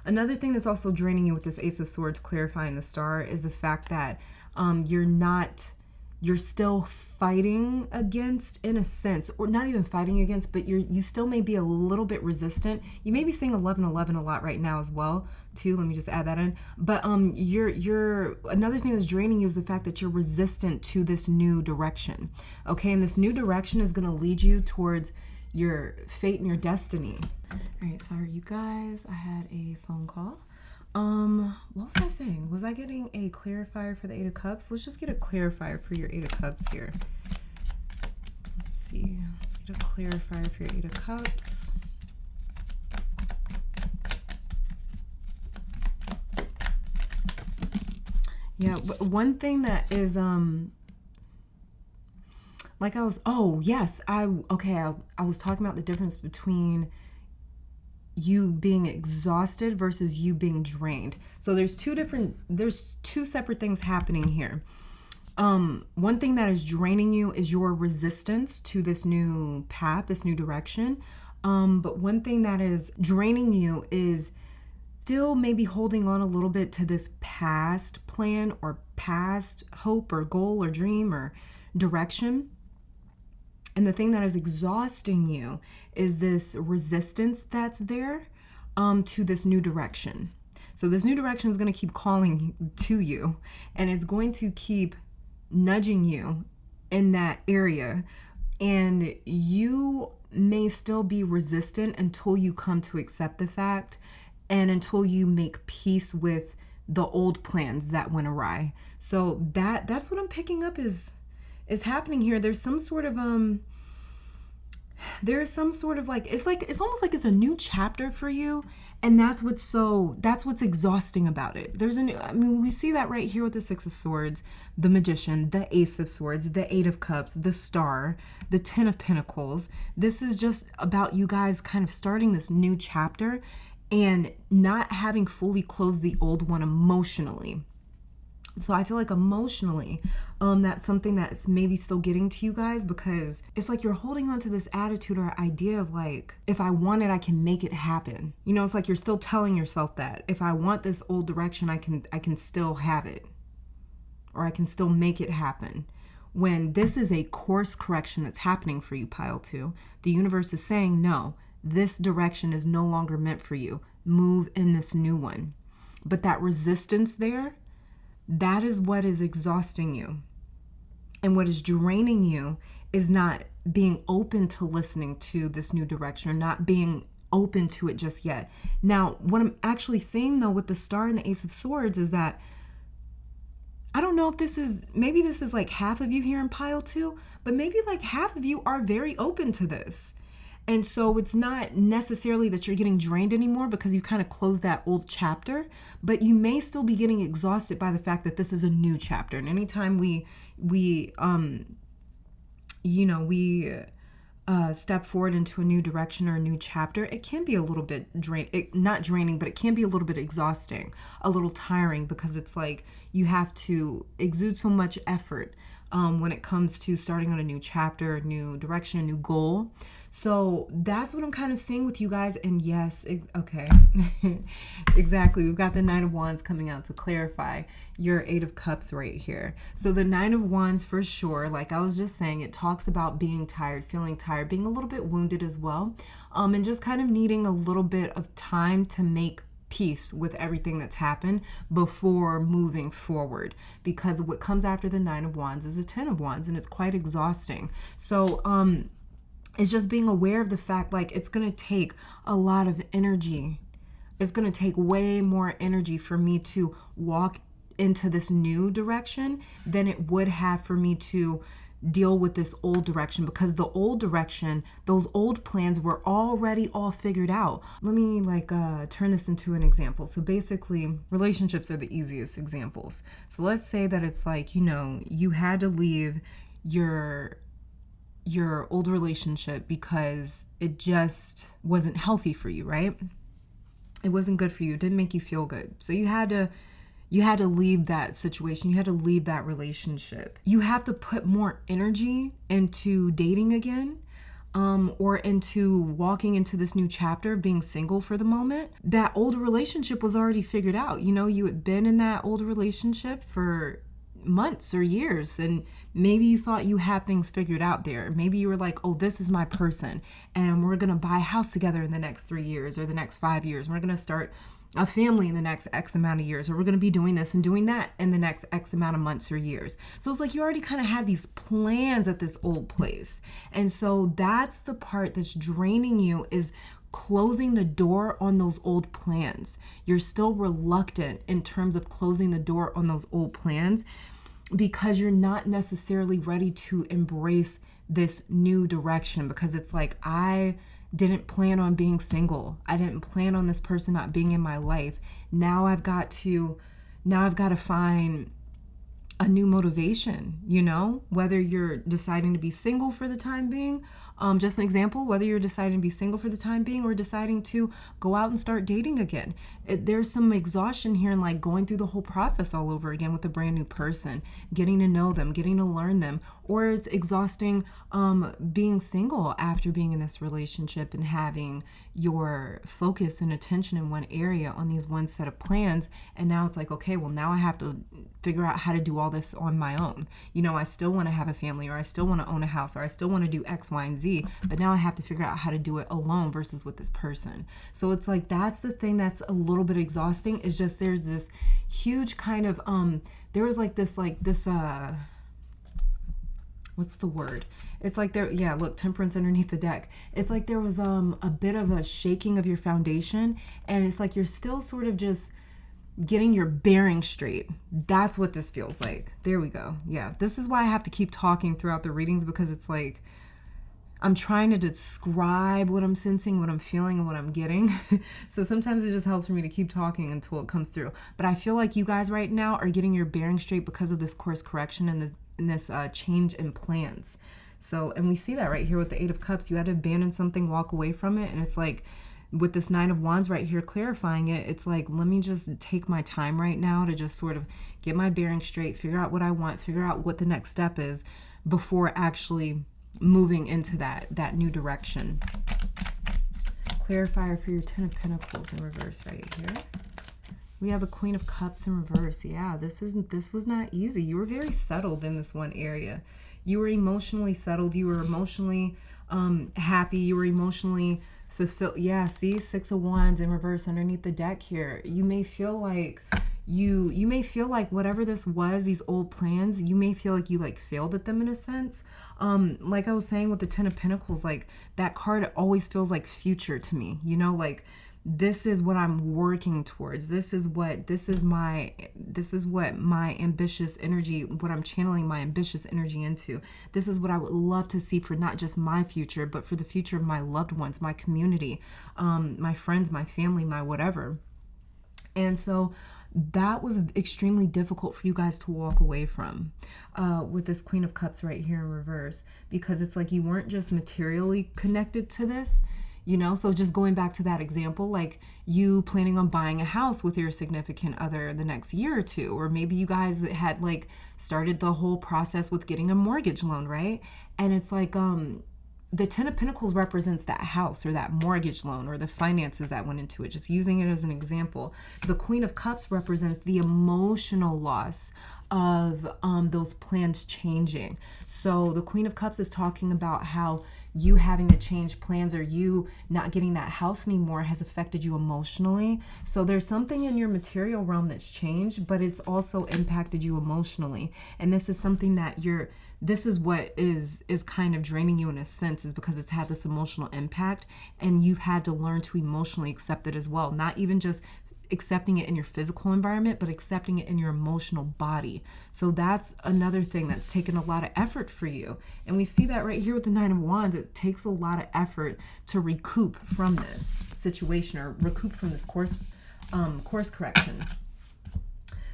another thing that's also draining you with this Ace of Swords clarifying the Star is the fact that you're still fighting against, in a sense, or not even fighting against, but you still may be a little bit resistant. You may be seeing 1111 a lot right now as well, too. Let me just add that in. But you're another thing that's draining you is the fact that you're resistant to this new direction. Okay, and this new direction is going to lead you towards your fate and your destiny. All right, sorry you guys, I had a phone call. What was I saying? Was I getting a clarifier for the 8 of Cups? Let's just get a clarifier for your 8 of Cups here. Let's see. Let's get a clarifier for your 8 of Cups. Yeah, one thing that is, like I was, oh, yes, I was talking about the difference between you being exhausted versus you being drained. So there's two separate things happening here. One thing that is draining you is your resistance to this new path, this new direction. But one thing that is draining you is still maybe holding on a little bit to this past plan or past hope or goal or dream or direction. And the thing that is exhausting you is this resistance that's there to this new direction. So this new direction is going to keep calling to you, and it's going to keep nudging you in that area. And you may still be resistant until you come to accept the fact and until you make peace with the old plans that went awry. So that's what I'm picking up is happening here. There's some sort of it's almost like it's a new chapter for you, and that's what's exhausting about it. We see that right here with the Six of Swords, the Magician, the Ace of Swords, the Eight of Cups, the Star, the Ten of Pentacles. This is just about you guys kind of starting this new chapter and not having fully closed the old one emotionally. So I feel like emotionally, that's something that's maybe still getting to you guys, because it's like you're holding on to this attitude or idea of like, if I want it, I can make it happen. You know, it's like you're still telling yourself that if I want this old direction, I can still have it, or I can still make it happen. When this is a course correction that's happening for you, pile 2, the universe is saying, no, this direction is no longer meant for you. Move in this new one. But that resistance there, that is what is exhausting you. And what is draining you is not being open to listening to this new direction, or not being open to it just yet. Now, what I'm actually seeing though with the Star and the Ace of Swords is that I don't know if maybe this is like half of you here in pile 2, but maybe like half of you are very open to this. And so it's not necessarily that you're getting drained anymore because you kind of closed that old chapter, but you may still be getting exhausted by the fact that this is a new chapter. And anytime we step forward into a new direction or a new chapter, it can be a little bit not draining, but it can be a little bit exhausting, a little tiring, because it's like you have to exude so much effort when it comes to starting on a new chapter, a new direction, a new goal. So that's what I'm kind of seeing with you guys. And yes, okay, exactly. We've got the Nine of Wands coming out to clarify your Eight of Cups right here. So the Nine of Wands, for sure, like I was just saying, it talks about being tired, feeling tired, being a little bit wounded as well, and just kind of needing a little bit of time to make peace with everything that's happened before moving forward, because what comes after the Nine of Wands is the Ten of Wands, and it's quite exhausting. So it's just being aware of the fact, like, it's going to take a lot of energy. It's going to take way more energy for me to walk into this new direction than it would have for me to deal with this old direction, because the old direction, those old plans were already all figured out. Let me turn this into an example. So basically, relationships are the easiest examples. So let's say that it's like, you had to leave your old relationship because it just wasn't healthy for you, right? It wasn't good for you. It didn't make you feel good. So you had to leave that situation. You had to leave that relationship. You have to put more energy into dating again, or into walking into this new chapter, being single for the moment. That old relationship was already figured out. You had been in that old relationship for months or years, and maybe you thought you had things figured out there. Maybe you were like, oh, this is my person, and we're gonna buy a house together in the next 3 years or the next 5 years. We're gonna start a family in the next X amount of years, or we're gonna be doing this and doing that in the next X amount of months or years. So it's like you already kind of had these plans at this old place. And so that's the part that's draining you, is closing the door on those old plans. You're still reluctant in terms of closing the door on those old plans because you're not necessarily ready to embrace this new direction, because it's like, I didn't plan on being single. I didn't plan on this person not being in my life. Now I've got to find a new motivation, whether you're deciding to be single for the time being, Just an example, whether you're deciding to be single for the time being or deciding to go out and start dating again. There's some exhaustion here in like going through the whole process all over again with a brand new person, getting to know them, getting to learn them. Or it's exhausting being single after being in this relationship and having your focus and attention in one area on these one set of plans. And now it's like, okay, well, now I have to figure out how to do all this on my own. You know, I still want to have a family, or I still want to own a house, or I still want to do X, Y, and Z, but now I have to figure out how to do it alone versus with this person. So it's like, that's the thing that's a little bit exhausting, is just there's this huge kind of, there was this, what's the word? It's like there, yeah, look, temperance underneath the deck. It's like there was a bit of a shaking of your foundation, and it's like you're still sort of just getting your bearing straight. That's what this feels like. There we go. Yeah, this is why I have to keep talking throughout the readings, because it's like I'm trying to describe what I'm sensing, what I'm feeling, and what I'm getting. So sometimes it just helps for me to keep talking until it comes through. But I feel like you guys right now are getting your bearing straight because of this course correction and this change in plans. So, and we see that right here with the Eight of Cups. You had to abandon something, walk away from it. And it's like with this Nine of Wands right here clarifying it, it's like, let me just take my time right now to just sort of get my bearing straight, figure out what I want, figure out what the next step is before actually moving into that new direction. Clarifier for your Ten of Pentacles in reverse right here. We have the Queen of Cups in reverse. Yeah, this was not easy. You were very settled in this one area. You were emotionally settled. You were emotionally happy. You were emotionally fulfilled. Yeah, see, Six of Wands in reverse underneath the deck here. You may feel like you may feel like whatever this was, these old plans, you may feel like you like failed at them in a sense. Like I was saying with the Ten of Pentacles, like that card always feels like future to me, you know, like this is what I'm working towards. This is what my ambitious energy, what I'm channeling my ambitious energy into. This is what I would love to see for not just my future, but for the future of my loved ones, my community, my friends, my family, my whatever. And so that was extremely difficult for you guys to walk away from with this Queen of Cups right here in reverse, because it's like you weren't just materially connected to this, you know. So just going back to that example, like you planning on buying a house with your significant other the next year or two, or maybe you guys had like started the whole process with getting a mortgage loan, right? And it's like the Ten of Pentacles represents that house or that mortgage loan or the finances that went into it, just using it as an example. The Queen of Cups represents the emotional loss of those plans changing. So the Queen of Cups is talking about how you having to change plans or you not getting that house anymore has affected you emotionally. So there's something in your material realm that's changed, but it's also impacted you emotionally. And this is something that this is what is kind of draining you in a sense, is because it's had this emotional impact and you've had to learn to emotionally accept it as well. Not even just accepting it in your physical environment, but accepting it in your emotional body. So that's another thing that's taken a lot of effort for you. And we see that right here with the Nine of Wands. It takes a lot of effort to recoup from this situation or recoup from this course correction.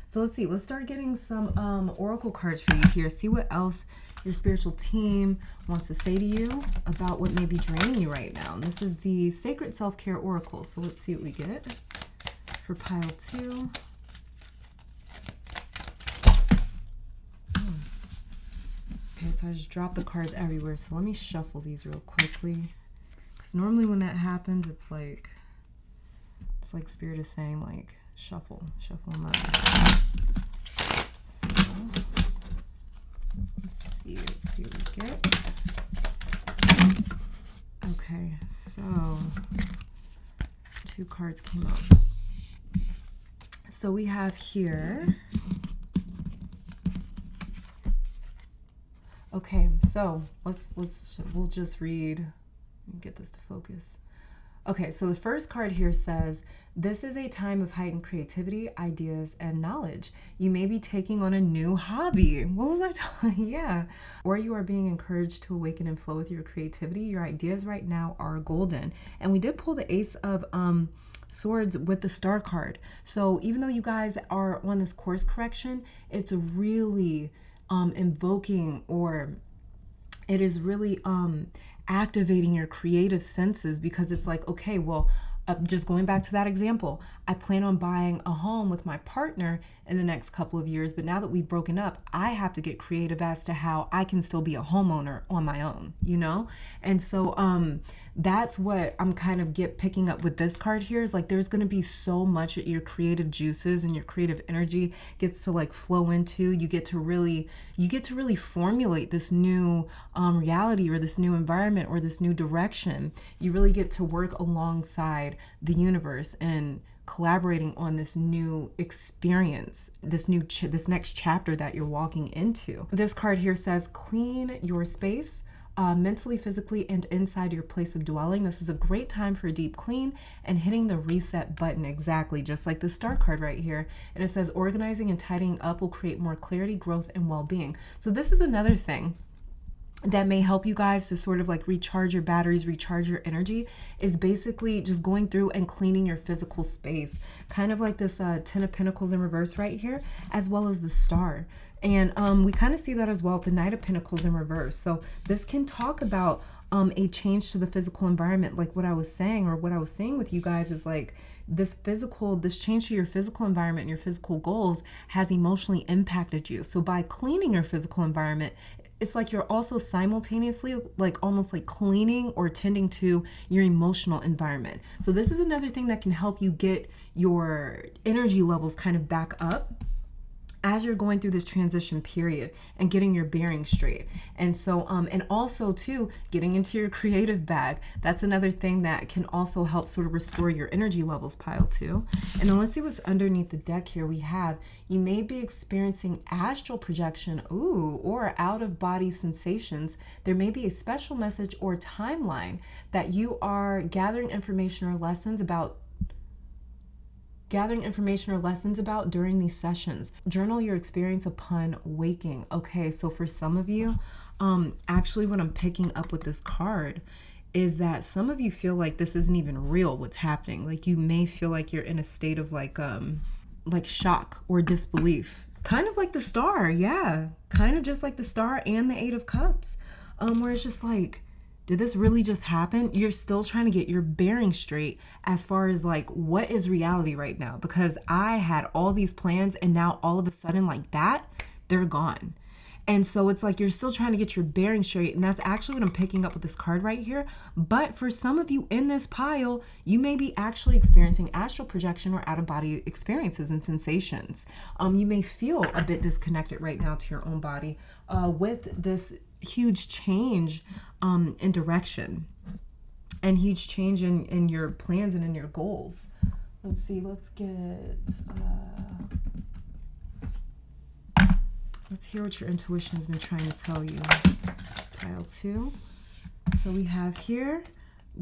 So let's see, let's start getting some oracle cards for you here. See what else your spiritual team wants to say to you about what may be draining you right now. And this is the Sacred Self-Care Oracle. So let's see what we get for pile 2. Okay, so I just dropped the cards everywhere. So let me shuffle these real quickly. Because normally when that happens, it's like Spirit is saying, like, shuffle them up. So let's see what we get. Okay, so 2 cards came up. So we have here. Okay, so we'll just read. Let me get this to focus. Okay, so the first card here says, this is a time of heightened creativity, ideas, and knowledge. You may be taking on a new hobby. What was I talking? Yeah. Or you are being encouraged to awaken and flow with your creativity. Your ideas right now are golden. And we did pull the Ace of Swords with the Star card. So even though you guys are on this course correction, it's really invoking, or it is really activating your creative senses, because it's like, okay, well, just going back to that example, I plan on buying a home with my partner in the next couple of years, but now that we've broken up, I have to get creative as to how I can still be a homeowner on my own, you know? And so that's what I'm kind of picking up with this card here, is like there's going to be so much that your creative juices and your creative energy gets to like flow into. You get to really formulate this new reality, or this new environment, or this new direction. You really get to work alongside the universe and collaborating on this new experience, this next chapter that you're walking into. This card here says, clean your space, mentally, physically, and inside your place of dwelling. This is a great time for a deep clean and hitting the reset button, exactly just like the star card right here. And it says, organizing and tidying up will create more clarity, growth, and well-being. So this is another thing that may help you guys to sort of like recharge your batteries, recharge your energy, is basically just going through and cleaning your physical space. Kind of like this 10 of Pentacles in reverse right here, as well as the star. And we kind of see that as well, the Knight of Pentacles in reverse. So this can talk about a change to the physical environment. Like what I was saying, or what I was saying with you guys, is like this change to your physical environment and your physical goals has emotionally impacted you. So by cleaning your physical environment, it's like you're also simultaneously like almost like cleaning or tending to your emotional environment. So this is another thing that can help you get your energy levels kind of back up as you're going through this transition period and getting your bearings straight. And so, and also too, getting into your creative bag. That's another thing that can also help sort of restore your energy levels, pile two. And then let's see what's underneath the deck here. We have, you may be experiencing astral projection, or out of body sensations. There may be a special message or timeline that you are gathering information or lessons about during these sessions. Journal your experience upon waking. Okay, so for some of you, actually what I'm picking up with this card is that some of you feel like this isn't even real, what's happening. Like you may feel like you're in a state of like shock or disbelief. Kind of like the star, yeah. Kind of just like the star and the Eight of Cups. Where it's just like, did this really just happen? You're still trying to get your bearings straight as far as like, what is reality right now? Because I had all these plans and now all of a sudden like that, they're gone. And so it's like you're still trying to get your bearings straight. And that's actually what I'm picking up with this card right here. But for some of you in this pile, you may be actually experiencing astral projection or out-of-body experiences and sensations. You may feel a bit disconnected right now to your own body with this huge change in direction and huge change in your plans and in your goals. Let's see, let's hear what your intuition has been trying to tell you. Pile two. So we have here,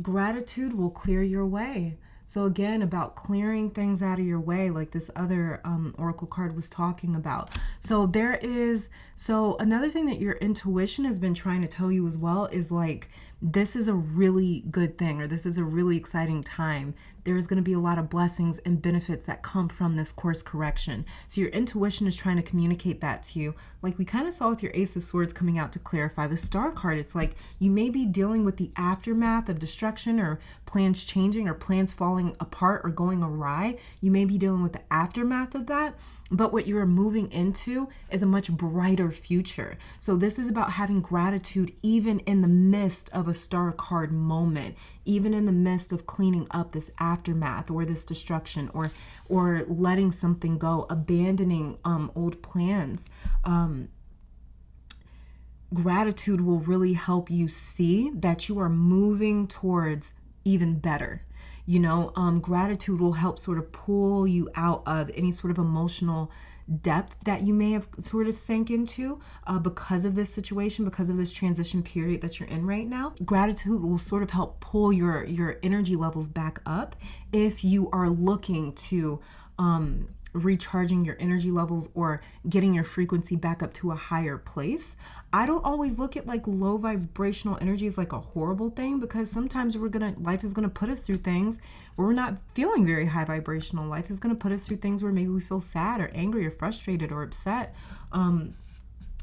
gratitude will clear your way. So again, about clearing things out of your way, like this other oracle card was talking about. So another thing that your intuition has been trying to tell you as well is like, this is a really good thing, or this is a really exciting time. There's going to be a lot of blessings and benefits that come from this course correction. So your intuition is trying to communicate that to you. Like we kind of saw with your Ace of Swords coming out to clarify the Star card. It's like you may be dealing with the aftermath of destruction, or plans changing, or plans falling apart or going awry. You may be dealing with the aftermath of that. But what you're moving into is a much brighter future. So this is about having gratitude even in the midst of a Star card moment, even in the midst of cleaning up this aftermath or this destruction, or letting something go, abandoning old plans. Gratitude will really help you see that you are moving towards even better. You know, gratitude will help sort of pull you out of any sort of emotional depth that you may have sort of sank into because of this situation, because of this transition period that you're in right now. Gratitude will sort of help pull your energy levels back up if you are looking to recharging your energy levels or getting your frequency back up to a higher place. I don't always look at like low vibrational energy as like a horrible thing, because sometimes life is gonna put us through things where we're not feeling very high vibrational. Life is gonna put us through things where maybe we feel sad or angry or frustrated or upset.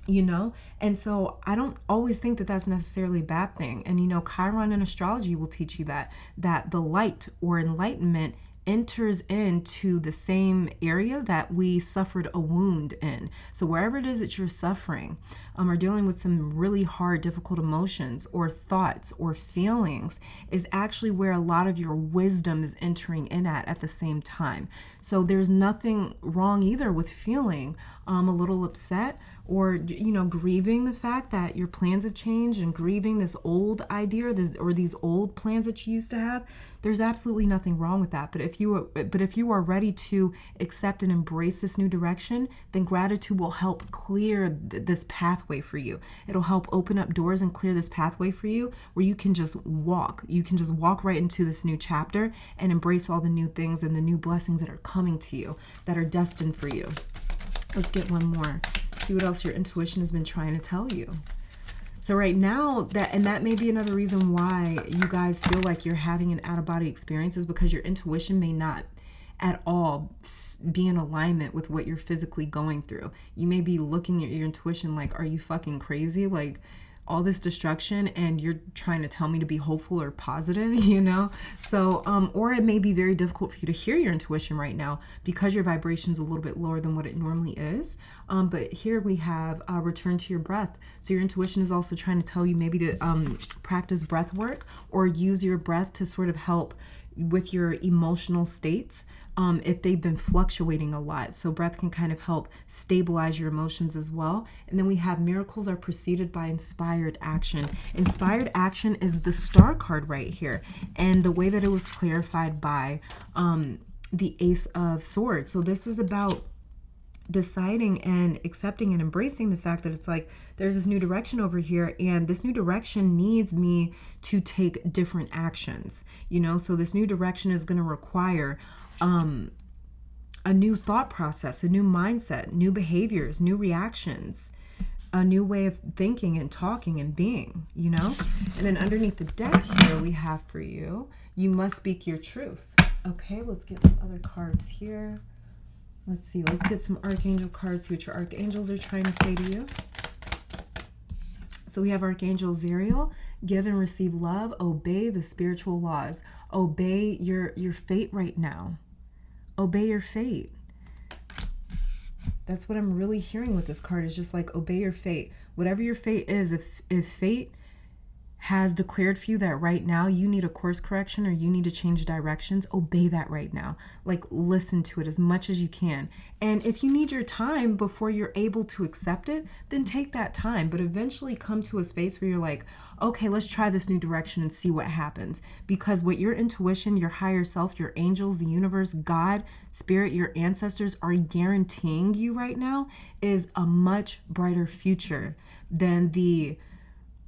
And so I don't always think that that's necessarily a bad thing. And Chiron in astrology will teach you that the light or enlightenment enters into the same area that we suffered a wound in. So wherever it is that you're suffering, or dealing with some really hard, difficult emotions or thoughts or feelings, is actually where a lot of your wisdom is entering in at the same time. So there's nothing wrong either with feeling a little upset, or grieving the fact that your plans have changed, and grieving this old idea or these old plans that you used to have. There's absolutely nothing wrong with that. But if you are ready to accept and embrace this new direction, then gratitude will help clear this pathway for you. It'll help open up doors and clear this pathway for you, where you can just walk right into this new chapter and embrace all the new things and the new blessings that are coming to you, that are destined for you. Let's get one more. See what else your intuition has been trying to tell you. So right now, that may be another reason why you guys feel like you're having an out-of-body experience, is because your intuition may not at all be in alignment with what you're physically going through. You may be looking at your intuition like, are you fucking crazy? Like, all this destruction, and you're trying to tell me to be hopeful or positive, So, or it may be very difficult for you to hear your intuition right now because your vibration is a little bit lower than what it normally is. But here we have return to your breath. So your intuition is also trying to tell you maybe to practice breath work, or use your breath to sort of help with your emotional states. If they've been fluctuating a lot. So breath can kind of help stabilize your emotions as well. And then we have miracles are preceded by inspired action. Inspired action is the star card right here. And the way that it was clarified by the Ace of Swords. So this is about deciding and accepting and embracing the fact that it's like, there's this new direction over here, and this new direction needs me to take different actions, so this new direction is going to require a new thought process, a new mindset, new behaviors, new reactions, a new way of thinking and talking and being, And then underneath the deck here, we have for you, you must speak your truth. Okay, let's get some other cards here. Let's see, let's get some archangel cards, see what your archangels are trying to say to you. So we have Archangel Zerial, give and receive love, obey the spiritual laws, obey your fate right now. Obey your fate. That's what I'm really hearing with this card, is just like, obey your fate. Whatever your fate is, if fate has declared for you that right now you need a course correction or you need to change directions, obey that right now. Like, listen to it as much as you can. And if you need your time before you're able to accept it, then take that time. But eventually come to a space where you're like, okay, let's try this new direction and see what happens. Because what your intuition, your higher self, your angels, the universe, God, spirit, your ancestors are guaranteeing you right now is a much brighter future than the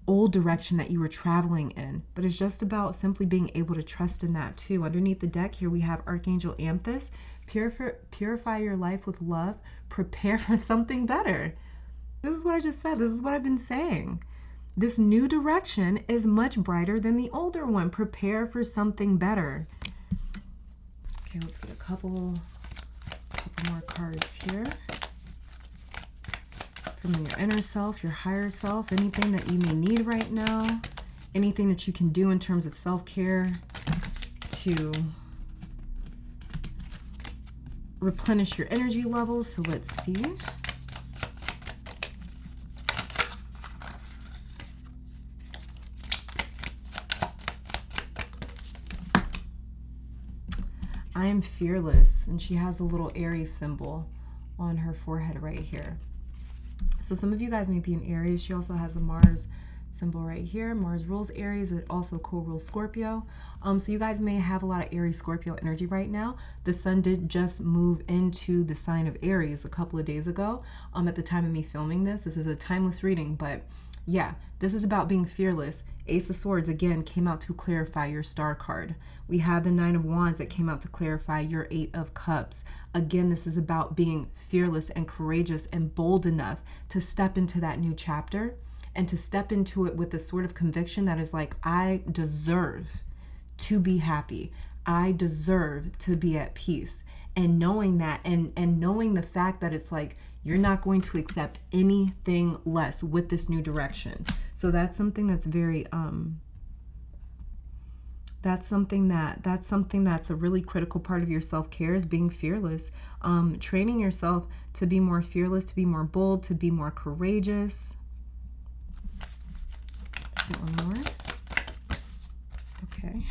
old direction that you were traveling in. But it's just about simply being able to trust in that too. Underneath the deck here, we have Archangel Amethyst. Purify your life with love. Prepare for something better. This is what I just said. This is what I've been saying. This new direction is much brighter than the older one. Prepare for something better. Okay, let's get a couple more cards here. From your inner self, your higher self, anything that you may need right now, anything that you can do in terms of self-care to replenish your energy levels. So let's see. I am fearless, and she has a little Aries symbol on her forehead right here. So some of you guys may be in Aries. She also has the Mars symbol right here. Mars rules Aries. It also co-rules Scorpio. So you guys may have a lot of Aries Scorpio energy right now. The sun did just move into the sign of Aries a couple of days ago. At the time of me filming this is a timeless reading, but yeah, this is about being fearless. Ace of Swords, again, came out to clarify your star card. We have the Nine of Wands that came out to clarify your Eight of Cups. Again, this is about being fearless and courageous and bold enough to step into that new chapter and to step into it with the sort of conviction that is like, I deserve to be happy. I deserve to be at peace. And knowing that, and knowing the fact that it's like, You're not going to accept anything less with this new direction. So that's something that's very that's something that's a really critical part of your self-care, is being fearless. Training yourself to be more fearless, to be more bold, to be more courageous. Let's get one more. Okay.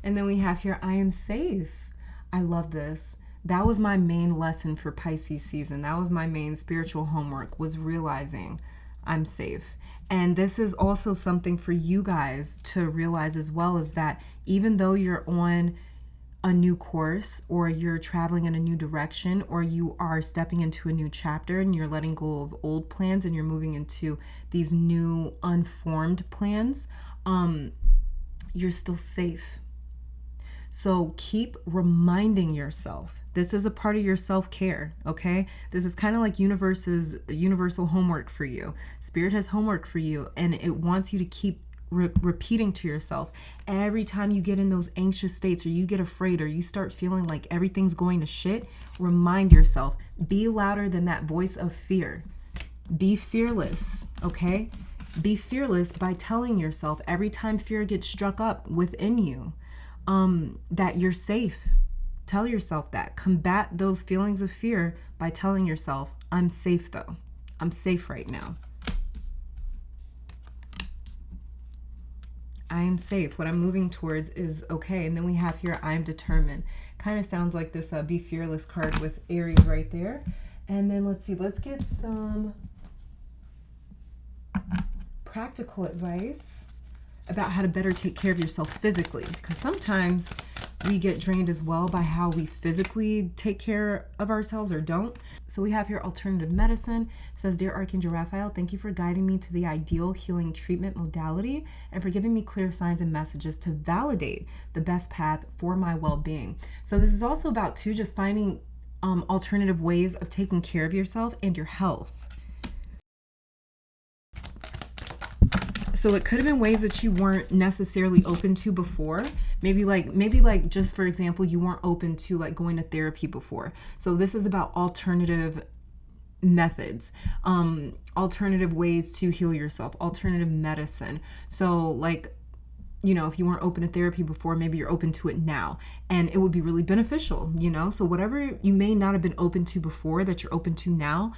And then we have here, I am safe. I love this. That was my main lesson for Pisces season. That was my main spiritual homework, was realizing I'm safe. And this is also something for you guys to realize as well, is that even though you're on a new course, or you're traveling in a new direction, or you are stepping into a new chapter and you're letting go of old plans and you're moving into these new unformed plans, you're still safe. So keep reminding yourself. This is a part of your self-care, okay? This is kind of like universal homework for you. Spirit has homework for you, and it wants you to keep repeating to yourself every time you get in those anxious states, or you get afraid, or you start feeling like everything's going to shit. Remind yourself. Be louder than that voice of fear. Be fearless, okay? Be fearless by telling yourself every time fear gets struck up within you, that you're safe. Tell yourself that. Combat those feelings of fear by telling yourself, I'm safe though. I'm safe right now. I am safe. What I'm moving towards is okay. And then we have here, I am determined. Kind of sounds like this Be Fearless card with Aries right there. And then let's see, let's get some practical advice about how to better take care of yourself physically, because sometimes we get drained as well by how we physically take care of ourselves or don't. So we have here alternative medicine. It says, Dear Archangel Raphael, thank you for guiding me to the ideal healing treatment modality and for giving me clear signs and messages to validate the best path for my well-being. So this is also about too, just finding alternative ways of taking care of yourself and your health. So it could have been ways that you weren't necessarily open to before. Maybe like just for example, you weren't open to like going to therapy before. So this is about alternative methods, alternative ways to heal yourself, alternative medicine. So like, you know, if you weren't open to therapy before, maybe you're open to it now, and it would be really beneficial, you know? So whatever you may not have been open to before that you're open to now,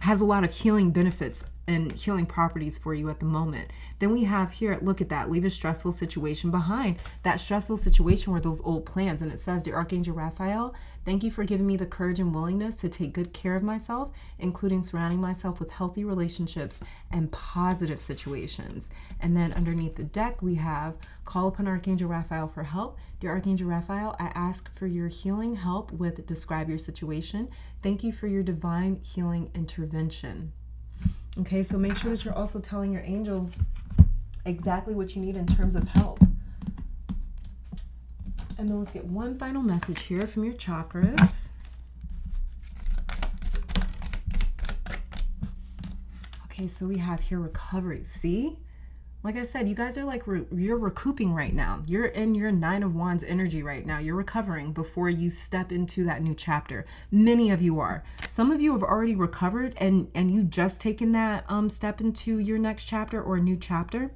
has a lot of healing benefits and healing properties for you at the moment. Then we have here, look at that, leave a stressful situation behind. That stressful situation were those old plans. And it says, Dear Archangel Raphael, thank you for giving me the courage and willingness to take good care of myself, including surrounding myself with healthy relationships and positive situations. And then underneath the deck, we have, call upon Archangel Raphael for help. Dear Archangel Raphael, I ask for your healing help with describe your situation. Thank you for your divine healing intervention. Okay, so make sure that you're also telling your angels exactly what you need in terms of help. And then let's get one final message here from your chakras. Okay, so we have here recovery. See? Like I said, you guys are like, you're recouping right now. You're in your 9 of Wands energy right now. You're recovering before you step into that new chapter. Many of you are. Some of you have already recovered and you've just taken that step into your next chapter or a new chapter.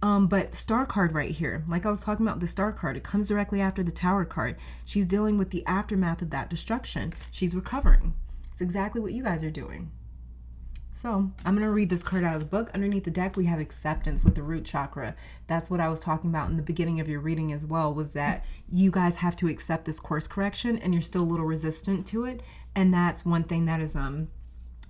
But Star card right here, like I was talking about the Star card, it comes directly after the Tower card. She's dealing with the aftermath of that destruction. She's recovering. It's exactly what you guys are doing. So I'm going to read this card out of the book. Underneath the deck, we have acceptance with the root chakra. That's what I was talking about in the beginning of your reading as well, was that you guys have to accept this course correction and you're still a little resistant to it. And that's one thing that is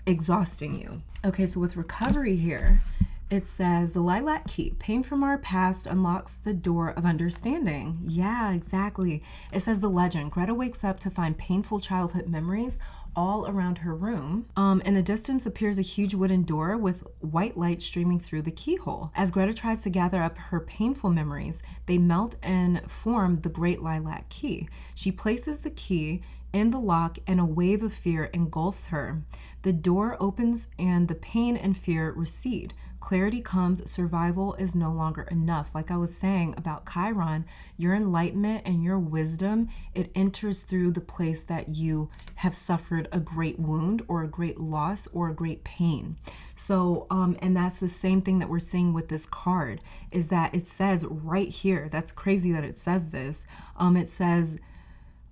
exhausting you. Okay, so with recovery here, it says the lilac key, pain from our past unlocks the door of understanding. Yeah, exactly. It says the legend, Greta wakes up to find painful childhood memories all around her room. In the distance appears a huge wooden door with white light streaming through the keyhole. As Greta tries to gather up her painful memories, they melt and form the great lilac key. She places the key in the lock and a wave of fear engulfs her. The door opens and the pain and fear recede. clarity comes, survival is no longer enough. Like I was saying about Chiron, your enlightenment and your wisdom, it enters through the place that you have suffered a great wound or a great loss or a great pain. So, and that's the same thing that we're seeing with this card, is that it says right here, that's crazy that it says this. It says,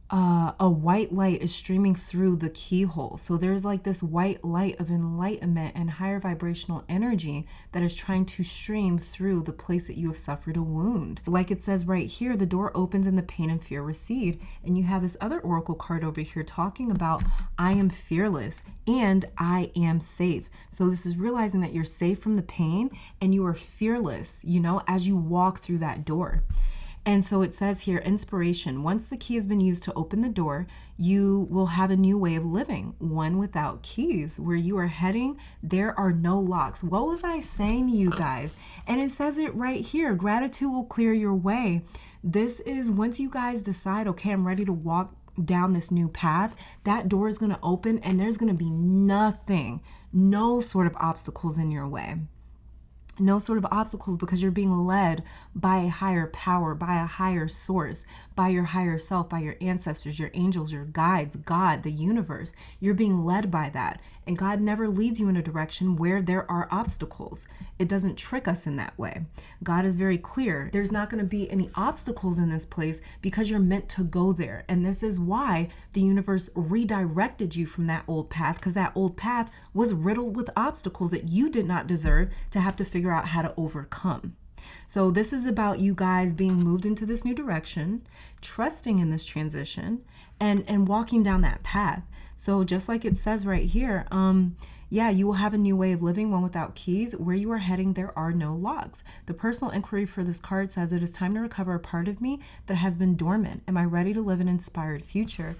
a white light is streaming through the keyhole. So there's like this white light of enlightenment and higher vibrational energy that is trying to stream through the place that you have suffered a wound. Like it says right here, the door opens and the pain and fear recede. And you have this other oracle card over here talking about, I am fearless and I am safe. So this is realizing that you're safe from the pain and you are fearless, you know, as you walk through that door. And so it says here, inspiration. Once the key has been used to open the door, you will have a new way of living, one without keys. Where you are heading, there are no locks. What was I saying to you guys? And it says it right here. Gratitude will clear your way. This is once you guys decide, okay, I'm ready to walk down this new path, that door is going to open and there's going to be nothing, no sort of obstacles in your way. No sort of obstacles, because you're being led by a higher power, by a higher source, by your higher self, by your ancestors, your angels, your guides, God, the universe. You're being led by that. And God never leads you in a direction where there are obstacles. It doesn't trick us in that way. God is very clear. There's not going to be any obstacles in this place because you're meant to go there. And this is why the universe redirected you from that old path, because that old path was riddled with obstacles that you did not deserve to have to figure out how to overcome. So this is about you guys being moved into this new direction, trusting in this transition, and walking down that path. So just like it says right here, yeah, you will have a new way of living, one without keys. Where you are heading, there are no locks. The personal inquiry for this card says, it is time to recover a part of me that has been dormant. Am I ready to live an inspired future?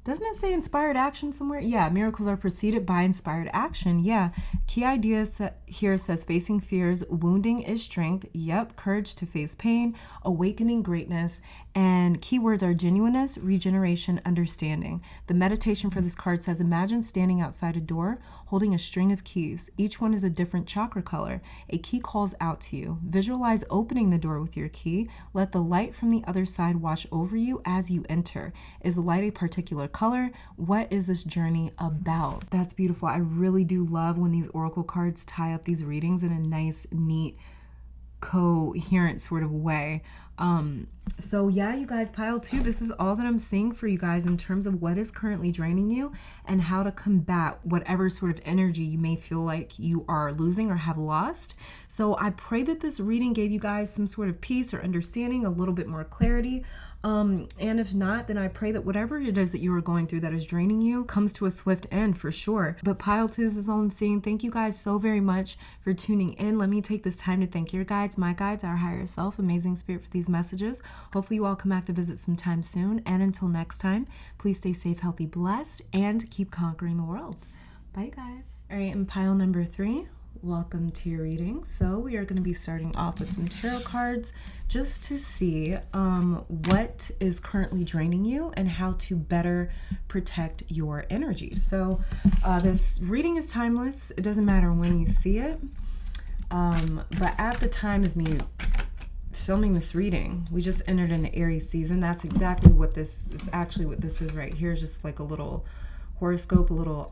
Doesn't it say inspired action somewhere? Yeah, miracles are preceded by inspired action. Yeah, key idea here says facing fears, wounding is strength. Yep, courage to face pain, awakening greatness. And keywords are genuineness, regeneration, understanding. The meditation for this card says, imagine standing outside a door holding a string of keys. Each one is a different chakra color. A key calls out to you. Visualize opening the door with your key. Let the light from the other side wash over you as you enter. Is the light a particular color? What is this journey about? That's beautiful. I really do love when these oracle cards tie up these readings in a nice, neat, coherent sort of way. So yeah, you guys, pile 2, this is all that I'm seeing for you guys in terms of what is currently draining you and how to combat whatever sort of energy you may feel like you are losing or have lost. So I pray that this reading gave you guys some sort of peace or understanding, a little bit more clarity. And if not, then I pray that whatever it is that you are going through that is draining you comes to a swift end for sure. But pile 2, this is all I'm seeing. Thank you guys so very much for tuning in. Let me take this time to thank your guides, my guides, our higher self, amazing spirit, for these messages. Hopefully you all come back to visit sometime soon. And until next time, please stay safe, healthy, blessed, and keep conquering the world. Bye, guys. All right, and pile number 3. Welcome to your reading. So we are going to be starting off with some tarot cards just to see what is currently draining you and how to better protect your energy. So this reading is timeless. It doesn't matter when you see it. But at the time of me filming this reading, we just entered into Aries season. That's exactly what this is. Actually what this is right here is just like a little horoscope, a little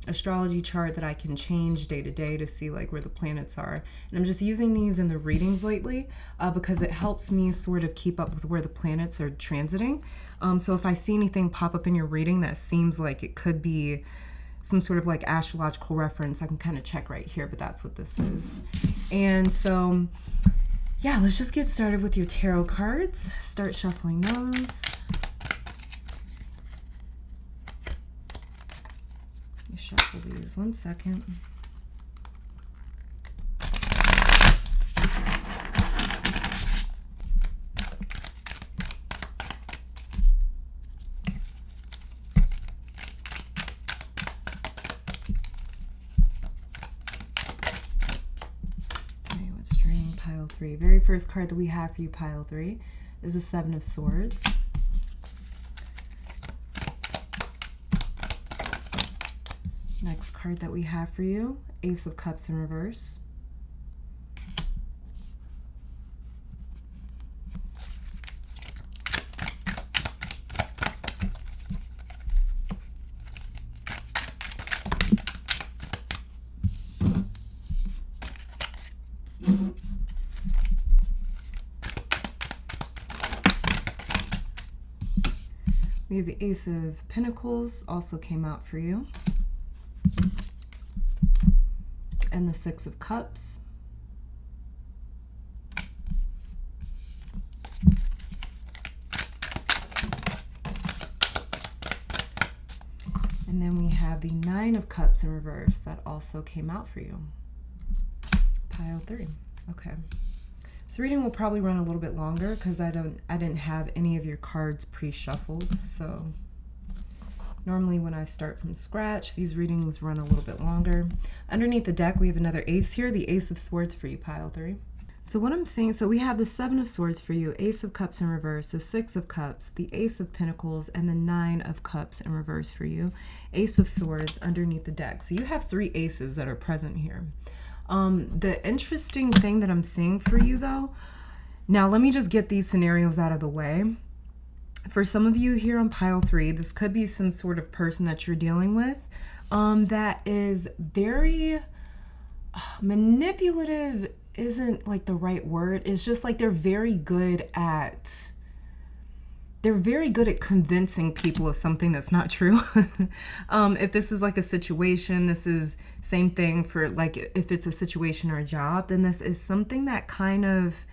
astrology chart that I can change day to day to see like where the planets are. And I'm just using these in the readings lately because it helps me sort of keep up with where the planets are transiting. So if I see anything pop up in your reading that seems like it could be some sort of like astrological reference, I can kind of check right here, but that's what this is. And so yeah, let's just get started with your tarot cards. Start shuffling those. Shuffle these 1 second. Okay, let's drain pile 3. Very first card that we have for you, pile 3, is the 7 of Swords. Next card that we have for you, Ace of Cups in reverse. We have the Ace of Pentacles also came out for you. And the Six of Cups. And then we have the Nine of Cups in reverse that also came out for you. Pile 3. Okay. This reading will probably run a little bit longer because I didn't have any of your cards pre-shuffled. So normally when I start from scratch, these readings run a little bit longer. Underneath the deck, we have another ace here, the Ace of Swords for you, pile 3. So what I'm seeing, so we have the Seven of Swords for you, Ace of Cups in reverse, the Six of Cups, the Ace of Pentacles, and the Nine of Cups in reverse for you. Ace of Swords underneath the deck. So you have 3 aces that are present here. The interesting thing that I'm seeing for you though, now let me just get these scenarios out of the way. For some of you here on pile 3, this could be some sort of person that you're dealing with that is very manipulative. Isn't like the right word. It's just like they're very good at convincing people of something that's not true. If this is like a situation, this is same thing for like if it's a situation or a job, then this is something that kind of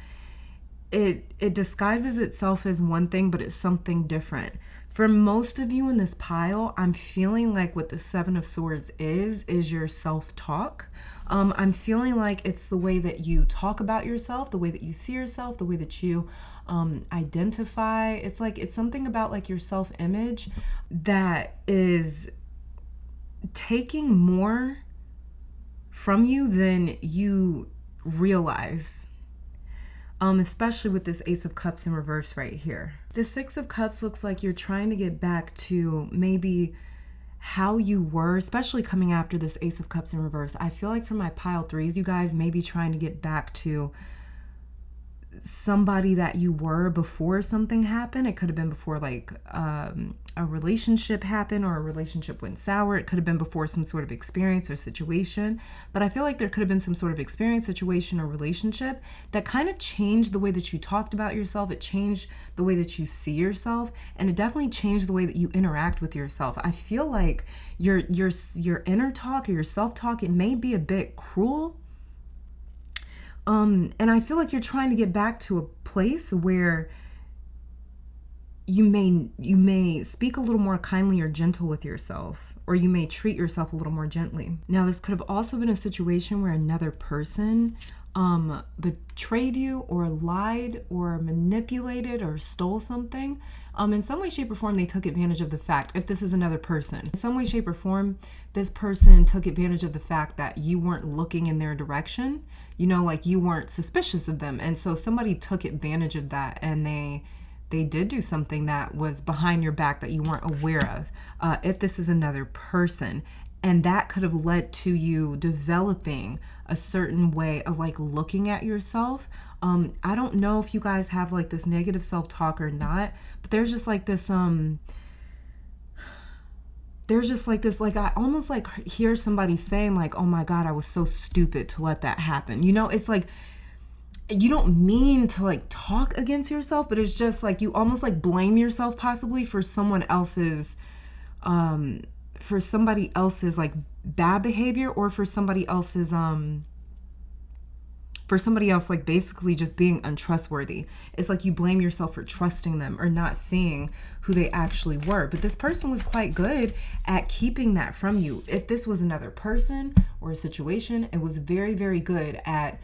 it disguises itself as one thing, but it's something different. For most of you in this pile, I'm feeling like what the Seven of Swords is your self-talk. I'm feeling like it's the way that you talk about yourself, the way that you see yourself, the way that you identify. It's like it's something about like your self-image that is taking more from you than you realize. Especially with this Ace of Cups in reverse right here. The Six of Cups looks like you're trying to get back to maybe how you were, especially coming after this Ace of Cups in reverse. I feel like for my pile 3s, you guys may be trying to get back to somebody that you were before something happened. It could have been before like a relationship happened or a relationship went sour. It could have been before some sort of experience or situation. But I feel like there could have been some sort of experience, situation, or relationship that kind of changed the way that you talked about yourself. It changed the way that you see yourself, and it definitely changed the way that you interact with yourself. I feel like your inner talk or your self-talk, it may be a bit cruel. And I feel like you're trying to get back to a place where you may speak a little more kindly or gentle with yourself, or you may treat yourself a little more gently. Now, this could have also been a situation where another person betrayed you or lied or manipulated or stole something. In some way, shape, or form, they took advantage of the fact, if this is another person, in some way, shape, or form, this person took advantage of the fact that you weren't looking in their direction. You know, like you weren't suspicious of them. And so somebody took advantage of that, and they did do something that was behind your back that you weren't aware of. If this is another person, and that could have led to you developing a certain way of like looking at yourself. I don't know if you guys have like this negative self-talk or not, but there's just like this, like I almost like hear somebody saying like, oh my God, I was so stupid to let that happen. You know, it's like, you don't mean to like talk against yourself, but it's just like you almost like blame yourself possibly for someone else's, for somebody else's like bad behavior, or for somebody else's, for somebody else like basically just being untrustworthy. It's like you blame yourself for trusting them or not seeing who they actually were. But this person was quite good at keeping that from you. If this was another person or a situation, it was very, very good at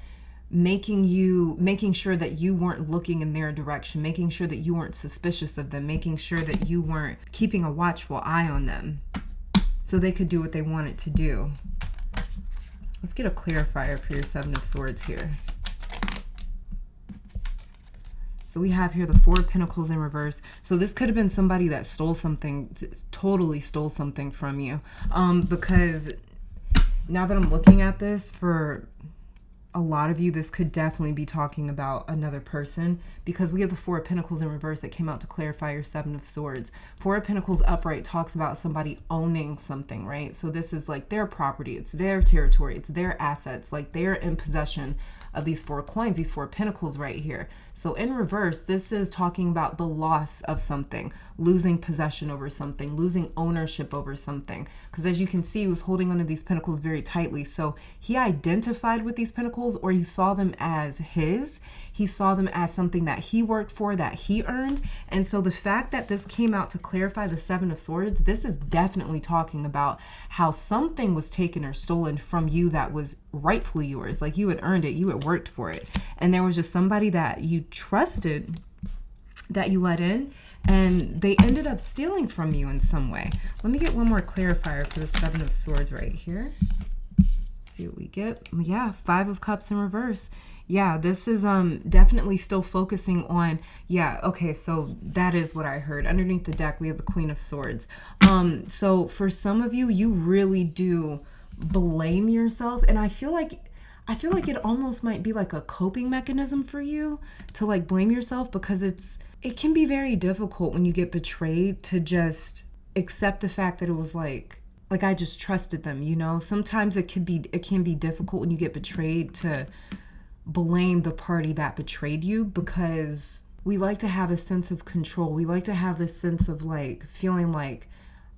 making sure that you weren't looking in their direction, making sure that you weren't suspicious of them, making sure that you weren't keeping a watchful eye on them so they could do what they wanted to do. Let's get a clarifier for your Seven of Swords here. So we have here the Four of Pentacles in reverse. So this could have been somebody that stole something, totally stole something from you. Because now that I'm looking at this, for a lot of you, this could definitely be talking about another person, because we have the Four of Pentacles in reverse that came out to clarify your Seven of Swords. Four of Pentacles upright talks about somebody owning something, right? So this is like their property, it's their territory, it's their assets, like they're in possession of these four coins, these four pentacles right here. So in reverse, this is talking about the loss of something, losing possession over something, losing ownership over something. Because as you can see, he was holding onto these pentacles very tightly. So he identified with these pentacles, or he saw them as his. He saw them as something that he worked for, that he earned. And so the fact that this came out to clarify the Seven of Swords, this is definitely talking about how something was taken or stolen from you that was rightfully yours. Like you had earned it, you had worked for it. And there was just somebody that you trusted, that you let in, and they ended up stealing from you in some way. Let me get one more clarifier for the Seven of Swords right here. See what we get. Yeah, Five of Cups in reverse. Yeah, this is definitely still focusing on, yeah, okay, so that is what I heard. Underneath the deck, we have the Queen of Swords. So for some of you, you really do blame yourself, and I feel like it almost might be like a coping mechanism for you to like blame yourself, because it can be very difficult when you get betrayed to just accept the fact that it was like I just trusted them, you know? Sometimes it can be difficult when you get betrayed to blame the party that betrayed you, because we like to have a sense of control. We like to have this sense of like feeling like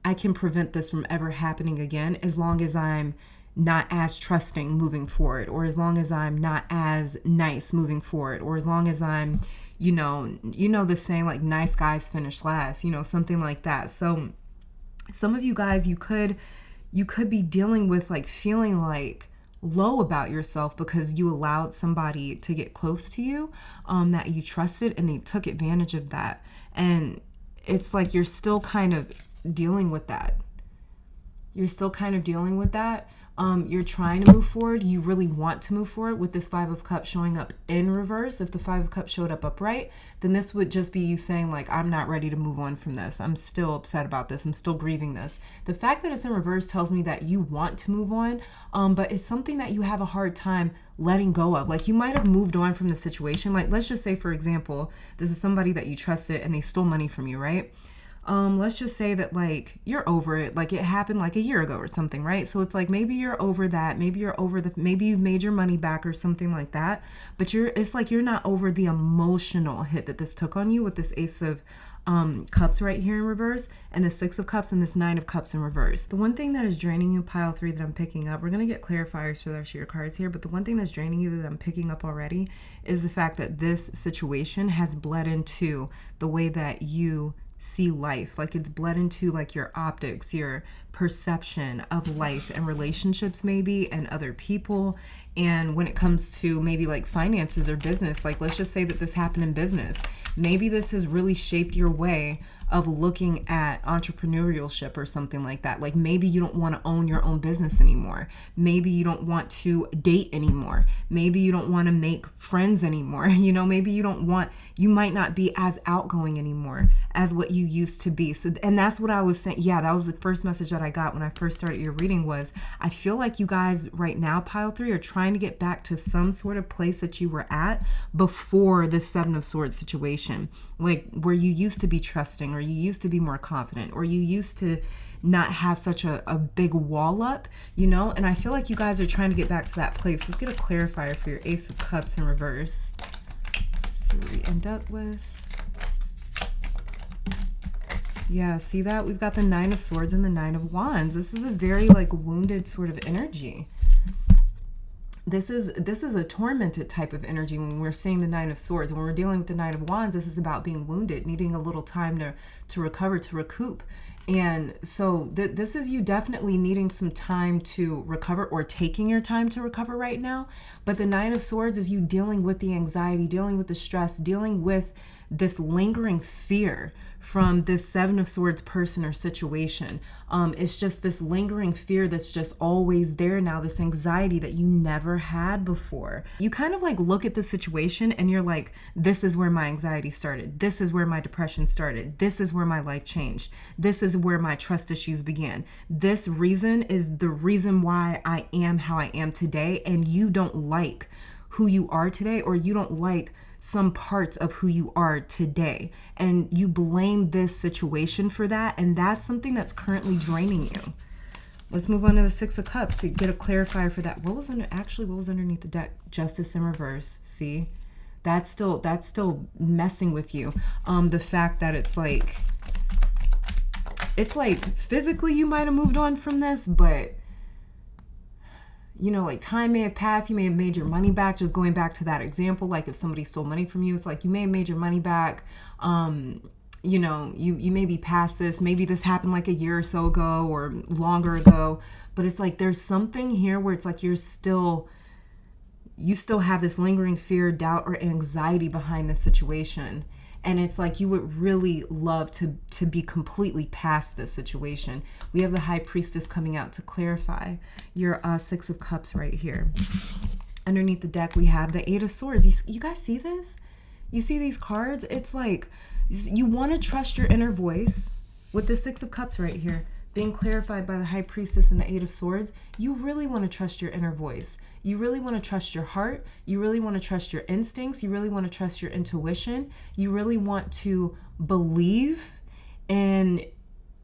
I can prevent this from ever happening again as long as I'm not as trusting moving forward, or as long as I'm not as nice moving forward, or as long as I'm, you know the saying like nice guys finish last, you know, something like that. So some of you guys, you could be dealing with like feeling like low about yourself because you allowed somebody to get close to you that you trusted, and they took advantage of that. And it's like you're still kind of dealing with that. You're trying to move forward. You really want to move forward with this Five of Cups showing up in reverse. If the Five of Cups showed up upright, then this would just be you saying like, I'm not ready to move on from this. I'm still upset about this. I'm still grieving this. The fact that it's in reverse tells me that you want to move on, but it's something that you have a hard time letting go of. Like you might have moved on from the situation. Like let's just say, for example, this is somebody that you trusted and they stole money from you, right? Let's just say that like you're over it, like it happened like a year ago or something, right? So it's like maybe you're over that, maybe you've made your money back or something like that, but it's like you're not over the emotional hit that this took on you with this Ace of Cups right here in reverse, and the Six of Cups and this Nine of Cups in reverse. The one thing that is draining you, pile 3, that I'm picking up, we're going to get clarifiers for the rest of your cards here, but the one thing that's draining you that I'm picking up already is the fact that this situation has bled into the way that you see life. Like it's bled into like your optics, your perception of life and relationships maybe, and other people. And when it comes to maybe like finances or business, like let's just say that this happened in business. Maybe this has really shaped your way of looking at entrepreneurship or something like that. Like maybe you don't want to own your own business anymore. Maybe you don't want to date anymore. Maybe you don't want to make friends anymore. You know, maybe you might not be as outgoing anymore as what you used to be. So, and that's what I was saying. Yeah, that was the first message that I got when I first started your reading was, I feel like you guys right now, pile 3, are trying to get back to some sort of place that you were at before the Seven of Swords situation. Like where you used to be trusting, or you used to be more confident, or you used to not have such a big wall up, you know? And I feel like you guys are trying to get back to that place. Let's get a clarifier for your Ace of Cups in reverse. Let's see what we end up with. Yeah, see that? We've got the Nine of Swords and the Nine of Wands. This is a very like wounded sort of energy. This is a tormented type of energy when we're seeing the Nine of Swords. When we're dealing with the Nine of Wands, this is about being wounded, needing a little time to recover, to recoup. And so this is you definitely needing some time to recover, or taking your time to recover right now. But the Nine of Swords is you dealing with the anxiety, dealing with the stress, dealing with this lingering fear from this Seven of Swords person or situation. It's just this lingering fear that's just always there now, this anxiety that you never had before. You kind of like look at the situation and you're like, this is where my anxiety started. This is where my depression started. This is where my life changed. This is where my trust issues began. This reason is the reason why I am how I am today. And you don't like who you are today, or you don't like some parts of who you are today, and you blame this situation for that, and that's something that's currently draining you. Let's move on to the Six of Cups to get a clarifier for that. What was underneath the deck? Justice in reverse. See, that's still messing with you. The fact that it's like physically you might have moved on from this, but you know, like time may have passed, you may have made your money back. Just going back to that example, like if somebody stole money from you, it's like you may have made your money back. You know, you may be past this. Maybe this happened like a year or so ago or longer ago, but it's like there's something here where it's like you still have this lingering fear, doubt, or anxiety behind the situation. And it's like you would really love to be completely past this situation. We have the High Priestess coming out to clarify your Six of Cups right here. Underneath the deck, we have the Eight of Swords. You guys see this? You see these cards? It's like you want to trust your inner voice with the Six of Cups right here, being clarified by the High Priestess and the Eight of Swords. You really want to trust your inner voice. You really want to trust your heart. You really want to trust your instincts. You really want to trust your intuition. You really want to believe in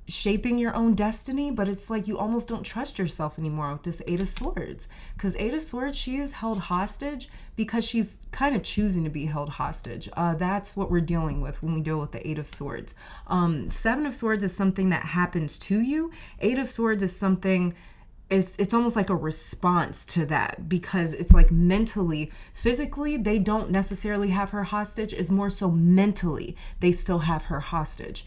shaping your own destiny, but it's like you almost don't trust yourself anymore with this Eight of Swords. Because Eight of Swords, she is held hostage because she's kind of choosing to be held hostage. That's what we're dealing with when we deal with the Eight of Swords. Seven of Swords is something that happens to you. Eight of Swords is something, it's almost like a response to that, because it's like mentally, physically, they don't necessarily have her hostage. It's more so mentally, they still have her hostage.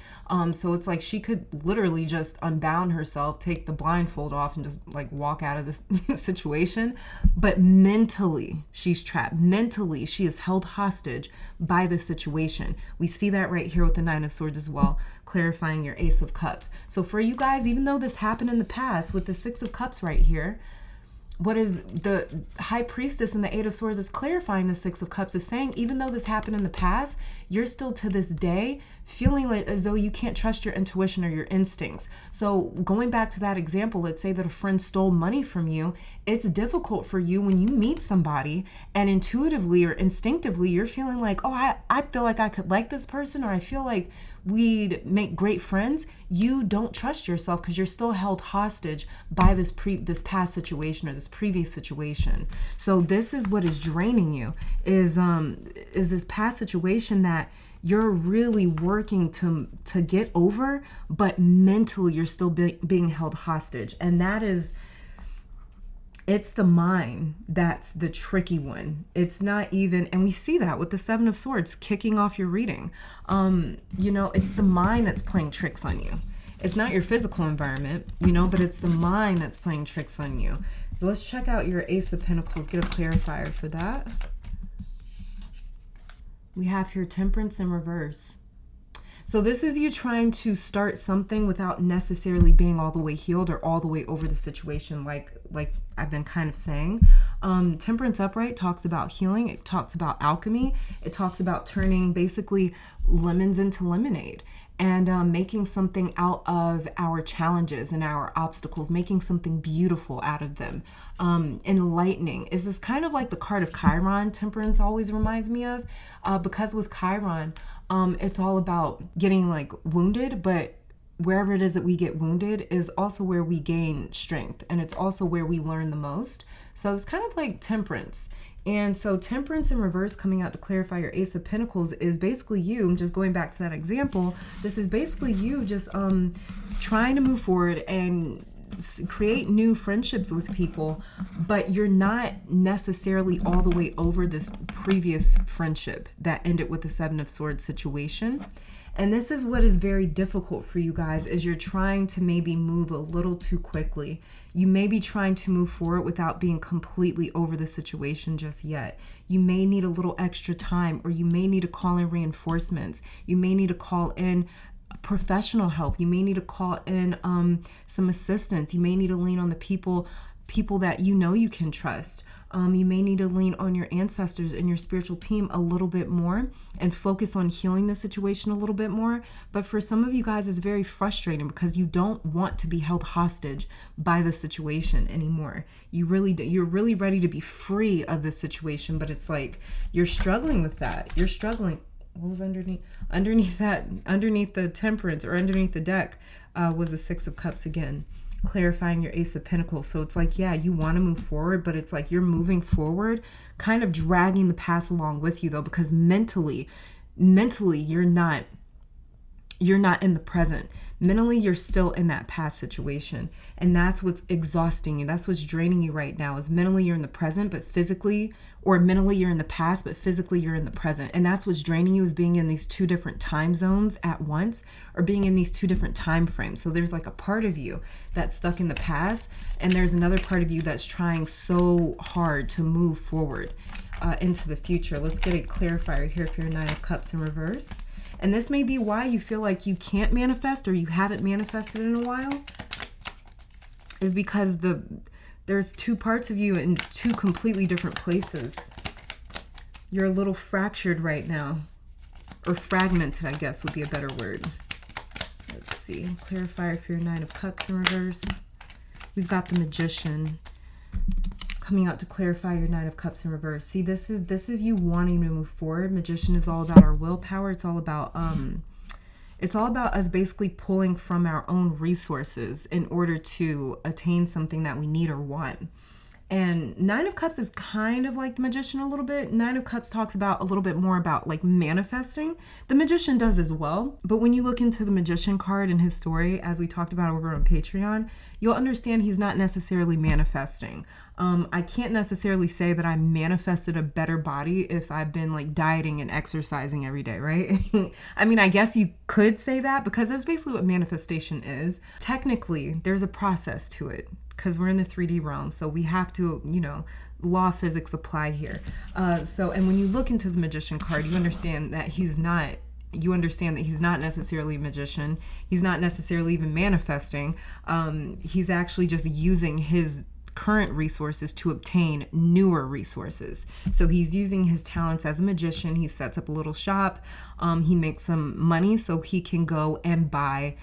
So it's like she could literally just unbound herself, take the blindfold off, and just like walk out of this situation. But mentally, she's trapped. Mentally, she is held hostage by the situation. We see that right here with the Nine of Swords as well, clarifying your Ace of Cups. So for you guys, even though this happened in the past with the Six of Cups right here, what is the High Priestess and the Eight of Swords is clarifying the Six of Cups is saying, even though this happened in the past, you're still to this day feeling like as though you can't trust your intuition or your instincts. So going back to that example, let's say that a friend stole money from you. It's difficult for you when you meet somebody and intuitively or instinctively you're feeling like, oh, I feel like I could like this person, or I feel like we'd make great friends. You don't trust yourself because you're still held hostage by this past situation or this previous situation. So this is what is draining you, is this past situation that you're really working to get over, but mentally you're still being held hostage. And that is, it's the mind that's the tricky one. It's not even, and we see that with the Seven of Swords kicking off your reading. You know, it's the mind that's playing tricks on you. It's not your physical environment, you know, but it's the mind that's playing tricks on you. So let's check out your Ace of Pentacles, get a clarifier for that. We have here Temperance in reverse. So this is you trying to start something without necessarily being all the way healed or all the way over the situation, like I've been kind of saying. Temperance upright talks about healing. It talks about alchemy. It talks about turning basically lemons into lemonade and making something out of our challenges and our obstacles, making something beautiful out of them. Enlightening is this kind of like the card of Chiron. Temperance always reminds me of, because with Chiron, it's all about getting like wounded, but wherever it is that we get wounded is also where we gain strength, and it's also where we learn the most. So it's kind of like Temperance. And so Temperance in reverse coming out to clarify your Ace of Pentacles is basically you, just going back to that example, this is basically you just trying to move forward and create new friendships with people, but you're not necessarily all the way over this previous friendship that ended with the Seven of Swords situation. And this is what is very difficult for you guys, is you're trying to maybe move a little too quickly. You may be trying to move forward without being completely over the situation just yet. You may need a little extra time, or you may need to call in reinforcements. You may need to call in professional help. You may need to call in some assistance. You may need to lean on the people that you know you can trust. You may need to lean on your ancestors and your spiritual team a little bit more and focus on healing the situation a little bit more. But for some of you guys, it's very frustrating because you don't want to be held hostage by the situation anymore. You're really ready to be free of this situation, but it's like you're struggling with that. You're struggling. What was underneath the Temperance, or underneath the deck, was the Six of Cups again, clarifying your Ace of Pentacles. So it's like, yeah, you want to move forward, but it's like you're moving forward, kind of dragging the past along with you though, because mentally you're not in the present. Mentally, you're still in that past situation. And that's what's exhausting you. That's what's draining you right now, is mentally you're in the present, but physically, or mentally you're in the past, but physically you're in the present. And that's what's draining you, is being in these two different time zones at once, or being in these two different time frames. So there's like a part of you that's stuck in the past, and there's another part of you that's trying so hard to move forward into the future. Let's get a clarifier here for your Nine of Cups in reverse. And this may be why you feel like you can't manifest, or you haven't manifested in a while, is because there's two parts of you in two completely different places. You're a little fractured right now, or fragmented, I guess would be a better word. Let's see, clarifier for your Nine of Cups in reverse. We've got the Magician coming out to clarify your Nine of Cups in reverse. See, this is you wanting to move forward. Magician is all about our willpower. It's all about us basically pulling from our own resources in order to attain something that we need or want. And Nine of Cups is kind of like the Magician a little bit. Nine of Cups talks about a little bit more about like manifesting. The Magician does as well. But when you look into the Magician card and his story, as we talked about over on Patreon, you'll understand he's not necessarily manifesting. I can't necessarily say that I manifested a better body if I've been like dieting and exercising every day, right? I mean, I guess you could say that, because that's basically what manifestation is. Technically, there's a process to it, because we're in the 3D realm. So we have to, law of physics apply here. And when you look into the Magician card, you understand that he's not necessarily a magician. He's not necessarily even manifesting. He's actually just using his current resources to obtain newer resources. So he's using his talents as a magician. He sets up a little shop. He makes some money so he can go and buy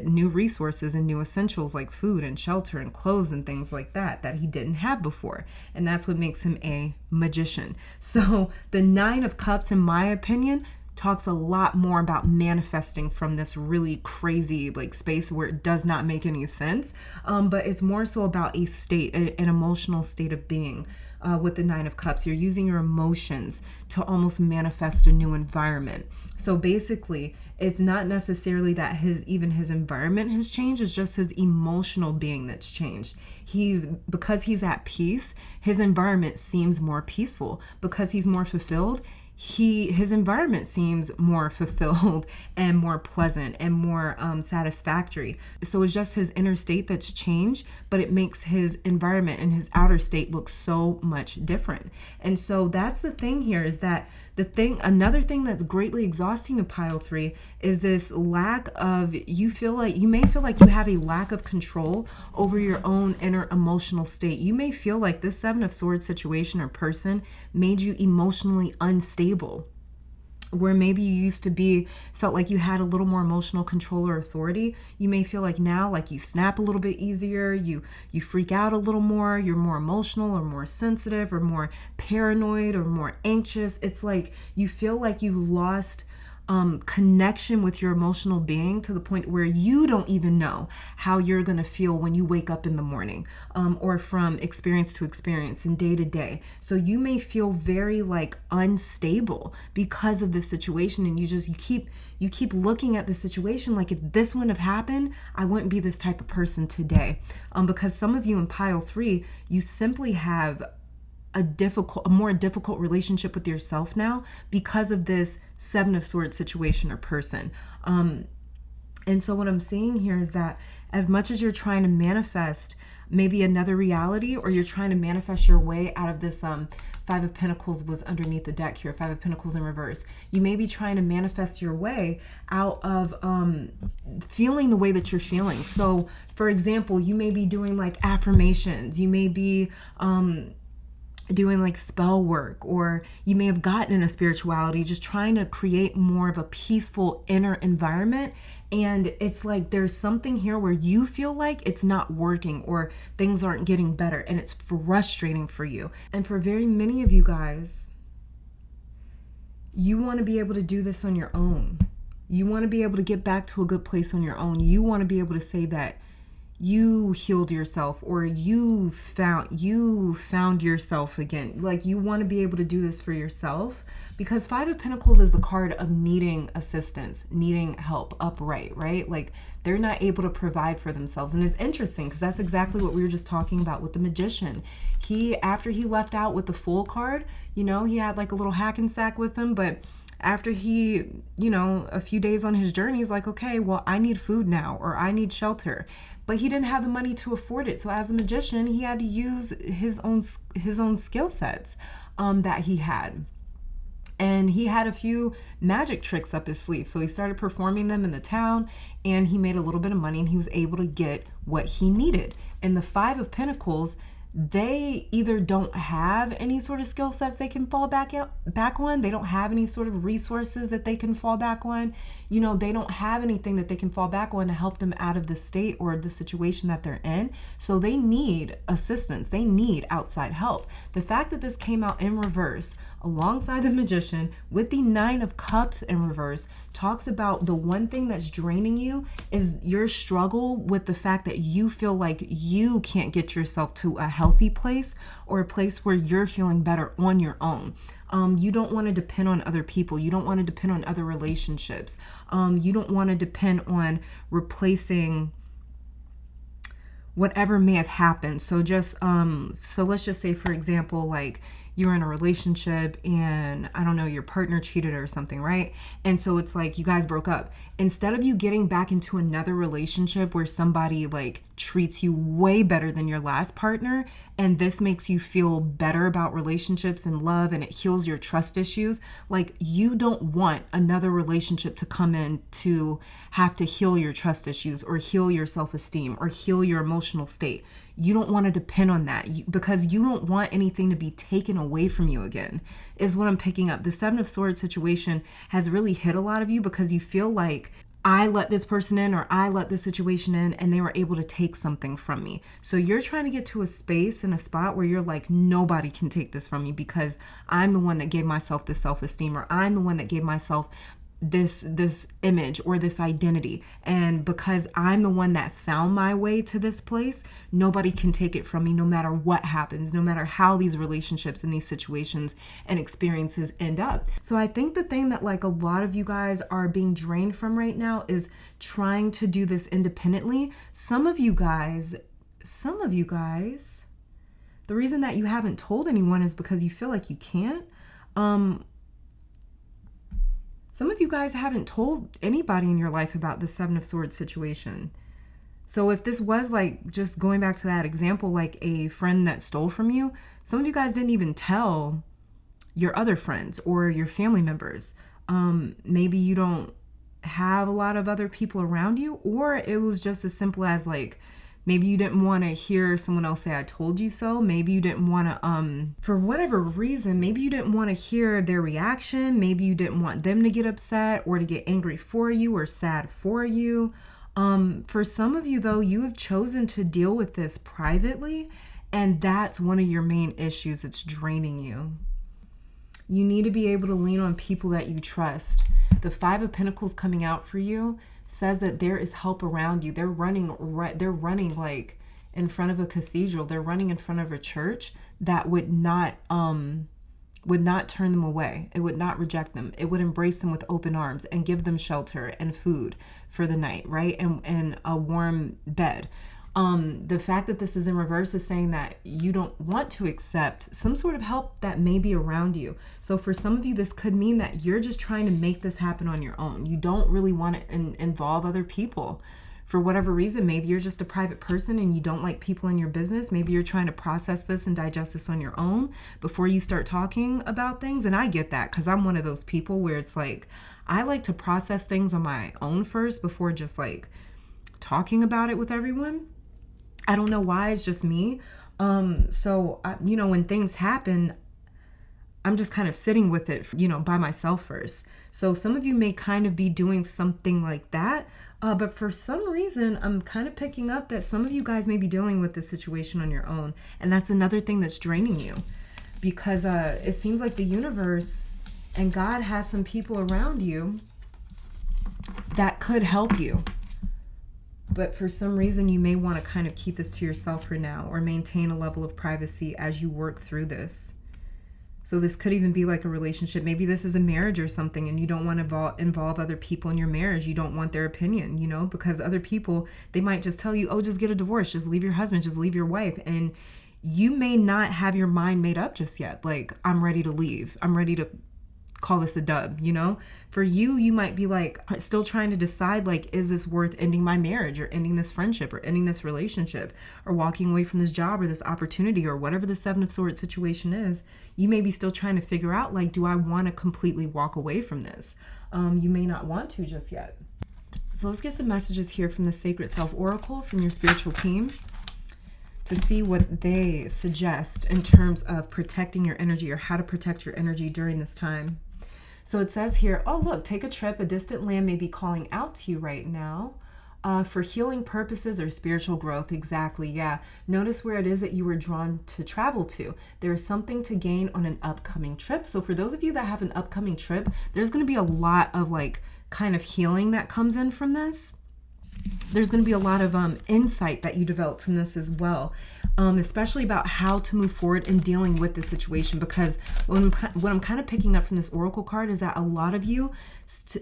new resources and new essentials like food and shelter and clothes and things like that he didn't have before. And that's what makes him a magician. So the Nine of Cups, in my opinion, talks a lot more about manifesting from this really crazy like space where it does not make any sense. But it's more so about a state, an emotional state of being. With the Nine of Cups, you're using your emotions to almost manifest a new environment. So basically, it's not necessarily that his environment has changed, it's just his emotional being that's changed. Because he's at peace, his environment seems more peaceful. Because he's more fulfilled, his environment seems more fulfilled and more pleasant and more satisfactory. So it's just his inner state that's changed, but it makes his environment and his outer state look so much different. And so that's the thing here, is that another thing that's greatly exhausting to pile 3 is this lack of, you may feel like you have a lack of control over your own inner emotional state. You may feel like this Seven of Swords situation or person made you emotionally unstable, where maybe you felt like you had a little more emotional control or authority. You may feel like now, like you snap a little bit easier, you freak out a little more, you're more emotional or more sensitive or more paranoid or more anxious. It's like you feel like you've lost connection with your emotional being to the point where you don't even know how you're going to feel when you wake up in the morning, or from experience to experience and day to day. So you may feel very like unstable because of this situation, and you keep looking at the situation like, if this wouldn't have happened, I wouldn't be this type of person today. Because some of you in pile 3, you simply have a more difficult relationship with yourself now because of this Seven of Swords situation or person. And so what I'm seeing here is that as much as you're trying to manifest maybe another reality, or you're trying to manifest your way out of this. Five of Pentacles was underneath the deck here, Five of Pentacles in reverse. You may be trying to manifest your way out of feeling the way that you're feeling. So for example, you may be doing like affirmations, you may be doing like spell work, or you may have gotten into spirituality, just trying to create more of a peaceful inner environment. And it's like there's something here where you feel like it's not working or things aren't getting better, and it's frustrating for you. And for very many of you guys, you want to be able to do this on your own. You want to be able to get back to a good place on your own. You want to be able to say that you healed yourself, or you found yourself again. Like, you want to be able to do this for yourself, because Five of Pentacles is the card of needing assistance, needing help upright, right? Like, they're not able to provide for themselves. And it's interesting because that's exactly what we were just talking about with the Magician. After he left out with the Fool card, he had like a little hack and sack with him, but after he, a few days on his journey, he's like, okay, well, I need food now, or I need shelter. But he didn't have the money to afford it. So as a magician, he had to use his own skill sets that he had. And he had a few magic tricks up his sleeve. So he started performing them in the town, and he made a little bit of money, and he was able to get what he needed. And the Five of Pentacles, they either don't have any sort of skill sets they can fall back on. They don't have any sort of resources that they can fall back on. They don't have anything that they can fall back on to help them out of the state or the situation that they're in. So they need assistance. They need outside help. The fact that this came out in reverse alongside the Magician with the Nine of Cups in reverse talks about the one thing that's draining you is your struggle with the fact that you feel like you can't get yourself to a healthy place, or a place where you're feeling better on your own. You don't want to depend on other people. You don't want to depend on other relationships. You don't want to depend on replacing whatever may have happened. So let's just say, for example, like, you're in a relationship and I don't know, your partner cheated or something, right? And so it's like you guys broke up. Instead of you getting back into another relationship where somebody like treats you way better than your last partner, and this makes you feel better about relationships and love, and it heals your trust issues, like, you don't want another relationship to come in to have to heal your trust issues or heal your self-esteem or heal your emotional state. You don't want to depend on that because you don't want anything to be taken away from you again, is what I'm picking up. The Seven of Swords situation has really hit a lot of you because you feel like, I let this person in, or I let this situation in, and they were able to take something from me. So you're trying to get to a space and a spot where you're like, nobody can take this from me because I'm the one that gave myself this self-esteem, or I'm the one that gave myself this image or this identity, and because I'm the one that found my way to this place, nobody can take it from me, no matter what happens, no matter how these relationships and these situations and experiences end up. So I think the thing that like a lot of you guys are being drained from right now is trying to do this independently. Some of you guys, the reason that you haven't told anyone is because you feel like you can't. Some of you guys haven't told anybody in your life about the Seven of Swords situation. So if this was like, just going back to that example, like a friend that stole from you, some of you guys didn't even tell your other friends or your family members. Maybe you don't have a lot of other people around you, or it was just as simple as like, maybe you didn't want to hear someone else say, I told you so. Maybe you didn't want to, for whatever reason, maybe you didn't want to hear their reaction. Maybe you didn't want them to get upset or to get angry for you or sad for you. For some of you, though, you have chosen to deal with this privately, and that's one of your main issues. It's draining you. You need to be able to lean on people that you trust. The Five of Pentacles coming out for you says that there is help around you. They're running like in front of a cathedral. They're running in front of a church that would not turn them away. It would not reject them. It would embrace them with open arms and give them shelter and food for the night, right? And a warm bed. The fact that this is in reverse is saying that you don't want to accept some sort of help that may be around you. So for some of you, this could mean that you're just trying to make this happen on your own. You don't really want to involve other people for whatever reason. Maybe you're just a private person and you don't like people in your business. Maybe you're trying to process this and digest this on your own before you start talking about things. And I get that, because I'm one of those people where it's like, I like to process things on my own first before just like talking about it with everyone. I don't know why, it's just me. So when things happen, I'm just kind of sitting with it, by myself first. So some of you may kind of be doing something like that. But for some reason, I'm kind of picking up that some of you guys may be dealing with this situation on your own. And that's another thing that's draining you, because it seems like the universe and God has some people around you that could help you. But for some reason, you may want to kind of keep this to yourself for now, or maintain a level of privacy as you work through this. So this could even be like a relationship. Maybe this is a marriage or something, and you don't want to involve other people in your marriage. You don't want their opinion, because other people, they might just tell you, oh, just get a divorce, just leave your husband, just leave your wife. And you may not have your mind made up just yet. Like, I'm ready to leave. I'm ready to call this a dub, For you might be like still trying to decide, like, is this worth ending my marriage, or ending this friendship, or ending this relationship, or walking away from this job or this opportunity, or whatever the Seven of Swords situation is. You may be still trying to figure out, like, do I want to completely walk away from this? You may not want to just yet. So let's get some messages here from the Sacred Self Oracle from your spiritual team to see what they suggest in terms of protecting your energy, or how to protect your energy during this time. So it says here, oh, look, take a trip. A distant land may be calling out to you right now for healing purposes or spiritual growth. Exactly, yeah. Notice where it is that you were drawn to travel to. There is something to gain on an upcoming trip. So for those of you that have an upcoming trip, there's going to be a lot of like kind of healing that comes in from this. There's going to be a lot of insight that you develop from this as well, especially about how to move forward in dealing with the situation. Because what I'm kind of picking up from this oracle card is that a lot of you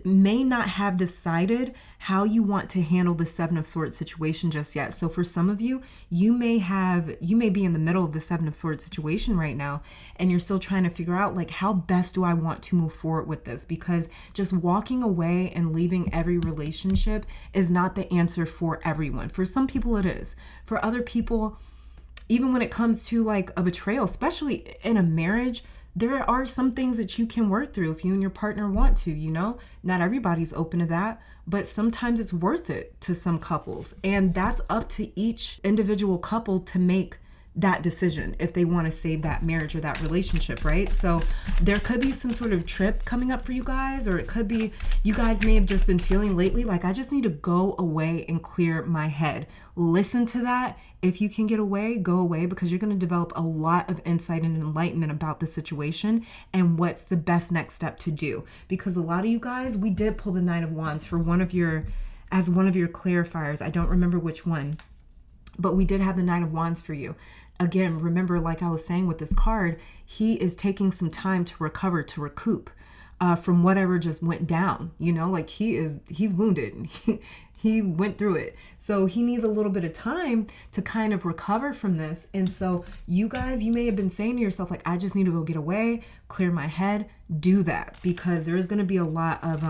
may not have decided how you want to handle the Seven of Swords situation just yet. So for some of you, you may be in the middle of the Seven of Swords situation right now, and you're still trying to figure out, like, how best do I want to move forward with this? Because just walking away and leaving every relationship is not the answer for everyone. For some people it is. For other people, even when it comes to like a betrayal, especially in a marriage, there are some things that you can work through if you and your partner want to, Not everybody's open to that, but sometimes it's worth it to some couples. And that's up to each individual couple to make that decision if they want to save that marriage or that relationship, right? So there could be some sort of trip coming up for you guys, or it could be you guys may have just been feeling lately like, I just need to go away and clear my head. Listen to that. If you can get away, go away, because you're going to develop a lot of insight and enlightenment about the situation and what's the best next step to do. Because a lot of you guys, we did pull the Nine of Wands for one of your clarifiers. I don't remember which one, but we did have the Nine of Wands for you. Again, remember, like I was saying with this card, he is taking some time to recover, to recoup from whatever just went down, like he's wounded. He went through it. So he needs a little bit of time to kind of recover from this. And so you guys, you may have been saying to yourself, like, I just need to go get away, clear my head. Do that, because there is going to be a lot of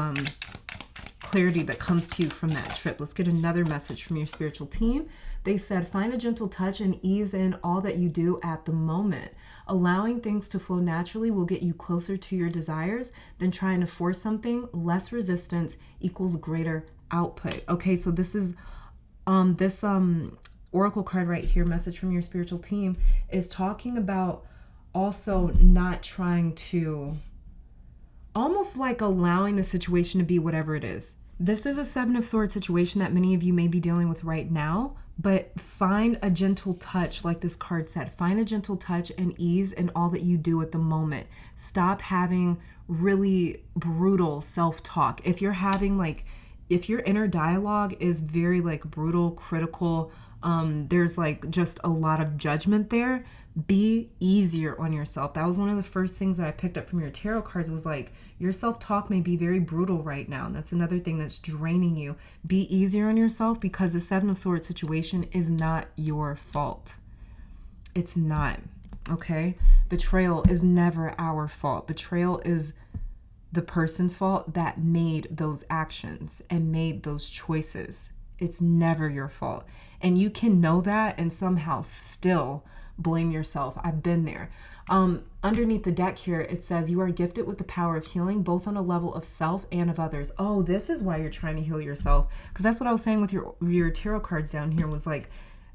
clarity that comes to you from that trip. Let's get another message from your spiritual team. They said, find a gentle touch and ease in all that you do at the moment. Allowing things to flow naturally will get you closer to your desires than trying to force something. Less resistance equals greater output. Okay, so this is this oracle card right here, message from your spiritual team, is talking about also not trying to, almost like allowing the situation to be whatever it is. This is a Seven of Swords situation that many of you may be dealing with right now, but find a gentle touch, like this card said. Find a gentle touch and ease in all that you do at the moment. Stop having really brutal self-talk. If you're having if your inner dialogue is very brutal, critical, there's just a lot of judgment there, be easier on yourself. That was one of the first things that I picked up from your tarot cards, was your self-talk may be very brutal right now. And that's another thing that's draining you. Be easier on yourself, because the Seven of Swords situation is not your fault. It's not, okay? Betrayal is never our fault. Betrayal is the person's fault that made those actions and made those choices. It's never your fault. And you can know that and somehow still blame yourself. I've been there. Underneath the deck here, it says you are gifted with the power of healing, both on a level of self and of others. Oh, this is why you're trying to heal yourself. Because that's what I was saying with your tarot cards down here was like,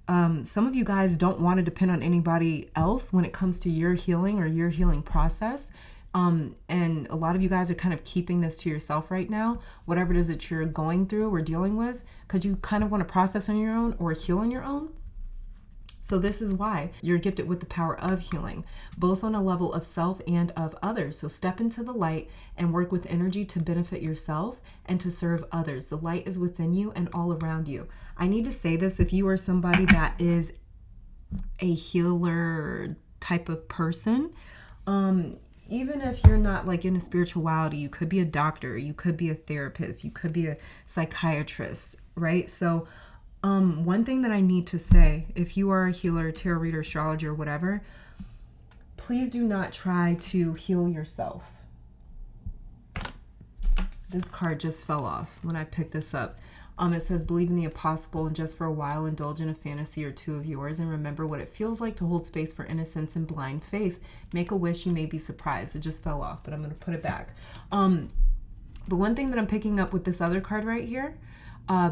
some of you guys don't want to depend on anybody else when it comes to your healing or your healing process. And a lot of you guys are kind of keeping this to yourself right now, whatever it is that you're going through or dealing with, because you kind of want to process on your own or heal on your own. So this is why you're gifted with the power of healing, both on a level of self and of others. So step into the light and work with energy to benefit yourself and to serve others. The light is within you and all around you. I need to say this, if you are somebody that is a healer type of person, even if you're not like in a spirituality, you could be a doctor, you could be a therapist, you could be a psychiatrist, right? So one thing that I need to say, if you are a healer, tarot reader, astrologer, whatever, please do not try to heal yourself. This card just fell off when I picked this up. It says, believe in the impossible and just for a while indulge in a fantasy or two of yours and remember what it feels like to hold space for innocence and blind faith. Make a wish, you may be surprised. It just fell off, but I'm going to put it back. But one thing that I'm picking up with this other card right here,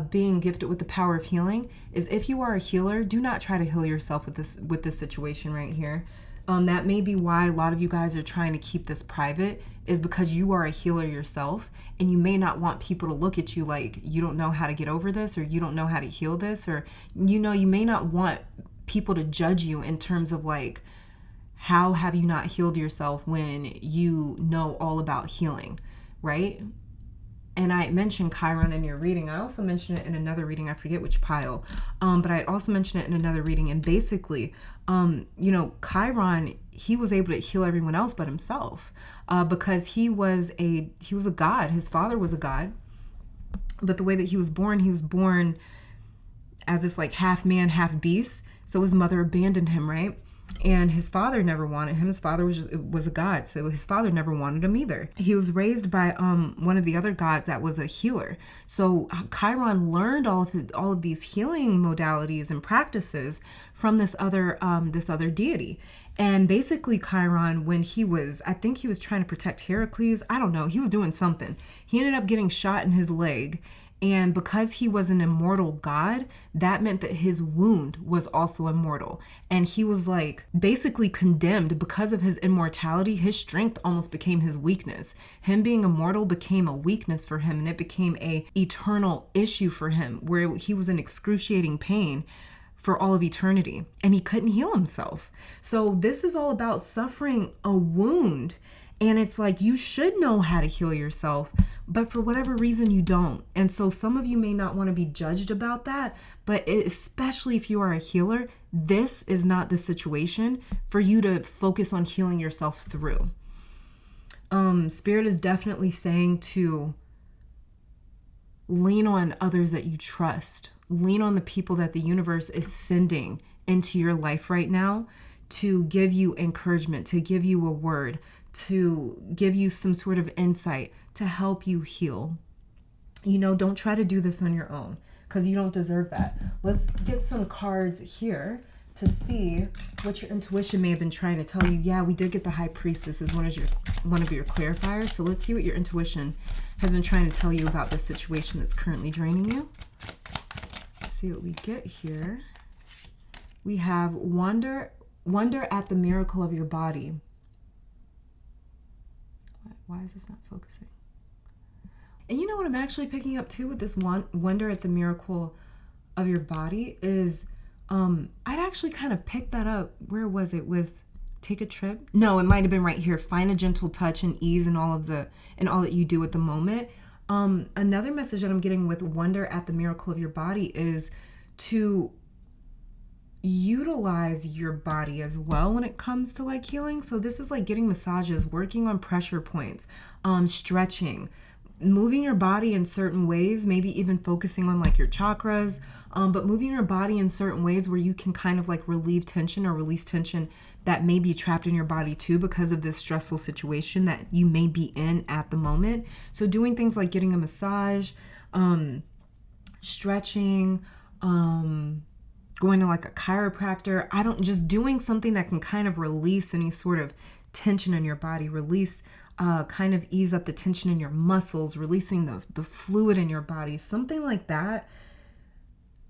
being gifted with the power of healing, is if you are a healer, do not try to heal yourself with this situation right here. That may be why a lot of you guys are trying to keep this private, is because you are a healer yourself and you may not want people to look at you like you don't know how to get over this or you don't know how to heal this, or you may not want people to judge you in terms of like, how have you not healed yourself when you know all about healing, right? And I mentioned Chiron in your reading. I also mentioned it in another reading. I forget which pile. But I also mentioned it in another reading. And basically, Chiron, he was able to heal everyone else but himself, because he was a god. His father was a god. But the way that he was born as this like half man, half beast. So his mother abandoned him, right? And his father never wanted him. His father was a god, so his father never wanted him either. He was raised by one of the other gods that was a healer. So Chiron learned all of these healing modalities and practices from this other deity. And basically Chiron, when I think he was trying to protect Heracles, I don't know, he was doing something. He ended up getting shot in his leg. And because he was an immortal god, that meant that his wound was also immortal. And he was like basically condemned because of his immortality. His strength almost became his weakness. Him being immortal became a weakness for him, and it became a eternal issue for him where he was in excruciating pain for all of eternity, and he couldn't heal himself. So this is all about suffering a wound. And it's like, you should know how to heal yourself, but for whatever reason you don't. And so some of you may not want to be judged about that, but especially if you are a healer, this is not the situation for you to focus on healing yourself through. Spirit is definitely saying to lean on others that you trust. Lean on the people that the universe is sending into your life right now to give you encouragement, to give you a word, to give you some sort of insight to help you heal. Don't try to do this on your own because you don't deserve that. Let's get some cards here to see what your intuition may have been trying to tell you. Yeah, we did get the High Priestess as one of your clarifiers. So let's see what your intuition has been trying to tell you about this situation that's currently draining you. Let's see what we get here. We have wonder at the miracle of your body. Why is this not focusing? And you know what I'm actually picking up too with this wonder at the miracle of your body is, I'd actually kind of picked that up. Where was it with take a trip? No, it might have been right here. Find a gentle touch and ease in all that you do at the moment. Another message that I'm getting with wonder at the miracle of your body is to utilize your body as well when it comes to like healing. So this is like getting massages, working on pressure points, stretching, moving your body in certain ways, maybe even focusing on like your chakras, but moving your body in certain ways where you can kind of like relieve tension or release tension that may be trapped in your body too because of this stressful situation that you may be in at the moment. So doing things like getting a massage, stretching, going to like a chiropractor. Just doing something that can kind of release any sort of tension in your body, kind of ease up the tension in your muscles, releasing the fluid in your body, something like that.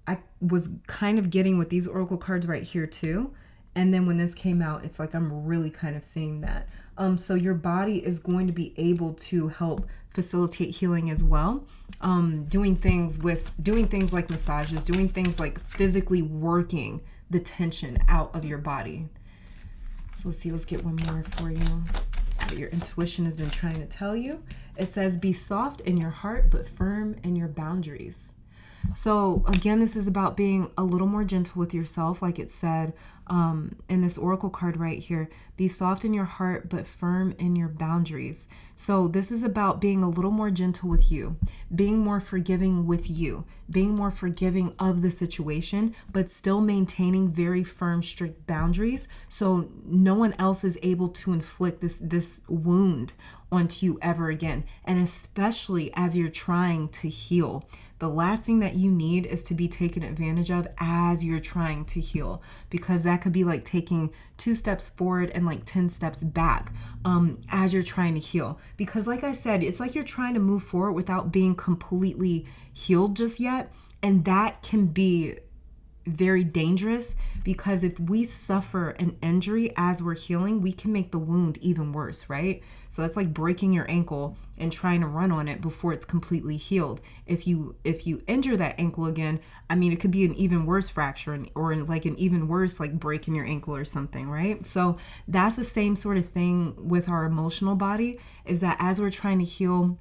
I was kind of getting with these oracle cards right here too. And then when this came out, it's like I'm really kind of seeing that. So your body is going to be able to help facilitate healing as well. Doing things like massages, doing things like physically working the tension out of your body. So let's get one more for you. What your intuition has been trying to tell you. It says, be soft in your heart, but firm in your boundaries. So again, this is about being a little more gentle with yourself, like it said in this oracle card right here. Be soft in your heart, but firm in your boundaries. So this is about being a little more gentle with you, being more forgiving with you, being more forgiving of the situation, but still maintaining very firm, strict boundaries so no one else is able to inflict this wound onto you ever again. And especially as you're trying to heal. The last thing that you need is to be taken advantage of as you're trying to heal, because that could be like taking 2 steps forward and like 10 steps back as you're trying to heal. Because like I said, it's like you're trying to move forward without being completely healed just yet. And that can be very dangerous, because if we suffer an injury as we're healing, we can make the wound even worse, right? So that's like breaking your ankle and trying to run on it before it's completely healed. If you injure that ankle again, I mean, it could be an even worse fracture or like an even worse like break in your ankle or something, right? So that's the same sort of thing with our emotional body, is that as we're trying to heal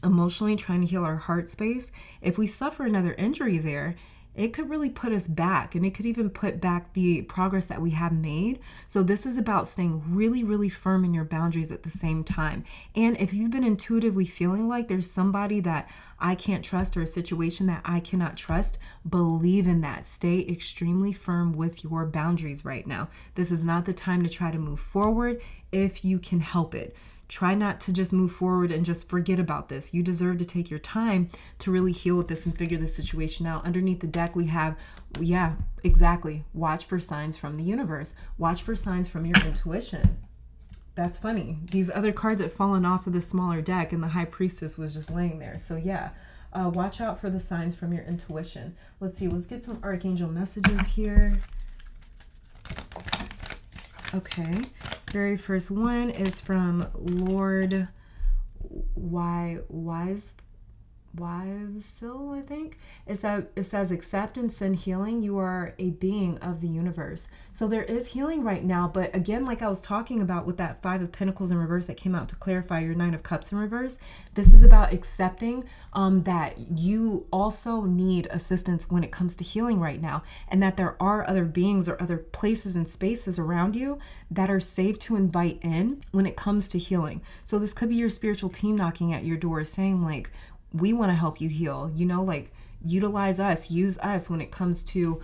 emotionally, trying to heal our heart space, if we suffer another injury there, it could really put us back, and it could even put back the progress that we have made. So this is about staying really, really firm in your boundaries at the same time. And if you've been intuitively feeling like there's somebody that I can't trust or a situation that I cannot trust, believe in that. Stay extremely firm with your boundaries right now. This is not the time to try to move forward if you can help it. Try not to just move forward and just forget about this. You deserve to take your time to really heal with this and figure this situation out. Underneath the deck, we have, yeah, exactly. Watch for signs from the universe. Watch for signs from your intuition. That's funny. These other cards had fallen off of the smaller deck and the High Priestess was just laying there. So yeah, watch out for the signs from your intuition. Let's see. Let's get some Archangel messages here. Okay, very first one is from Lord Wisesil, I think. It says, accept and send healing. You are a being of the universe. So there is healing right now. But again, like I was talking about with that 5 of Pentacles in reverse that came out to clarify your 9 of Cups in reverse, this is about accepting that you also need assistance when it comes to healing right now. And that there are other beings or other places and spaces around you that are safe to invite in when it comes to healing. So this could be your spiritual team knocking at your door saying like, we want to help you heal, like utilize us, use us when it comes to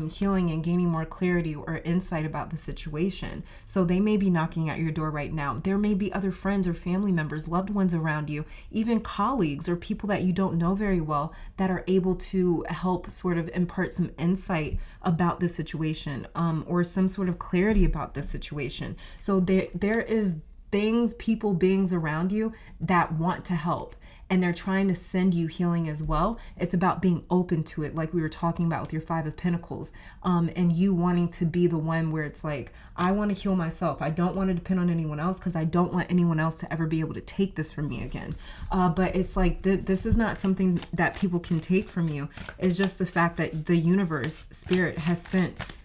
healing and gaining more clarity or insight about the situation. So they may be knocking at your door right now. There may be other friends or family members, loved ones around you, even colleagues or people that you don't know very well that are able to help sort of impart some insight about the situation or some sort of clarity about the situation. So there is things, people, beings around you that want to help. And they're trying to send you healing as well. It's about being open to it, like we were talking about with your 5 of Pentacles, and you wanting to be the one where it's like, I want to heal myself. I don't want to depend on anyone else because I don't want anyone else to ever be able to take this from me again. But it's like this is not something that people can take from you. It's just the fact that the universe, spirit, has sent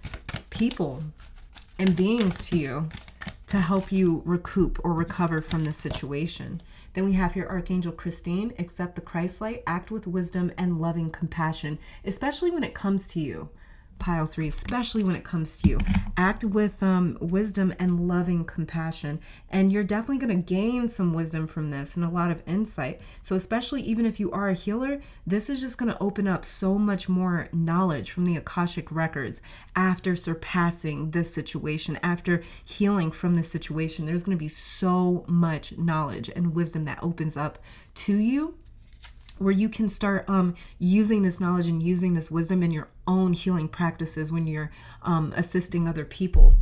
people and beings to you to help you recoup or recover from this situation. Then we have here Archangel Christine, accept the Christ light, act with wisdom and loving compassion, especially when it comes to you. Pile 3, especially when it comes to you. Act with wisdom and loving compassion. And you're definitely going to gain some wisdom from this and a lot of insight. So especially even if you are a healer, this is just going to open up so much more knowledge from the Akashic records after surpassing this situation, after healing from this situation. There's going to be so much knowledge and wisdom that opens up to you where you can start using this knowledge and using this wisdom in your own healing practices when you're assisting other people.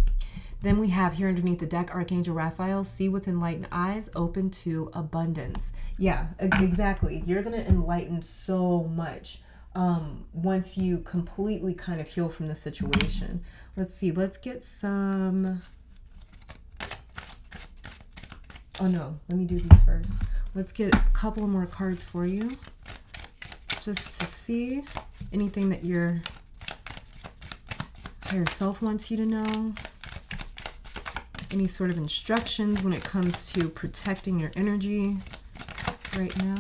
Then we have here underneath the deck, Archangel Raphael, see with enlightened eyes, open to abundance. Yeah, exactly. You're going to enlighten so much once you completely kind of heal from the situation. Let's see. Let's get some... Oh, no. Let me do these first. Let's get a couple more cards for you, just to see anything that your higher self wants you to know. Any sort of instructions when it comes to protecting your energy right now.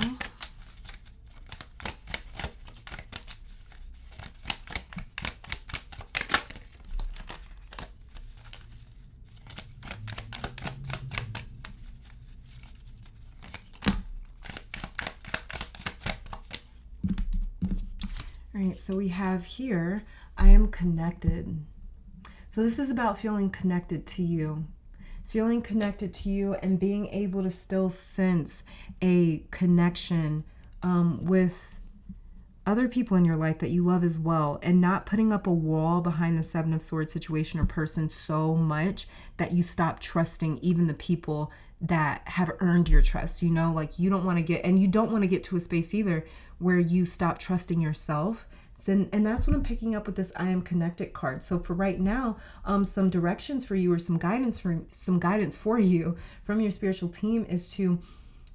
All right, so we have here, I am connected. So this is about feeling connected to you. Feeling connected to you and being able to still sense a connection with other people in your life that you love as well, and not putting up a wall behind the Seven of Swords situation or person so much that you stop trusting even the people that have earned your trust. You know, like you don't want to get, and you don't want to get to a space either where you stop trusting yourself. And that's what I'm picking up with this I am connected card. So for right now, some directions for you, or some guidance for you from your spiritual team, is to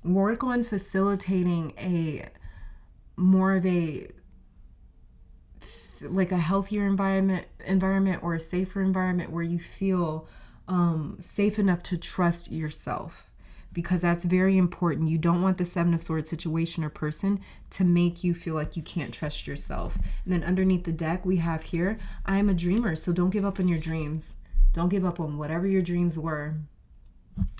work on facilitating a more of a like a healthier environment or a safer environment where you feel safe enough to trust yourself. Because that's very important. You don't want the Seven of Swords situation or person to make you feel like you can't trust yourself. And then underneath the deck, we have here, I am a dreamer. So don't give up on your dreams. Don't give up on whatever your dreams were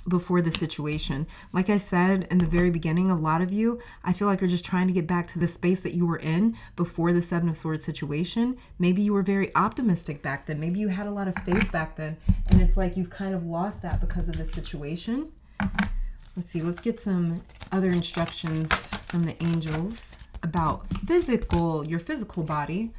before the situation. Like I said in the very beginning, a lot of you, I feel like, are just trying to get back to the space that you were in before the Seven of Swords situation. Maybe you were very optimistic back then. Maybe you had a lot of faith back then. And it's like you've kind of lost that because of this situation. Let's see, let's get some other instructions from the angels about your physical body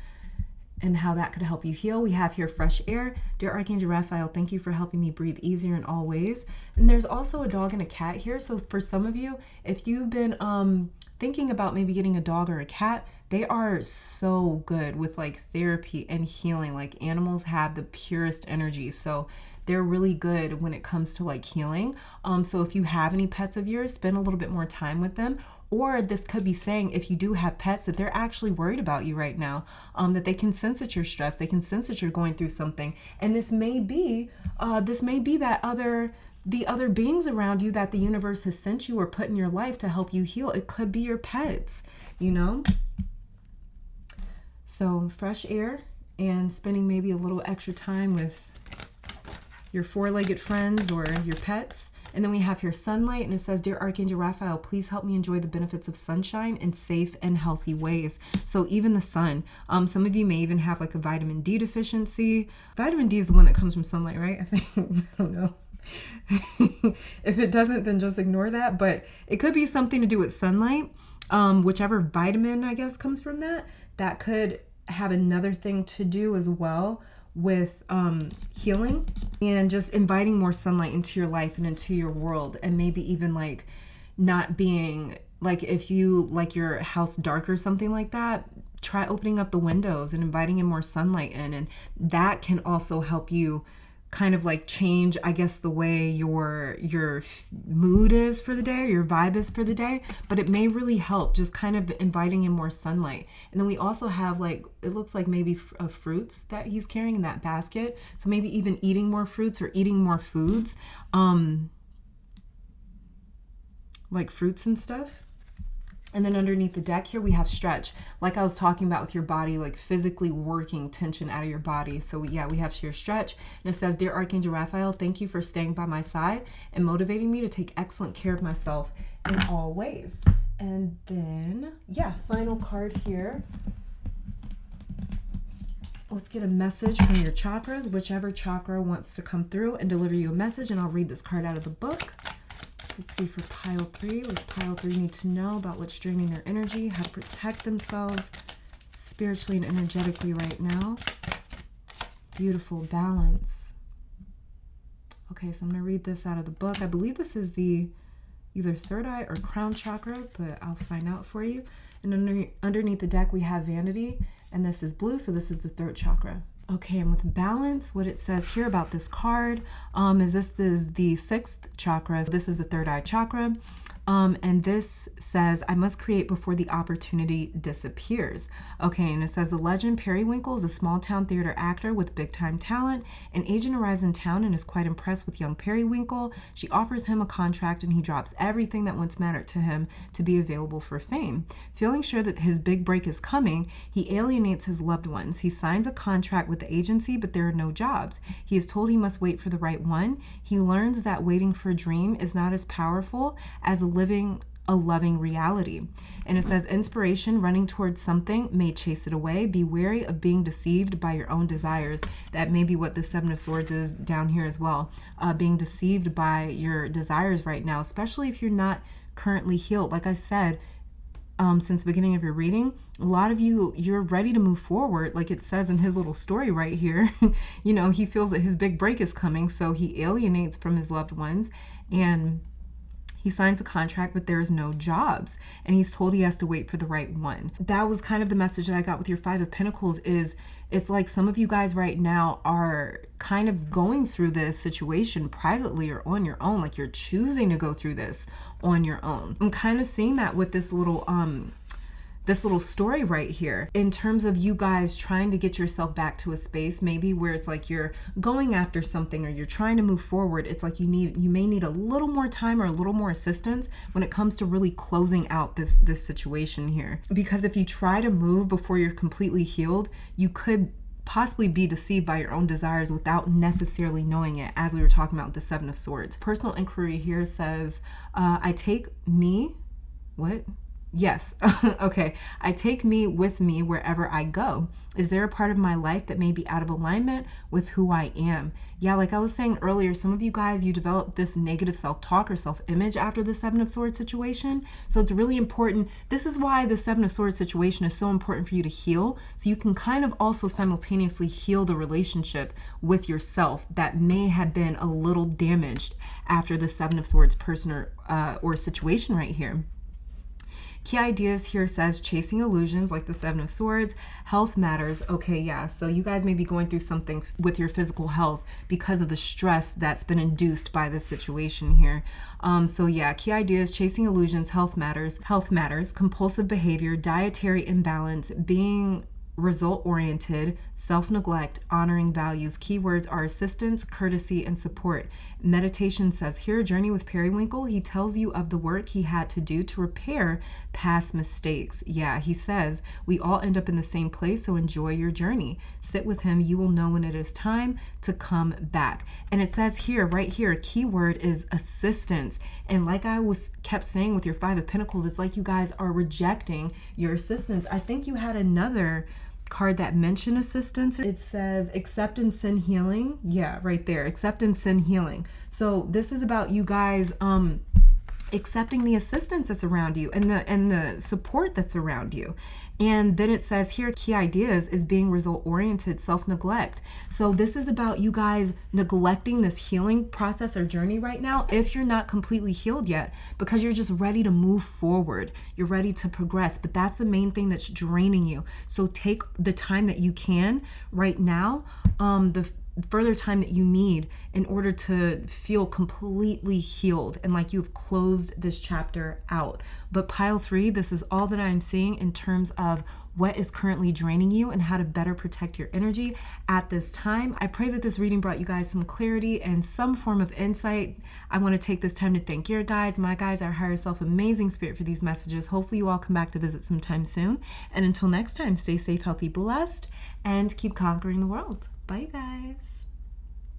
and how that could help you heal. We have here fresh air. Dear Archangel Raphael, thank you for helping me breathe easier in all ways. And there's also a dog and a cat here. So for some of you, if you've been thinking about maybe getting a dog or a cat, they are so good with like therapy and healing. Like animals have the purest energy. So they're really good when it comes to like healing. So if you have any pets of yours, spend a little bit more time with them. Or this could be saying, if you do have pets, that they're actually worried about you right now, that they can sense that you're stressed, they can sense that you're going through something. And this may be that the other beings around you that the universe has sent you or put in your life to help you heal. It could be your pets, you know? So fresh air and spending maybe a little extra time with your four-legged friends or your pets. And then we have here sunlight, and it says, Dear Archangel Raphael, please help me enjoy the benefits of sunshine in safe and healthy ways. So even the sun, some of you may even have like a vitamin D deficiency. Vitamin D is the one that comes from sunlight, right? I think, I don't know. If it doesn't, then just ignore that. But it could be something to do with sunlight. Whichever vitamin, I guess, comes from that could have another thing to do as well with healing and just inviting more sunlight into your life and into your world. And maybe even like not being like, if you like your house dark or something like that, try opening up the windows and inviting in more sunlight in, and that can also help you kind of like change, I guess, the way your mood is for the day, or your vibe is for the day. But it may really help just kind of inviting in more sunlight. And then we also have like, it looks like maybe fruits that he's carrying in that basket. So maybe even eating more fruits or eating more foods, like fruits and stuff. And then underneath the deck here, we have stretch. Like I was talking about with your body, like physically working tension out of your body. So yeah, we have here stretch. And it says, Dear Archangel Raphael, thank you for staying by my side and motivating me to take excellent care of myself in all ways. And then, yeah, final card here. Let's get a message from your chakras, whichever chakra wants to come through and deliver you a message. And I'll read this card out of the book. Let's see for pile 3. What does pile 3 need to know about what's draining their energy, how to protect themselves spiritually and energetically right now? Beautiful balance. Okay, so I'm going to read this out of the book. I believe this is the either third eye or crown chakra, but I'll find out for you. And underneath the deck, we have vanity, and this is blue, so this is the third chakra. Okay, and with balance, what it says here about this card is this is the sixth chakra. This is the third eye chakra. And this says, I must create before the opportunity disappears. Okay, and it says the legend Periwinkle is a small town theater actor with big time talent. An agent arrives in town and is quite impressed with young Periwinkle. She offers him a contract and he drops everything that once mattered to him to be available for fame. Feeling sure that his big break is coming, he alienates his loved ones. He signs a contract with the agency, but there are no jobs. He is told he must wait for the right one. He learns that waiting for a dream is not as powerful as living a loving reality. And it says inspiration running towards something may chase it away. Be wary of being deceived by your own desires. That may be what the Seven of Swords is down here as well. Being deceived by your desires right now, especially if you're not currently healed. Like I said, since the beginning of your reading, a lot of you, you're ready to move forward. Like it says in his little story right here, you know, he feels that his big break is coming. So he alienates from his loved ones and he signs a contract, but there's no jobs. And he's told he has to wait for the right one. That was kind of the message that I got with your Five of Pentacles is it's like some of you guys right now are kind of going through this situation privately or on your own. Like you're choosing to go through this on your own. I'm kind of seeing that with this little story right here in terms of you guys trying to get yourself back to a space maybe where it's like you're going after something or you're trying to move forward. It's like you may need a little more time or a little more assistance when it comes to really closing out this situation here. Because if you try to move before you're completely healed, you could possibly be deceived by your own desires without necessarily knowing it, as we were talking about with the Seven of Swords. Personal inquiry here says, I take me, what? Yes. Okay. I take me with me wherever I go. Is there a part of my life that may be out of alignment with who I am? Yeah, like I was saying earlier, some of you guys, you develop this negative self-talk or self-image after the Seven of Swords situation. So it's really important. This is why the Seven of Swords situation is so important for you to heal. So you can kind of also simultaneously heal the relationship with yourself that may have been a little damaged after the Seven of Swords person or situation right here. Key ideas here says chasing illusions like the Seven of Swords, health matters. Okay, yeah, so you guys may be going through something with your physical health because of the stress that's been induced by this situation here. So yeah, key ideas, chasing illusions, health matters, compulsive behavior, dietary imbalance, being result-oriented, self-neglect, honoring values. Keywords are assistance, courtesy, and support. Meditation says here, journey with Periwinkle. He tells you of the work he had to do to repair past mistakes. Yeah, he says we all end up in the same place, so enjoy your journey. Sit with him. You will know when it is time to come back. And it says here, right here, keyword is assistance. And like I kept saying with your Five of Pentacles, it's like you guys are rejecting your assistance. I think you had another card that mentioned assistance. It says acceptance and healing. Yeah, right there, acceptance and healing. So this is about you guys accepting the assistance that's around you and the support that's around you. And then it says here, key ideas is being result-oriented, self-neglect. So this is about you guys neglecting this healing process or journey right now if you're not completely healed yet, because you're just ready to move forward. You're ready to progress, but that's the main thing that's draining you. So take the time that you can right now, the further time that you need in order to feel completely healed and like you've closed this chapter out. But pile 3, this is all that I'm seeing in terms of what is currently draining you and how to better protect your energy at this time. I pray that this reading brought you guys some clarity and some form of insight. I want to take this time to thank your guides, my guides, our higher self, amazing spirit for these messages. Hopefully you all come back to visit sometime soon. And until next time, stay safe, healthy, blessed, and keep conquering the world. Bye, you guys.